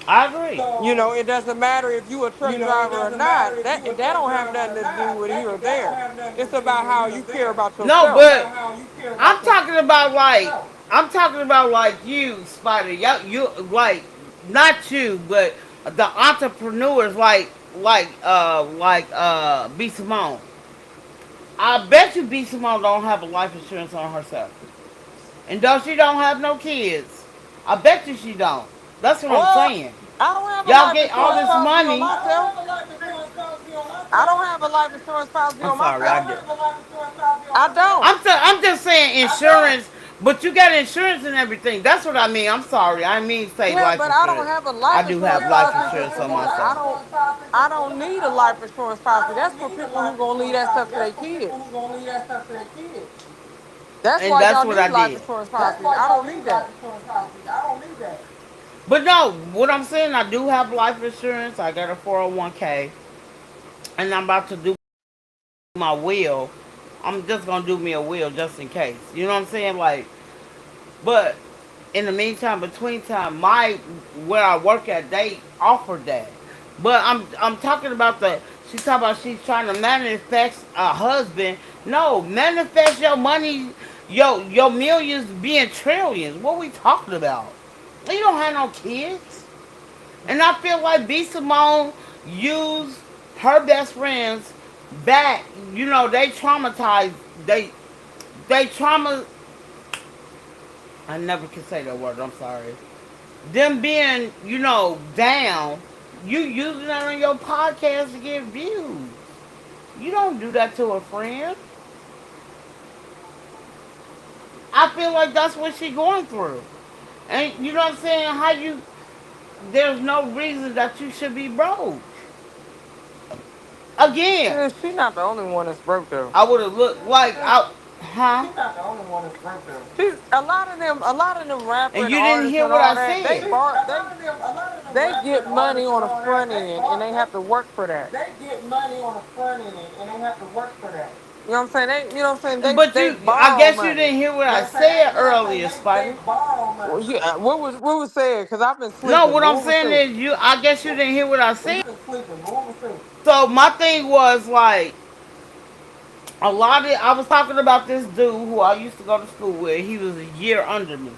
S7: I agree.
S4: you
S1: So,
S4: know, it doesn't matter if you a
S1: you
S4: truck
S1: know, it
S4: driver or
S1: doesn't matter
S4: not.
S1: if
S4: That
S1: you a
S4: that
S1: truck
S4: don't have
S1: driver
S4: nothing
S1: or
S4: to do
S1: not.
S4: with here or
S1: That don't
S4: there.
S1: have nothing to
S4: It's
S1: do
S4: about
S1: with
S4: how
S1: here or
S4: you care
S1: there.
S4: about
S7: No,
S1: It's
S4: yourself.
S7: but
S1: about how you care
S7: I'm
S1: about
S7: talking about like
S1: yourself.
S7: I'm talking about like you, Spider. You like not you, but the entrepreneurs like B Simone. I bet you B Simone don't have a life insurance on herself, and though she don't have no kids, I bet you she don't. That's what I'm
S4: Well,
S7: saying.
S4: I don't have a
S7: Y'all
S4: life
S7: get all
S4: insurance
S7: this
S4: policy on
S7: money.
S1: I don't
S4: myself.
S1: have a life insurance policy on
S4: I
S1: myself.
S4: don't have a life insurance policy
S7: I'm
S4: on
S7: sorry,
S1: I
S7: I
S4: myself.
S1: don't
S7: do.
S1: have a life insurance policy on
S4: I
S1: myself.
S4: don't.
S7: I'm just saying
S1: I don't.
S7: insurance, but you got insurance and everything. That's what I mean. I'm sorry. I mean say
S4: Yeah,
S7: life
S4: but I don't
S7: insurance.
S4: have a
S7: I
S4: life
S7: do
S4: insurance
S7: have
S1: Yeah, but
S7: life
S4: policy
S1: I
S4: because
S1: don't
S7: insurance
S1: have
S4: for
S7: on
S1: a
S4: one,
S1: life
S7: myself.
S1: insurance policy
S4: I
S1: because for
S4: don't
S1: one,
S4: need a life insurance
S1: I
S4: policy. That's
S1: don't
S4: for
S1: need a
S4: people who
S1: life
S4: gonna leave
S1: insurance
S4: that stuff
S1: policy.
S4: to their
S1: That's for people
S4: kids.
S1: who gonna leave that stuff to their kids.
S4: That's
S7: And
S4: why
S7: that's
S4: y'all
S7: what
S4: need
S7: I
S4: life
S7: did.
S4: insurance
S1: That's
S4: policies.
S1: why
S4: I
S1: y'all
S4: don't
S1: need
S4: need
S1: life
S4: that.
S1: insurance policies. I don't need that.
S7: But no, what I'm saying, I do have life insurance. I got a 401k, and I'm about to do my will. I'm just gonna do me a will just in case. You know what I'm saying? Like, but in the meantime, between time, my where I work at, they offered that. But I'm talking about the. She's talking about she's trying to manifest a husband. No, manifest your money, your millions being trillions. What we talking about? You don't have no kids. And I feel like B Simone used her best friends back. You know, they traumatized. They trauma. I never can say that word. I'm sorry. Them being, down. You using that on your podcast to get views. You don't do that to a friend. I feel like that's what she going through. And you know what I'm saying? How you? There's no reason that you should be broke. Again,
S4: Yeah, she not the only one that's broke though.
S7: I would have looked like I, huh?
S1: She's not the only one that's broke though.
S4: She's a lot of them rapper
S7: And
S4: and
S7: you didn't
S4: artists
S7: hear
S4: and
S7: what
S4: all
S7: I
S4: that. They
S7: said.
S4: bar
S1: A lot of them
S4: they
S1: rappers
S4: get
S1: and
S4: money
S1: artists
S4: on
S1: and
S4: the
S1: all that,
S4: front
S1: they
S4: end and
S1: bought,
S4: they have to work for that.
S1: they get money on the front end and they have to work for that.
S4: You know what I'm saying?
S7: But
S4: They
S7: I
S4: borrow
S7: guess you
S4: money.
S7: didn't hear what
S1: You know
S7: I
S1: what I'm saying?
S7: said
S1: You know what I'm saying?
S7: earlier, Spider.
S1: They borrow
S4: Well,
S1: money.
S4: what was said? Because I've been
S7: No,
S4: sleeping.
S7: what I'm
S4: What was
S7: saying
S4: said?
S7: is you. I guess you didn't hear what I
S1: Well,
S7: said.
S1: you've been sleeping, but what was said?
S7: So my thing was like a lot of. I was talking about this dude who I used to go to school with. He was a year under me.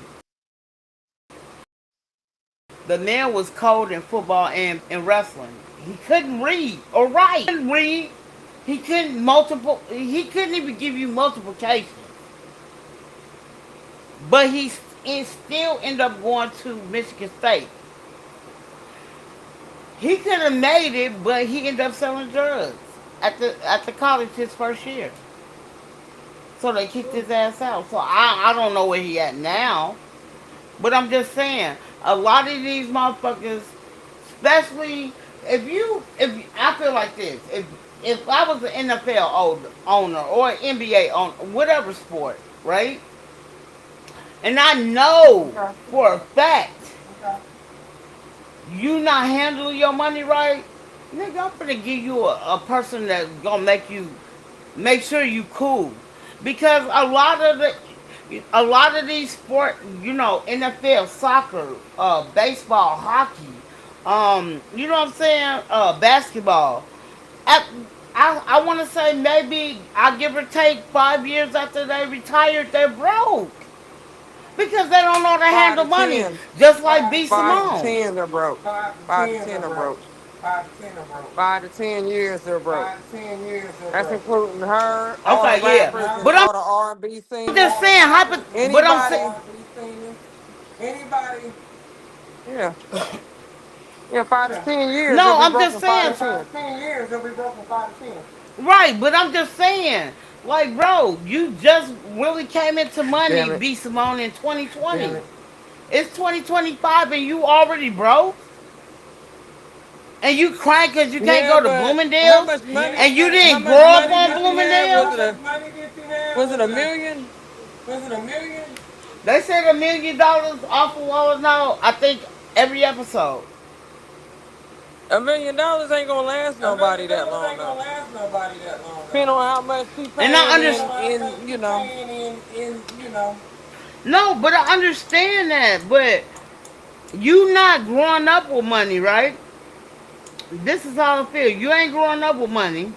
S7: The man was cold in football and in wrestling. He couldn't read or write. He couldn't read. He couldn't multiple. He couldn't even give you multiplication. But he still ended up going to Michigan State. He could have made it, but he ended up selling drugs at the college his first year. So they kicked his ass out. So I don't know where he at now. But I'm just saying, a lot of these motherfuckers, especially if I feel like this, if I was an NFL owner or an NBA owner, whatever sport, right? And I know
S1: Okay.
S7: for a fact
S1: Okay.
S7: you not handling your money right, nigga, I'm gonna give you a person that's gonna make sure you cool. Because a lot of these sport, NFL, soccer, baseball, hockey, you know what I'm saying, basketball. At, I want to say maybe I give or take 5 years after they retired, they're broke because they don't know how to
S4: Five
S7: handle
S4: to
S7: money,
S4: ten.
S7: just like
S1: Five to
S7: B
S4: Five to
S1: ten.
S7: Simone.
S4: ten, they're broke.
S1: Five to
S4: Five to
S1: ten
S4: ten,
S1: are
S4: they're
S1: broke.
S4: broke.
S1: 5 to 10 are broke.
S4: 5 to 10 years, they're broke.
S1: 5 to 10 years are
S4: That's
S1: broke.
S4: including her, all the
S7: Okay, yeah,
S4: rappers and
S7: but I'm
S4: all the R&B
S7: just
S4: singers.
S1: All the
S7: saying,
S1: rappers and
S7: but I'm
S1: all the
S7: saying.
S4: Anybody,
S1: R&B singers. Anybody,
S4: yeah. Yeah, 5 to 10 years,
S7: No,
S4: they'll be
S7: I'm just
S4: broken five
S7: saying.
S4: to ten.
S6: 10 years, they'll be broken 5 to 10.
S7: Right, but I'm just saying. Like, bro, you just really came into money,
S4: Damn it.
S7: B Simone, in 2020. It's 2025 and you already broke? And you crying because you can't
S4: Yeah,
S7: go to
S4: but how
S7: Bloomingdale's?
S4: much money?
S7: And you
S4: How
S7: didn't
S4: much
S7: grow up
S4: money
S7: on
S4: did she have? Was
S7: Bloomingdale's?
S4: it a was it a million?
S6: Was it a million?
S7: They said $1 million off of Wall now, I think, every episode.
S4: $1 million ain't gonna last
S6: A
S4: nobody
S6: million
S4: that
S6: dollars
S4: long
S6: ain't gonna
S4: though.
S6: last nobody that long though.
S4: Depending on how much she
S7: And I
S4: paying
S7: understand.
S4: in
S6: Paying in.
S7: No, but I understand that. But you not growing up with money, right? This is how I feel. You ain't growing up with money.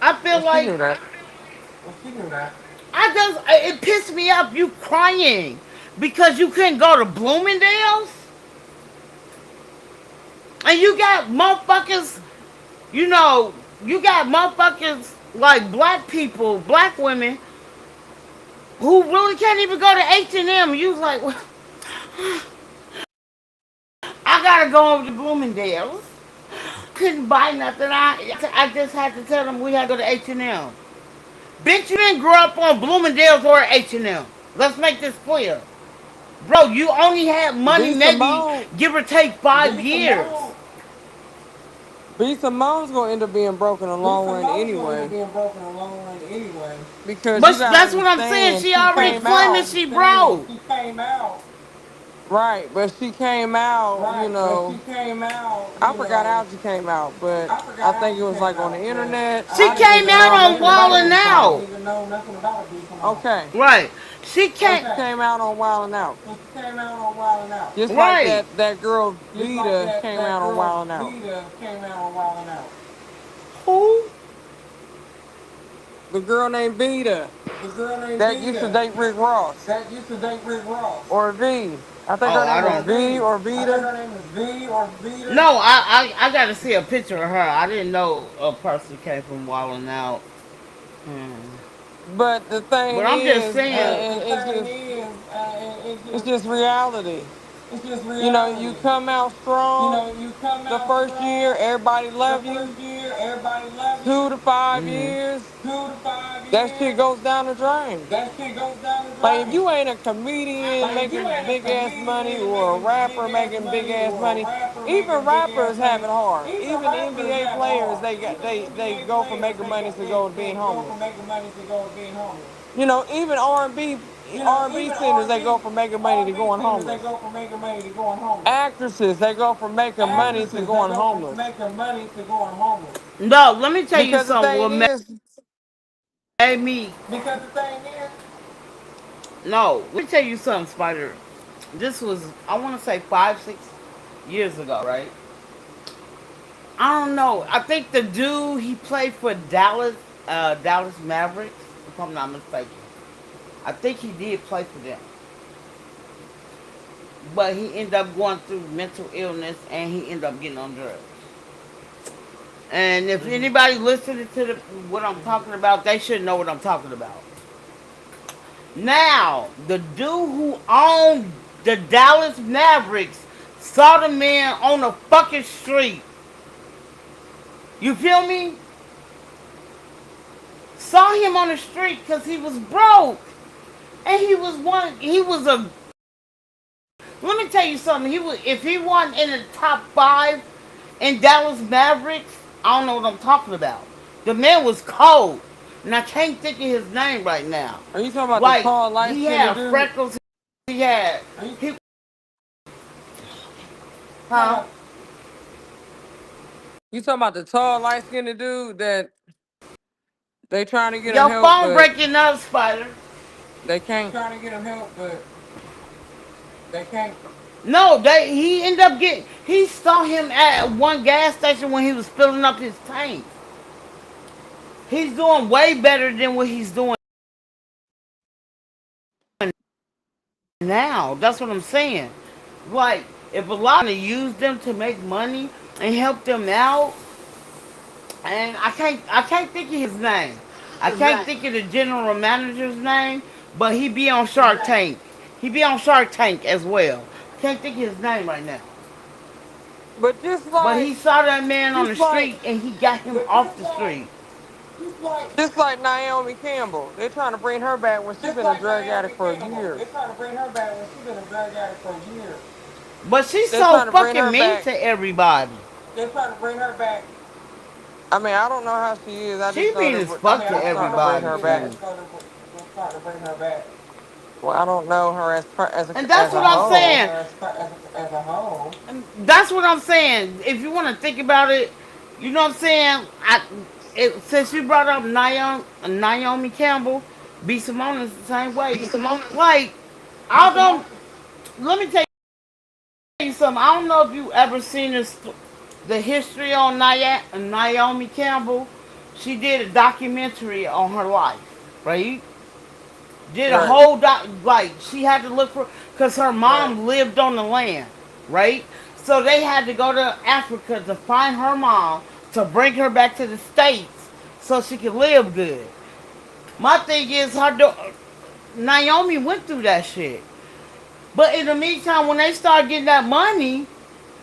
S7: I
S4: well
S7: feel
S4: she
S7: like
S4: knew that.
S6: Well, she knew that.
S7: it pissed me off. You crying because you couldn't go to Bloomingdale's, and you got motherfuckers. You know, you got motherfuckers like black people, black women who really can't even go to H&M. You was like, well, I gotta go over to Bloomingdale's. Couldn't buy nothing. I just had to tell them we had to go to H&M. Bitch, you didn't grow up on Bloomingdale's or H&M. Let's make this clear. Bro, you only had money
S4: B
S7: maybe
S4: Simone
S7: give or take 5 years.
S4: B Simone's gonna end up being broken in the long run anyway.
S6: Broken a long run anyway.
S4: Because you
S7: But
S4: gotta
S7: that's what I'm saying.
S4: understand,
S7: She
S4: she
S7: already
S4: came
S7: claiming
S4: out
S7: she broke.
S6: She came out.
S4: right, but she came out,
S6: Right, but she came out,
S4: I forgot how she came out, but
S6: I forgot
S4: I
S6: how
S4: think it
S6: she
S4: was
S6: came
S4: like on the
S6: out, but
S4: internet.
S7: She
S4: I didn't
S7: came
S4: even
S7: out
S4: know
S7: on
S4: nothing about
S7: Wildin'
S4: B
S6: I
S7: Out.
S6: didn't
S4: Simone.
S6: even know nothing about it.
S4: Okay.
S7: Right. She
S4: So
S7: came.
S4: she came out on Wild and Out.
S6: So she came out on Wild and Out.
S4: Just like
S7: Right.
S4: that girl
S6: Just like
S4: Vita came
S6: that
S4: out on
S6: girl
S4: Wild and Out.
S6: Vita came out on Wild and Out.
S7: Who?
S4: The girl named Vita
S6: The girl named
S4: that used to
S6: Vita
S4: date Rick Ross.
S6: that used to date Rick Ross.
S4: Or V. I think
S7: Oh,
S4: her
S7: I
S4: name was
S7: don't.
S4: V or
S6: I think
S4: Vita.
S6: her name is V or Vita.
S7: No, I got to see a picture of her. I didn't know a person came from Wildin' Out. Hmm.
S4: But the thing
S7: But I'm just
S4: is,
S7: saying.
S6: The
S4: and
S6: thing is,
S4: it's just reality.
S6: it's just
S4: You know, you
S6: reality.
S4: come out
S6: You
S4: strong
S6: know, you come
S4: the
S6: out
S4: first year,
S6: strong.
S4: everybody
S6: The
S4: love
S6: first
S4: you.
S6: year, everybody love
S4: Two
S6: you.
S4: to five
S7: Hmm.
S4: years,
S6: 2 to 5 years,
S4: that shit goes down the drain.
S6: that shit goes down the
S4: Like if
S6: drain.
S4: you ain't a comedian
S6: Like if you
S4: making
S6: ain't a
S4: big ass money
S6: comedian
S4: or a
S6: making big
S4: rapper
S6: ass
S4: making big
S6: money
S4: ass
S6: or a
S4: money,
S6: rapper
S4: even
S6: making big ass
S4: rappers have
S6: money,
S4: it hard.
S6: even
S4: Even
S6: rappers
S4: NBA
S6: have it
S4: players,
S6: hard.
S4: they
S6: NBA
S4: go from
S6: players,
S4: making money to go to being
S6: they go from
S4: homeless.
S6: making money to go to being homeless.
S4: You know, even
S6: You know,
S4: R&B
S6: even
S4: singers, they go from making money to
S6: R&B
S4: going
S6: singers, they
S4: homeless.
S6: go from making money to going homeless.
S4: Actresses, they go from making money to
S6: Actresses, they
S4: going
S6: go from
S4: homeless.
S6: making money to going homeless.
S7: No, let me tell you
S4: Because the
S7: something.
S4: thing
S7: What
S4: is,
S7: made me.
S6: Because the thing is,
S7: No, let me tell you something, Spider. This was, I want to say, 5, 6 years ago, right? I don't know. I think the dude, he played for Dallas Mavericks, if I'm not mistaken. I think he did play for them. But he ended up going through mental illness and he ended up getting on drugs. And if anybody listening to what I'm talking about, they should know what I'm talking about. Now, the dude who owned the Dallas Mavericks saw the man on the fucking street. You feel me? Saw him on the street because he was broke. And he was a, let me tell you something. If he wasn't in the top 5 in Dallas Mavericks, I don't know what I'm talking about. The man was cold. And I can't think of his name right now.
S4: are you talking about the
S7: Like,
S4: tall, light
S7: he
S4: skinned
S7: had
S4: dude?
S7: freckles. He had, he, huh?
S4: You talking about the tall, light skinned dude that they trying to get him
S7: Your
S4: help,
S7: phone
S4: but
S7: breaking up, Spider.
S4: they can't.
S6: trying to get him help, but they can't.
S7: No, he ended up getting. He saw him at one gas station when he was filling up his tank. He's doing way better than what he's doing now. That's what I'm saying. Like, if a lot of use them to make money and help them out, and I can't think of his name. I can't think of the general manager's name, but he be on Shark Tank. He be on Shark Tank as well. Can't think of his name right now.
S4: But
S7: But he saw that man on the
S4: just like,
S7: street and he got him off the street.
S4: just like Naomi Campbell, they're trying to bring her back when she's
S5: Just
S4: been a
S5: like
S4: drug addict
S5: Naomi
S4: for
S5: Campbell,
S4: years.
S5: they're trying to bring her back when she's been a drug addict for years.
S7: But she's
S4: They're
S7: so
S4: trying to bring
S7: fucking
S4: her
S7: mean
S4: back.
S7: to everybody.
S5: They're trying to bring her back.
S4: I mean, I don't know how she is. I
S7: She
S4: just know
S7: mean as
S5: I
S4: they're,
S7: fuck
S5: mean,
S7: to
S5: I
S4: they're
S5: don't know
S4: trying to
S5: how
S4: bring
S5: she
S7: everybody
S4: her
S5: is. I
S4: back.
S7: too.
S5: just know they're trying to bring her back.
S4: Well, I don't know her as
S7: And
S4: a
S7: that's
S4: as
S7: what
S4: a
S7: I'm
S4: whole.
S7: saying.
S5: As a whole.
S7: And that's what I'm saying. If you want to think about it, you know what I'm saying. Since you brought up Naomi Campbell, B Simone is the same way. Like I don't. Let me tell you something. I don't know if you ever seen the history on Naomi Campbell. She did a documentary on her life, right? Did a
S4: Right.
S7: whole like she had to look for because her mom lived on the land, right? So they had to go to Africa to find her mom to bring her back to the states so she could live good. My thing is Naomi went through that shit, but in the meantime, when they start getting that money,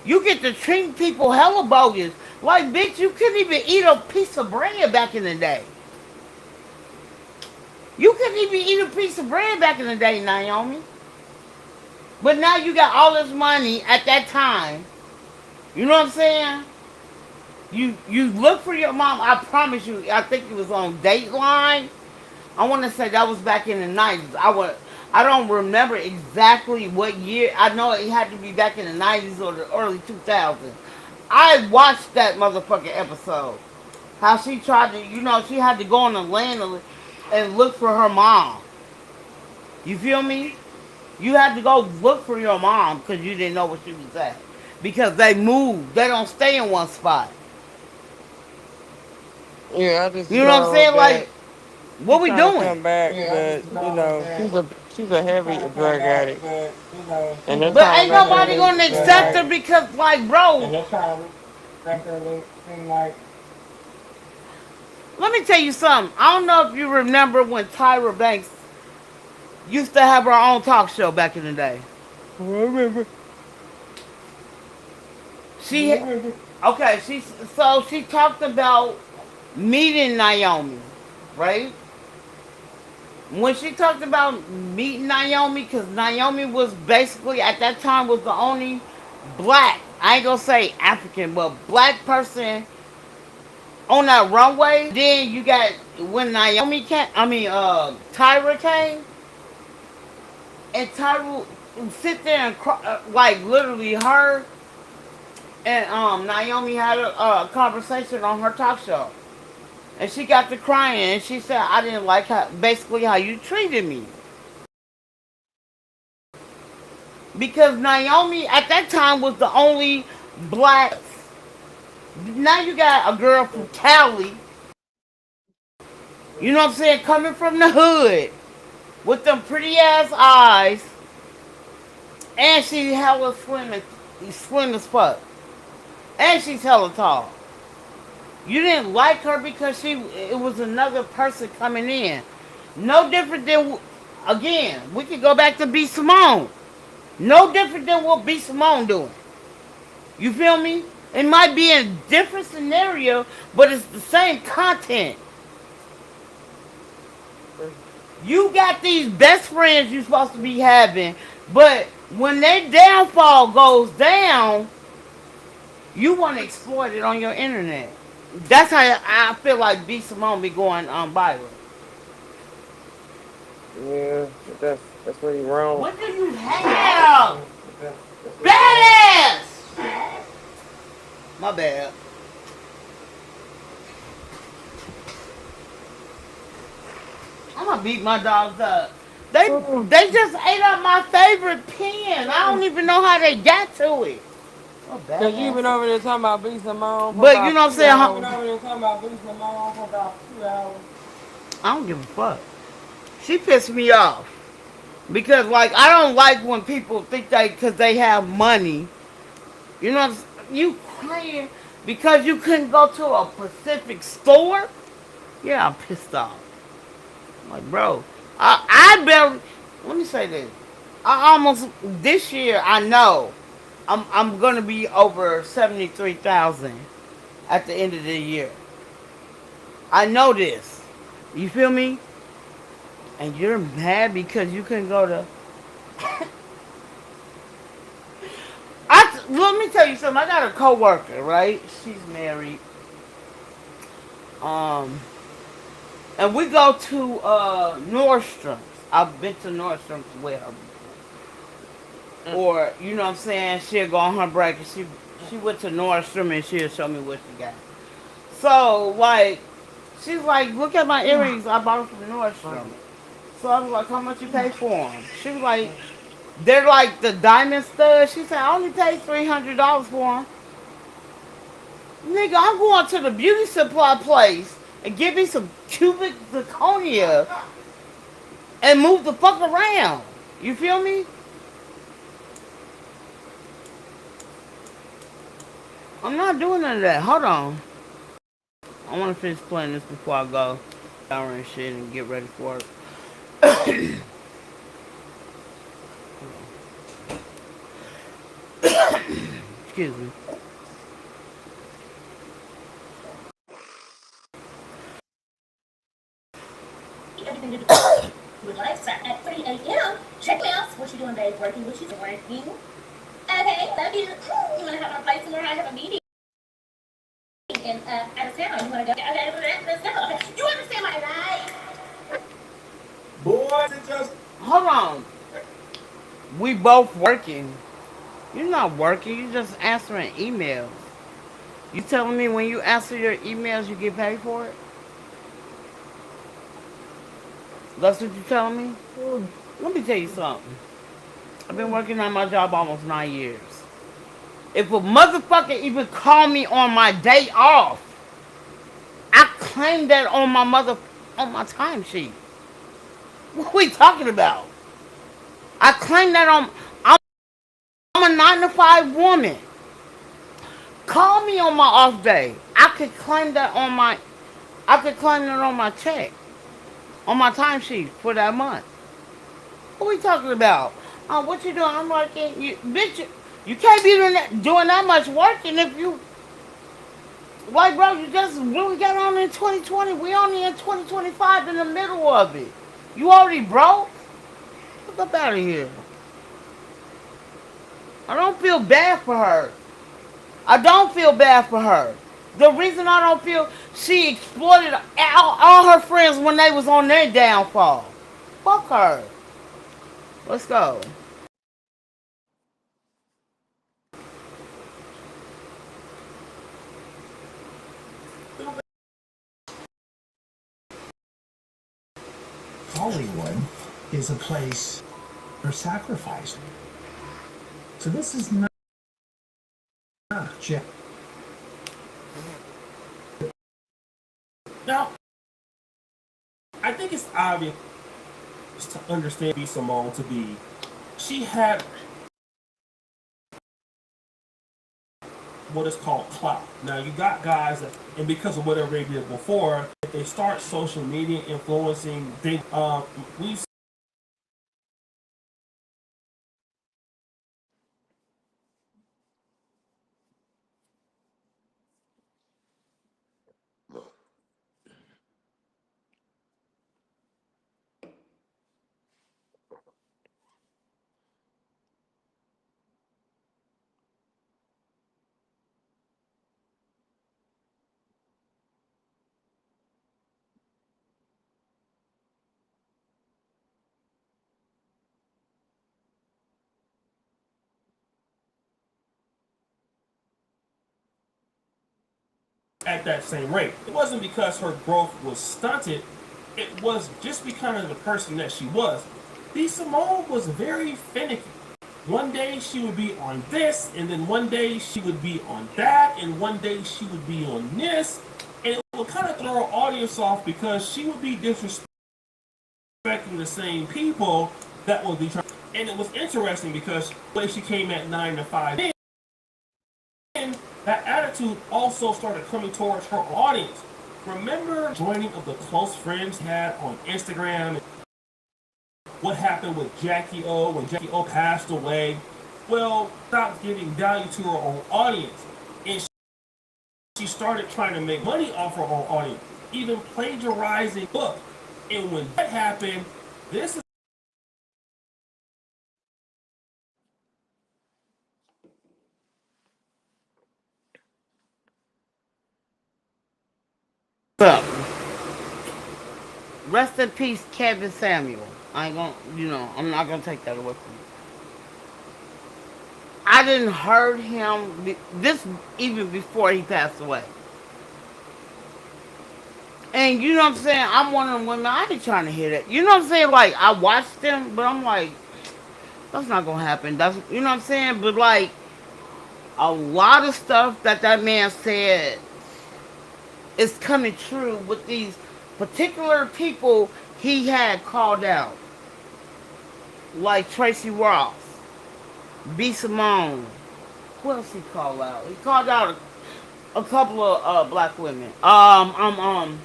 S7: you get to treat people hella bogus. Like bitch, you couldn't even eat a piece of bread back in the day. You couldn't even eat a piece of bread back in the day, Naomi. But now you got all this money at that time. You know what I'm saying? You look for your mom. I promise you. I think it was on Dateline. I want to say that was back in the 90s. I don't remember exactly what year. I know it had to be back in the 90s or the early 2000s. I watched that motherfucking episode. How she tried to, she had to go on the land and look for her mom. You feel me? You had to go look for your mom because you didn't know where she was at. Because they move. They don't stay in one spot.
S4: Yeah, I just
S7: You know what I'm
S4: know
S7: saying?
S4: that
S7: Like, what
S4: she's
S7: we
S4: trying to
S7: doing?
S4: come back,
S5: Yeah, I
S4: but
S5: just know that
S4: she's a
S5: she's
S4: heavy
S5: trying to come
S4: drug
S5: back,
S4: addict,
S5: but
S4: and they're
S7: But
S4: trying to
S7: ain't
S4: make her
S7: nobody
S4: leave.
S7: gonna
S5: they're
S7: accept her
S5: like,
S7: because, like,
S5: and
S7: bro,
S5: they're trying to make her seem like.
S7: let me tell you something. I don't know if you remember when Tyra Banks used to have her own talk show back in the day.
S4: I remember.
S7: She, okay, she talked about meeting Naomi, right? When she talked about meeting Naomi, because Naomi was basically at that time was the only black, I ain't gonna say African, but black person on that runway. Then you got when Naomi came, Tyra came, and Tyra would sit there and cry, like literally her and Naomi had a conversation on her talk show. And she got to crying and she said, I didn't like how you treated me. Because Naomi at that time was the only black. Now you got a girl from Cali, you know what I'm saying, coming from the hood with them pretty ass eyes, and she hella slim as fuck, and she's hella tall. You didn't like her because it was another person coming in. No different than, again, we could go back to B Simone. No different than what B Simone doing. You feel me? It might be a different scenario, but it's the same content. You got these best friends you're supposed to be having, but when their downfall goes down, you want to exploit it on your internet. That's how I feel like B Simone be going viral.
S4: Yeah, that's where you're wrong.
S7: What do you have? Badass! My bad. I'm gonna beat my dogs up. They just ate up my favorite pen. I don't even know how they got to it. Oh,
S4: Cause you been
S7: badass.
S4: over there talking about B Simone for
S7: But you
S4: about
S7: know what I'm
S4: two
S7: saying?
S5: I've been
S4: hours.
S5: over there talking about Boost my mom for about 2 hours.
S7: I don't give a fuck. She pissed me off because, like, I don't like when people think because they have money. You know, you crying because you couldn't go to a Pacific store. Yeah, I'm pissed off. I'm like, bro, I barely. Let me say this. I almost this year. I know I'm gonna be over 73,000 at the end of the year. I know this. You feel me? And you're mad because you couldn't go to. Let me tell you something. I got a coworker, right? She's married. Um, and we go to Nordstrom's. I've been to Nordstrom's with her. Or, you know what I'm saying? She'll go on her break and she went to Nordstrom and she'll show me what she got. So, like, she's like, look at my earrings. I bought them from Nordstrom. So I was like, how much you pay for them? She was like, they're like the diamond studs. She said, I only paid $300 for them. Nigga, I'm going to the beauty supply place and give me some cubic zirconia and move the fuck around. You feel me? I'm not doing none of that. Hold on. I want to finish playing this before I go shower and shit and get ready for it. Excuse me.
S2: Everything to do with life start at 3 a.m. Check me out. What you doing, babe? Working? What you doing? Working? Okay, love you. You want to have our place tomorrow? I have a meeting. And out of town. You want to go? Okay, let's go. Okay. You understand my life?
S5: Boys, it just
S7: Hold on. We both working. You're not working. You're just answering emails. You telling me when you answer your emails, you get paid for it? That's what you telling me? Let me tell you something. I've been working on my job almost 9 years. If a motherfucker even call me on my day off, I claim that on my timesheet. What are we talking about? I claim that I'm a 9 to 5 woman. Call me on my off day. I could claim that on my check, on my timesheet for that month. What are we talking about? What you doing? I'm working. Bitch, you can't be doing that much working if you like, bro. You just really got on in 2020. We only in 2025 in the middle of it. You already broke? Get up out of here. I don't feel bad for her. I don't feel bad for her. The reason I don't feel she exploited all her friends when they was on their downfall. Fuck her. Let's go.
S10: Hollywood is a place for sacrifice. So this is not just.
S5: now. I think it's obvious to understand B. Simone to be. She had what is called clout. Now you got guys that, and because of whatever they did before, if they start social media influencing, we at that same rate. It wasn't because her growth was stunted. It was just because of the person that she was. B. Simone was very finicky. One day she would be on this, and then one day she would be on that, and one day she would be on this. And it would kind of throw her audience off because she would be disrespecting the same people that would be trying. And it was interesting because the way she came at 9 to 5, that attitude also started coming towards her audience. Remember joining of the close friends had on Instagram? What happened with Jackie O when Jackie O passed away? Well, stopped giving value to her own audience, and she started trying to make money off her own audience, even plagiarizing book. And when that happened, this is
S7: Up. Rest in peace, Kevin Samuel. I ain't gonna, I'm not gonna take that away from you. I didn't heard him this even before he passed away. And you know what I'm saying? I'm one of them women. I ain't trying to hear that. You know what I'm saying? Like I watched him, but I'm like, that's not gonna happen. That's you know what I'm saying. But like a lot of stuff that man said is coming true with these particular people he had called out, like Tracy Ross, B. Simone. Who else he called out? He called out a couple of black women. Oh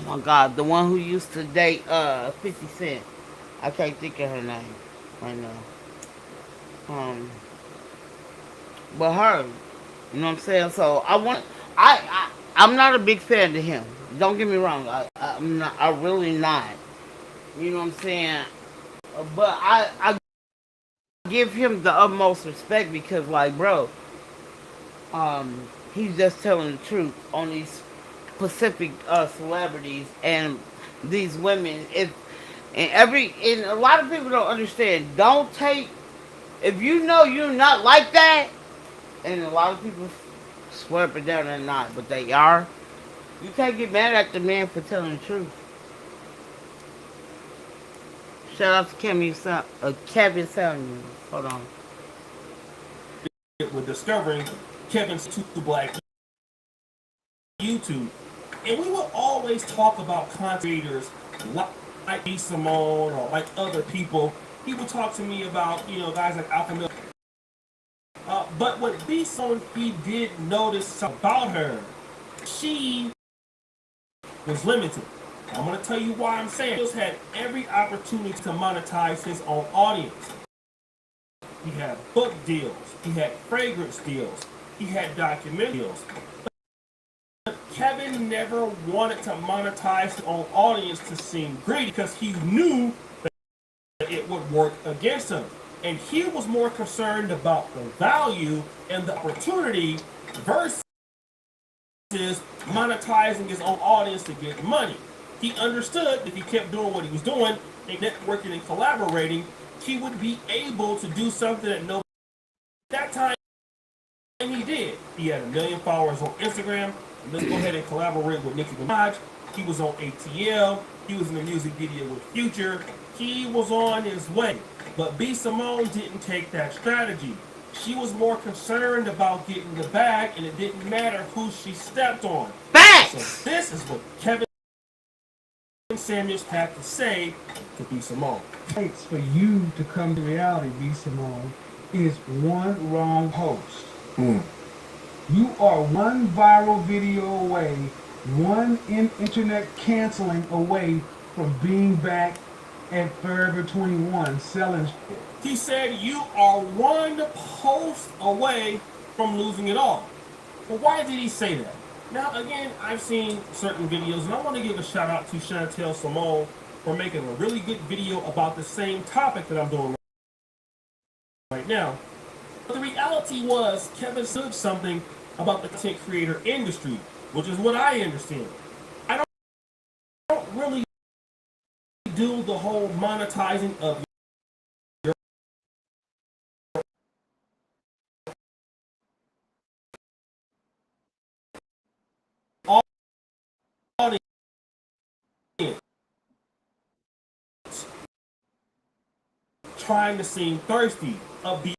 S7: my God, the one who used to date 50 Cent. I can't think of her name right now. Um, but her, you know what I'm saying? So I'm not a big fan of him. Don't get me wrong. I'm not. I really not. You know what I'm saying? But I give him the utmost respect because, like, bro, he's just telling the truth on these specific celebrities and these women. And a lot of people don't understand. Don't take if you know you're not like that, and a lot of people swear up and down they're not, but they are. You can't get mad at the man for telling the truth. Shout out to Kevin Samuels. Hold on.
S5: with discovering Kevin's two black YouTube. And we will always talk about content creators like B. Simone or like other people. He would talk to me about, guys like Aquafina. But what B. Simone, he did notice about her. She was limited. I'm going to tell you why I'm saying he had every opportunity to monetize his own audience. He had book deals. He had fragrance deals. He had documentary deals. Kevin never wanted to monetize his own audience to seem greedy because he knew that it would work against him. And he was more concerned about the value and the opportunity versus monetizing his own audience to get money. He understood if he kept doing what he was doing, and networking and collaborating, he would be able to do something that nobody at that time he did. He had 1 million followers on Instagram. Let's go ahead and collaborate with Nicki Minaj. He was on ATL. He was in a music video with Future. He was on his way. But B. Simone didn't take that strategy. She was more concerned about getting the bag, and it didn't matter who she stepped on.
S7: Facts!
S5: So this is what Kevin Samuels had to say to B. Simone.
S11: Takes for you to come to reality, B. Simone, is one wrong post. You are one viral video away, one internet canceling away from being back at Forever 21 selling shit.
S5: He said you are one post away from losing it all. Well, why did he say that? Now, again, I've seen certain videos, and I want to give a shout out to Chantel Simone for making a really good video about the same topic that I'm doing right now. But the reality was, Kevin said something about the content creator industry, which is what I understand. I don't really do the whole monetizing of your audience trying to seem thirsty, of the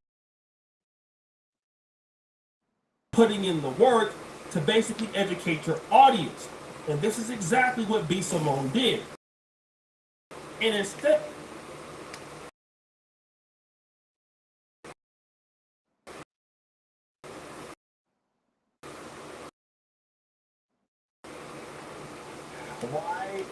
S5: putting in the work to basically educate your audience. And this is exactly what B. Simone did. And instead,
S3: Why?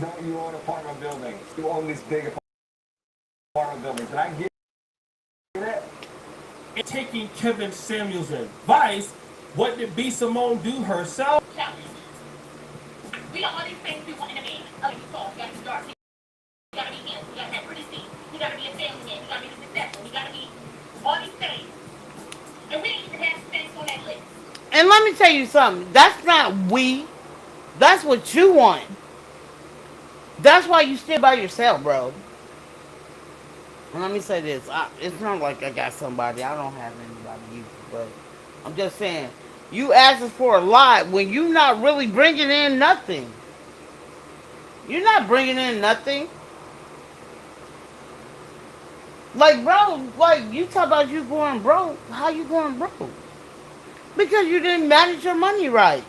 S3: don't you own apartment buildings? You own these big apartment buildings. And I get it.
S5: And taking Kevin Samuels' advice, what did B. Simone do herself?
S2: We got all these things we want in a man. Oh, you tall, you gotta be dark, you gotta be handsome, you gotta have pretty feet, you gotta be a family man, you gotta be successful, you gotta be all these things. And we didn't even have things on that list.
S7: And let me tell you something. That's not we. That's what you want. That's why you still by yourself, bro. And let me say this. It's not like I got somebody. I don't have anybody either. But I'm just saying, you asking for a lot when you not really bringing in nothing. You're not bringing in nothing. Like, bro, like, you talk about you going broke. How you going broke? Because you didn't manage your money right.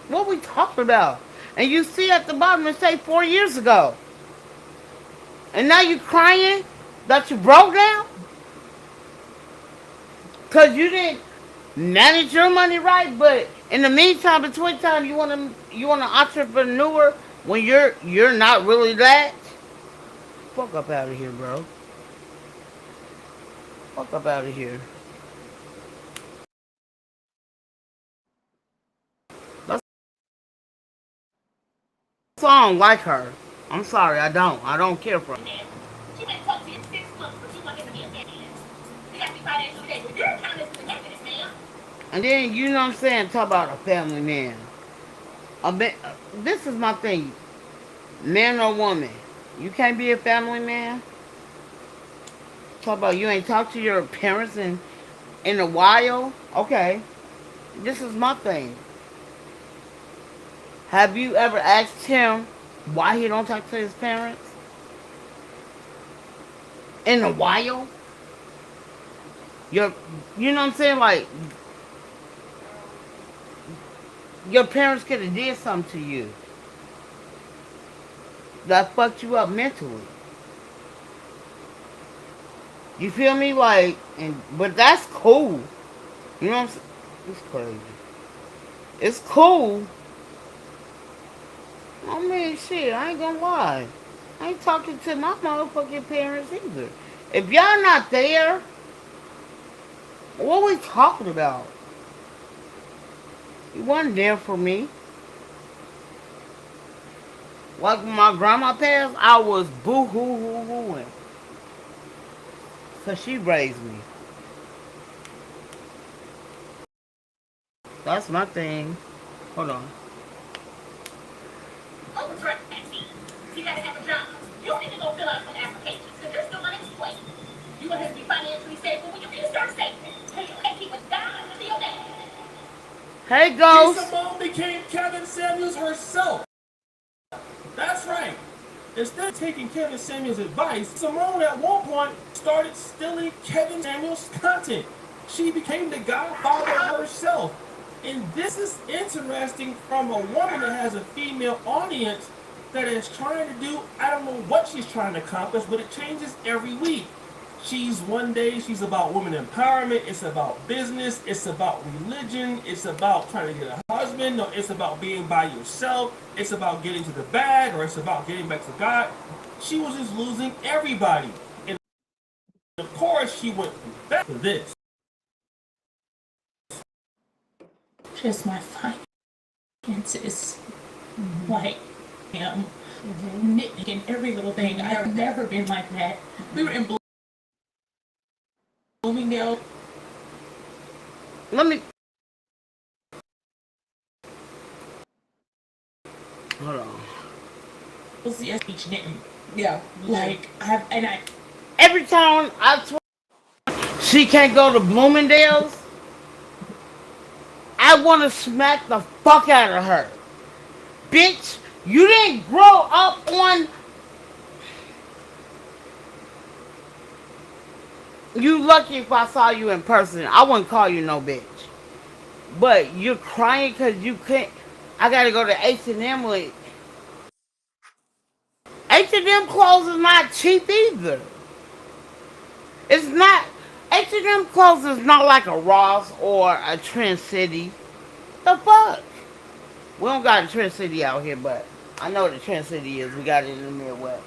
S7: What we talking about? And you see at the bottom it say 4 years ago. And now you crying that you broke now? Because you didn't manage your money right, but in the meantime, between time, you want an entrepreneur when you're not really that? Fuck up out of here, bro. Fuck up out of here. That's a song like her. I'm sorry, I don't. I don't care for her.
S2: She been talking to you in 6 months, but you want him to be a family man. You gotta be financially stable. You're kind of happiness, man.
S7: And then, you know what I'm saying, talk about a family man. This is my thing. Man or woman. You can't be a family man. Talk about you ain't talked to your parents in a while. Okay. This is my thing. Have you ever asked him why he don't talk to his parents? In a while? You know what I'm saying? Like, your parents could have did something to you that fucked you up mentally. You feel me? Like, but that's cool. You know what I'm saying? It's crazy. It's cool. I mean, shit, I ain't gonna lie. I ain't talking to my motherfucking parents either. If y'all not there, what we talking about? You wasn't there for me. Like when my grandma passed, I was boo-hoo-hoo-hooing. Because she raised me. That's my thing. Hold on.
S2: Overdraft fee. You gotta have a job. You don't need to go fill out some applications because you're still unemployed. You want to be financially stable when you need to start saving. Hey, you can't keep a dime until your dad.
S7: Hey,
S5: B.
S7: Ghost.
S5: Simone became Kevin Samuels herself. That's right. Instead of taking Kevin Samuels' advice, Simone at one point started stealing Kevin Samuels' content. She became the godfather herself. And this is interesting from a woman that has a female audience that is trying to do, I don't know what she's trying to accomplish, but it changes every week. One day she's about women empowerment, it's about business, it's about religion, it's about trying to get a husband, no, it's about being by yourself, it's about getting to the bag, or it's about getting back to God. She was just losing everybody. And of course she went back to this.
S2: Just my finances. Like, nitpicking every little thing. I've never been like that. We were in Bloomingdale.
S7: Let me. Hold on.
S2: We'll see us each knitting. Yeah. Like, I.
S7: Every time I swear she can't go to Bloomingdale's, I want to smack the fuck out of her. Bitch, you didn't grow up on. You lucky if I saw you in person. I wouldn't call you no bitch. But you're crying because you can't. I gotta go to H&M with. H&M clothes is not cheap either. It's not. H&M clothes is not like a Ross or a Trend City. The fuck? We don't got a Trend City out here, but I know what the Trend City is. We got it in the Midwest.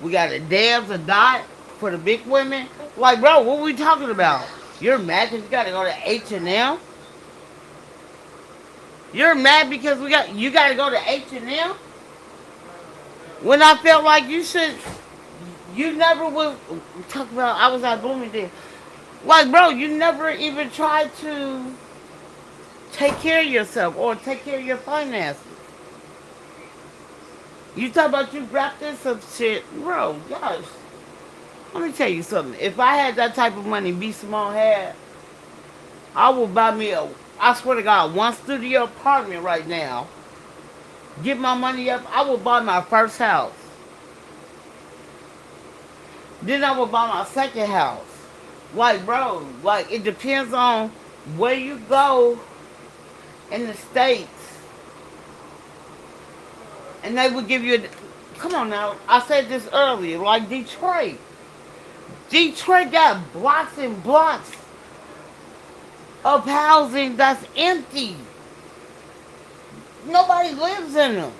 S7: We got a Debs, a Dot for the big women. Like, bro, what we talking about? You're mad because you got to go to H&M? You're mad because you got to go to H&M? When I felt like you never would talk about. I was at Bloomingdale. Like, bro, you never even tried to take care of yourself or take care of your finances. You talk about you grabbed this some shit, bro. Gosh, let me tell you something. If I had that type of money B Simone had, I would buy me a. I swear to God, one studio apartment right now. Get my money up. I would buy my first house. Then I would buy my second house. Like, bro, like it depends on where you go in the states, and they would give you. Come on now, I said this earlier. Like Detroit, Detroit got blocks and blocks of housing that's empty. Nobody lives in them.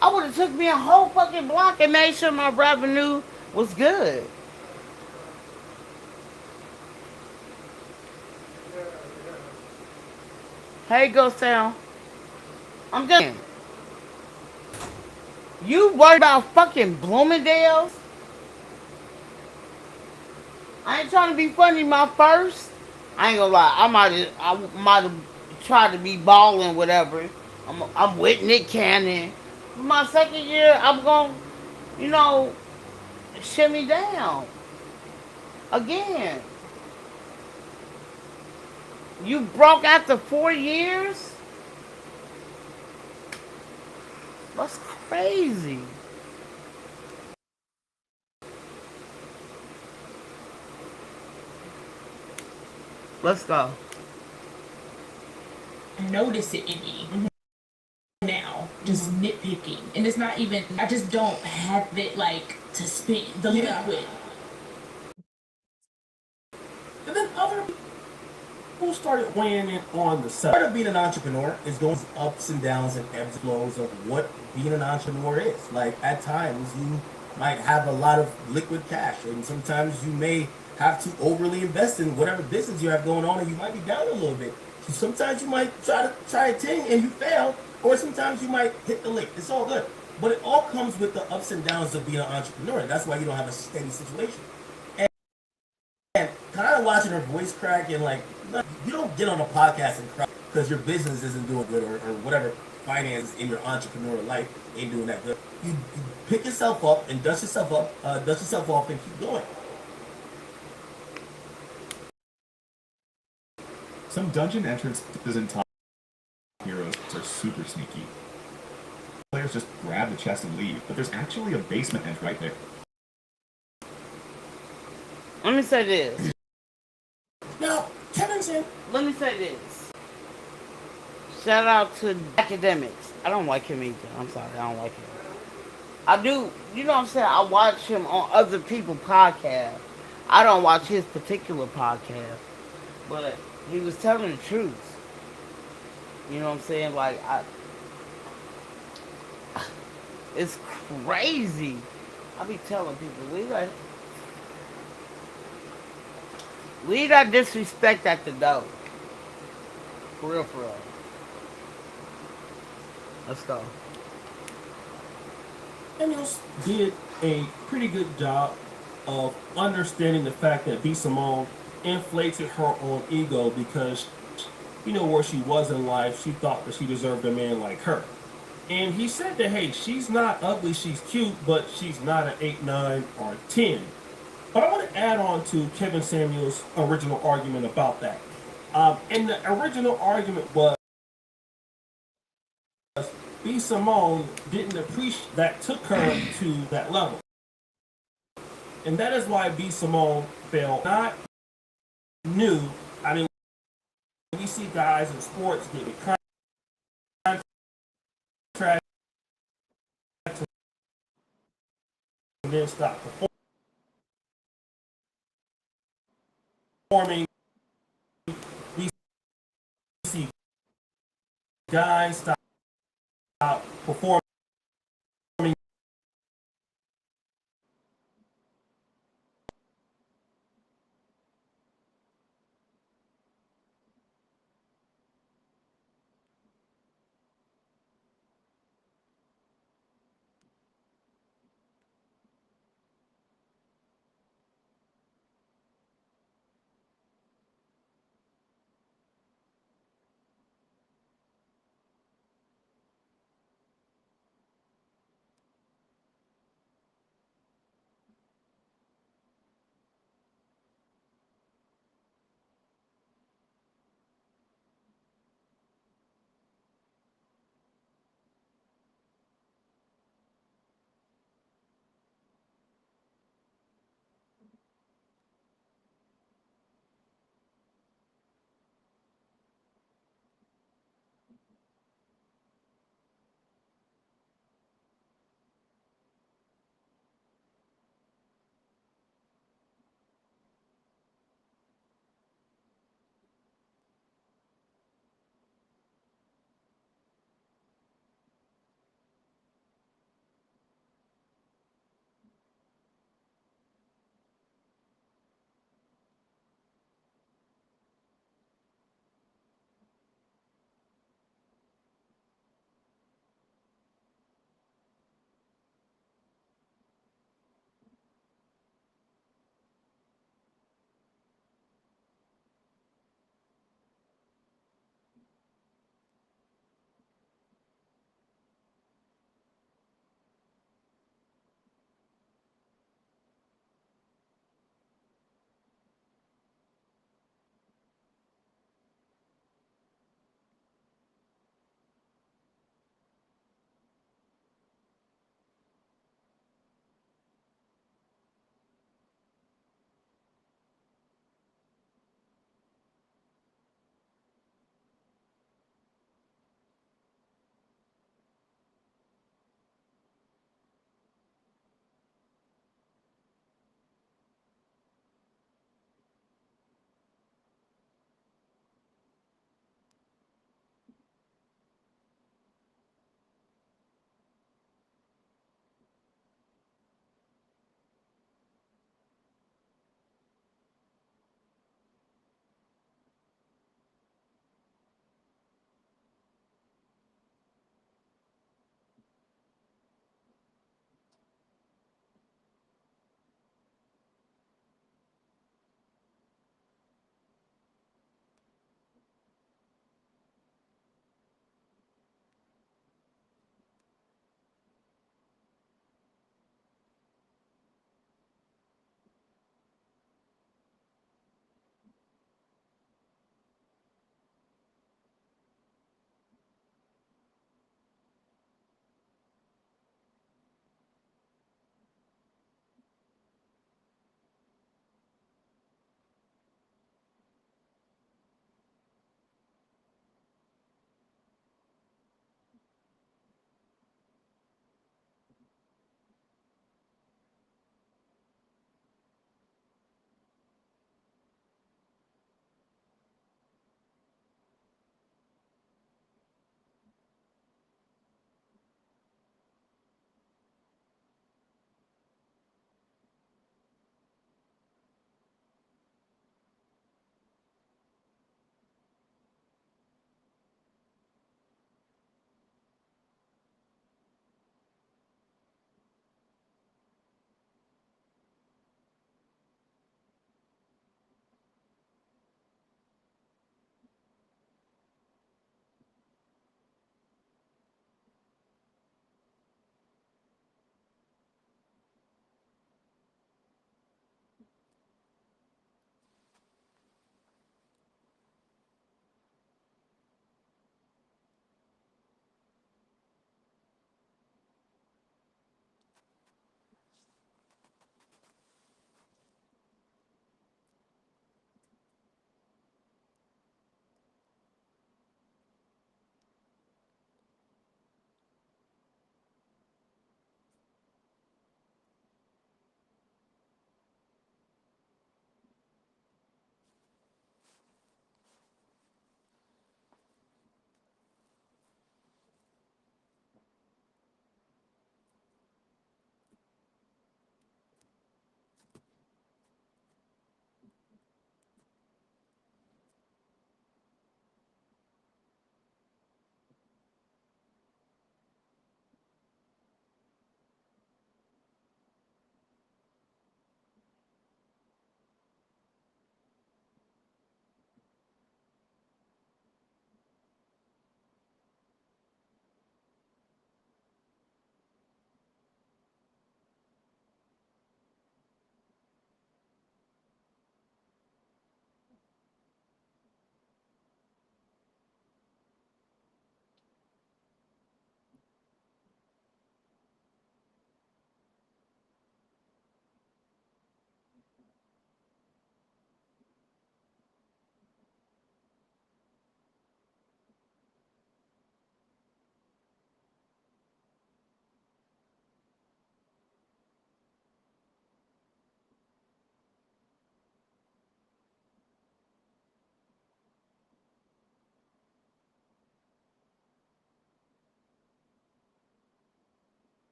S7: I would have took me a whole fucking block and made sure my revenue was good. Hey, Ghost Town. I'm just you worried about fucking Bloomingdale's? I ain't trying to be funny. My first, I ain't gonna lie. I might have tried to be balling, whatever. I'm with Nick Cannon. My second year, I'm gonna, you know, shimmy down again. You broke after 4 years? That's crazy. Let's go.
S2: Notice it in me now, just nitpicking, and it's not even. I just don't have it like to spend the liquid.
S5: And then other people started weighing in on the subject.
S12: Part of being an entrepreneur is going through ups and downs and ebbs and flows of what being an entrepreneur is. Like at times you might have a lot of liquid cash, and sometimes you may have to overly invest in whatever business you have going on, and you might be down a little bit. So sometimes you might try a thing and you fail, or sometimes you might hit the lick. It's all good, but it all comes with the ups and downs of being an entrepreneur. That's why you don't have a steady situation. And kind of watching her voice crack and like, you don't get on a podcast and cry because your business isn't doing good or whatever finances in your entrepreneurial life ain't doing that good. You pick yourself up and dust yourself off and keep going.
S13: Some dungeon entrances in Top Heroes are super sneaky. Players just grab the chest and leave, but there's actually a basement end right there.
S7: Let me say this.
S5: Now, Kevin's in.
S7: Let me say this. Shout out to Academics. I don't like him either. I'm sorry, I don't like him. I do, you know what I'm saying? I watch him on other people's podcasts. I don't watch his particular podcast. But he was telling the truth. You know what I'm saying? Like, it's crazy. I be telling people, leave that disrespect at the door. For real, for real. Let's go.
S5: Daniels did a pretty good job of understanding the fact that B. Simone inflated her own ego because, you know, where she was in life, she thought that she deserved a man like her. And he said that, hey, she's not ugly, she's cute, but she's not an 8, 9, or 10. But I want to add on to Kevin Samuels' original argument about that. And the original argument was B. Simone didn't appreciate that took her to that level. And that is why B. Simone felt not new. I mean, we see guys in sports getting contracts and then stop performing. We see guys stop performing.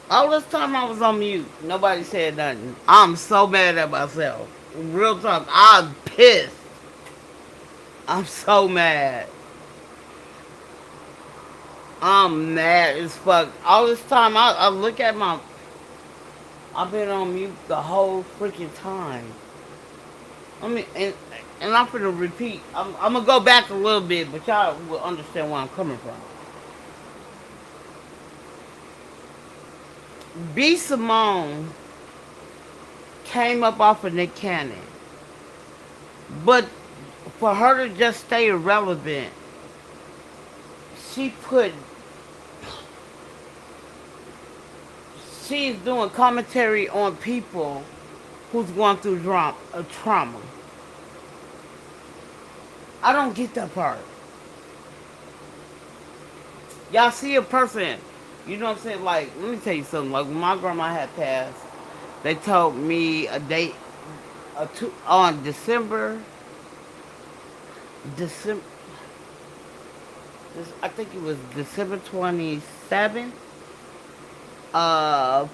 S7: All this time I was on mute. Nobody said nothing. I'm so mad at myself. Real talk. I'm pissed. I'm so mad. I'm mad as fuck. All this time I look at my. I've been on mute the whole freaking time. I mean, and I'm gonna repeat. I'm gonna go back a little bit, but y'all will understand where I'm coming from. B. Simone came up off of Nick Cannon, but for her to just stay irrelevant, she put. She's doing commentary on people who's going through trauma. I don't get that part. Y'all see a person, you know what I'm saying? Like, let me tell you something. Like, when my grandma had passed, they told me a date on December, I think it was December 27th of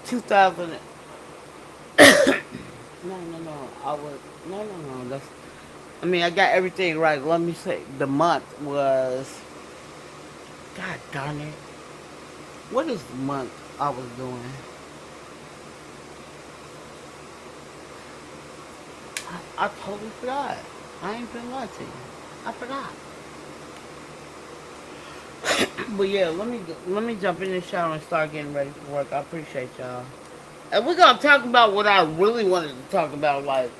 S7: 2000. No. I was no. I mean, I got everything right. Let me say the month was. God darn it! What is the month I was doing? I totally forgot. I ain't been lying to you. I forgot. But yeah, let me jump in the shower and start getting ready for work. I appreciate y'all. And we're gonna talk about what I really wanted to talk about. Like,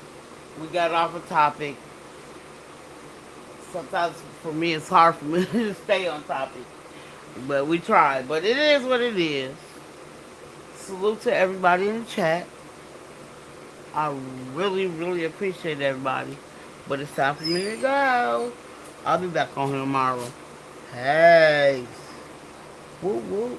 S7: we got off a topic. Sometimes for me it's hard for me to stay on topic, but we try. But it is what it is. Salute to everybody in the chat. I really, really appreciate everybody. But it's time for me to go. I'll be back on here tomorrow. Hey. Woo woo.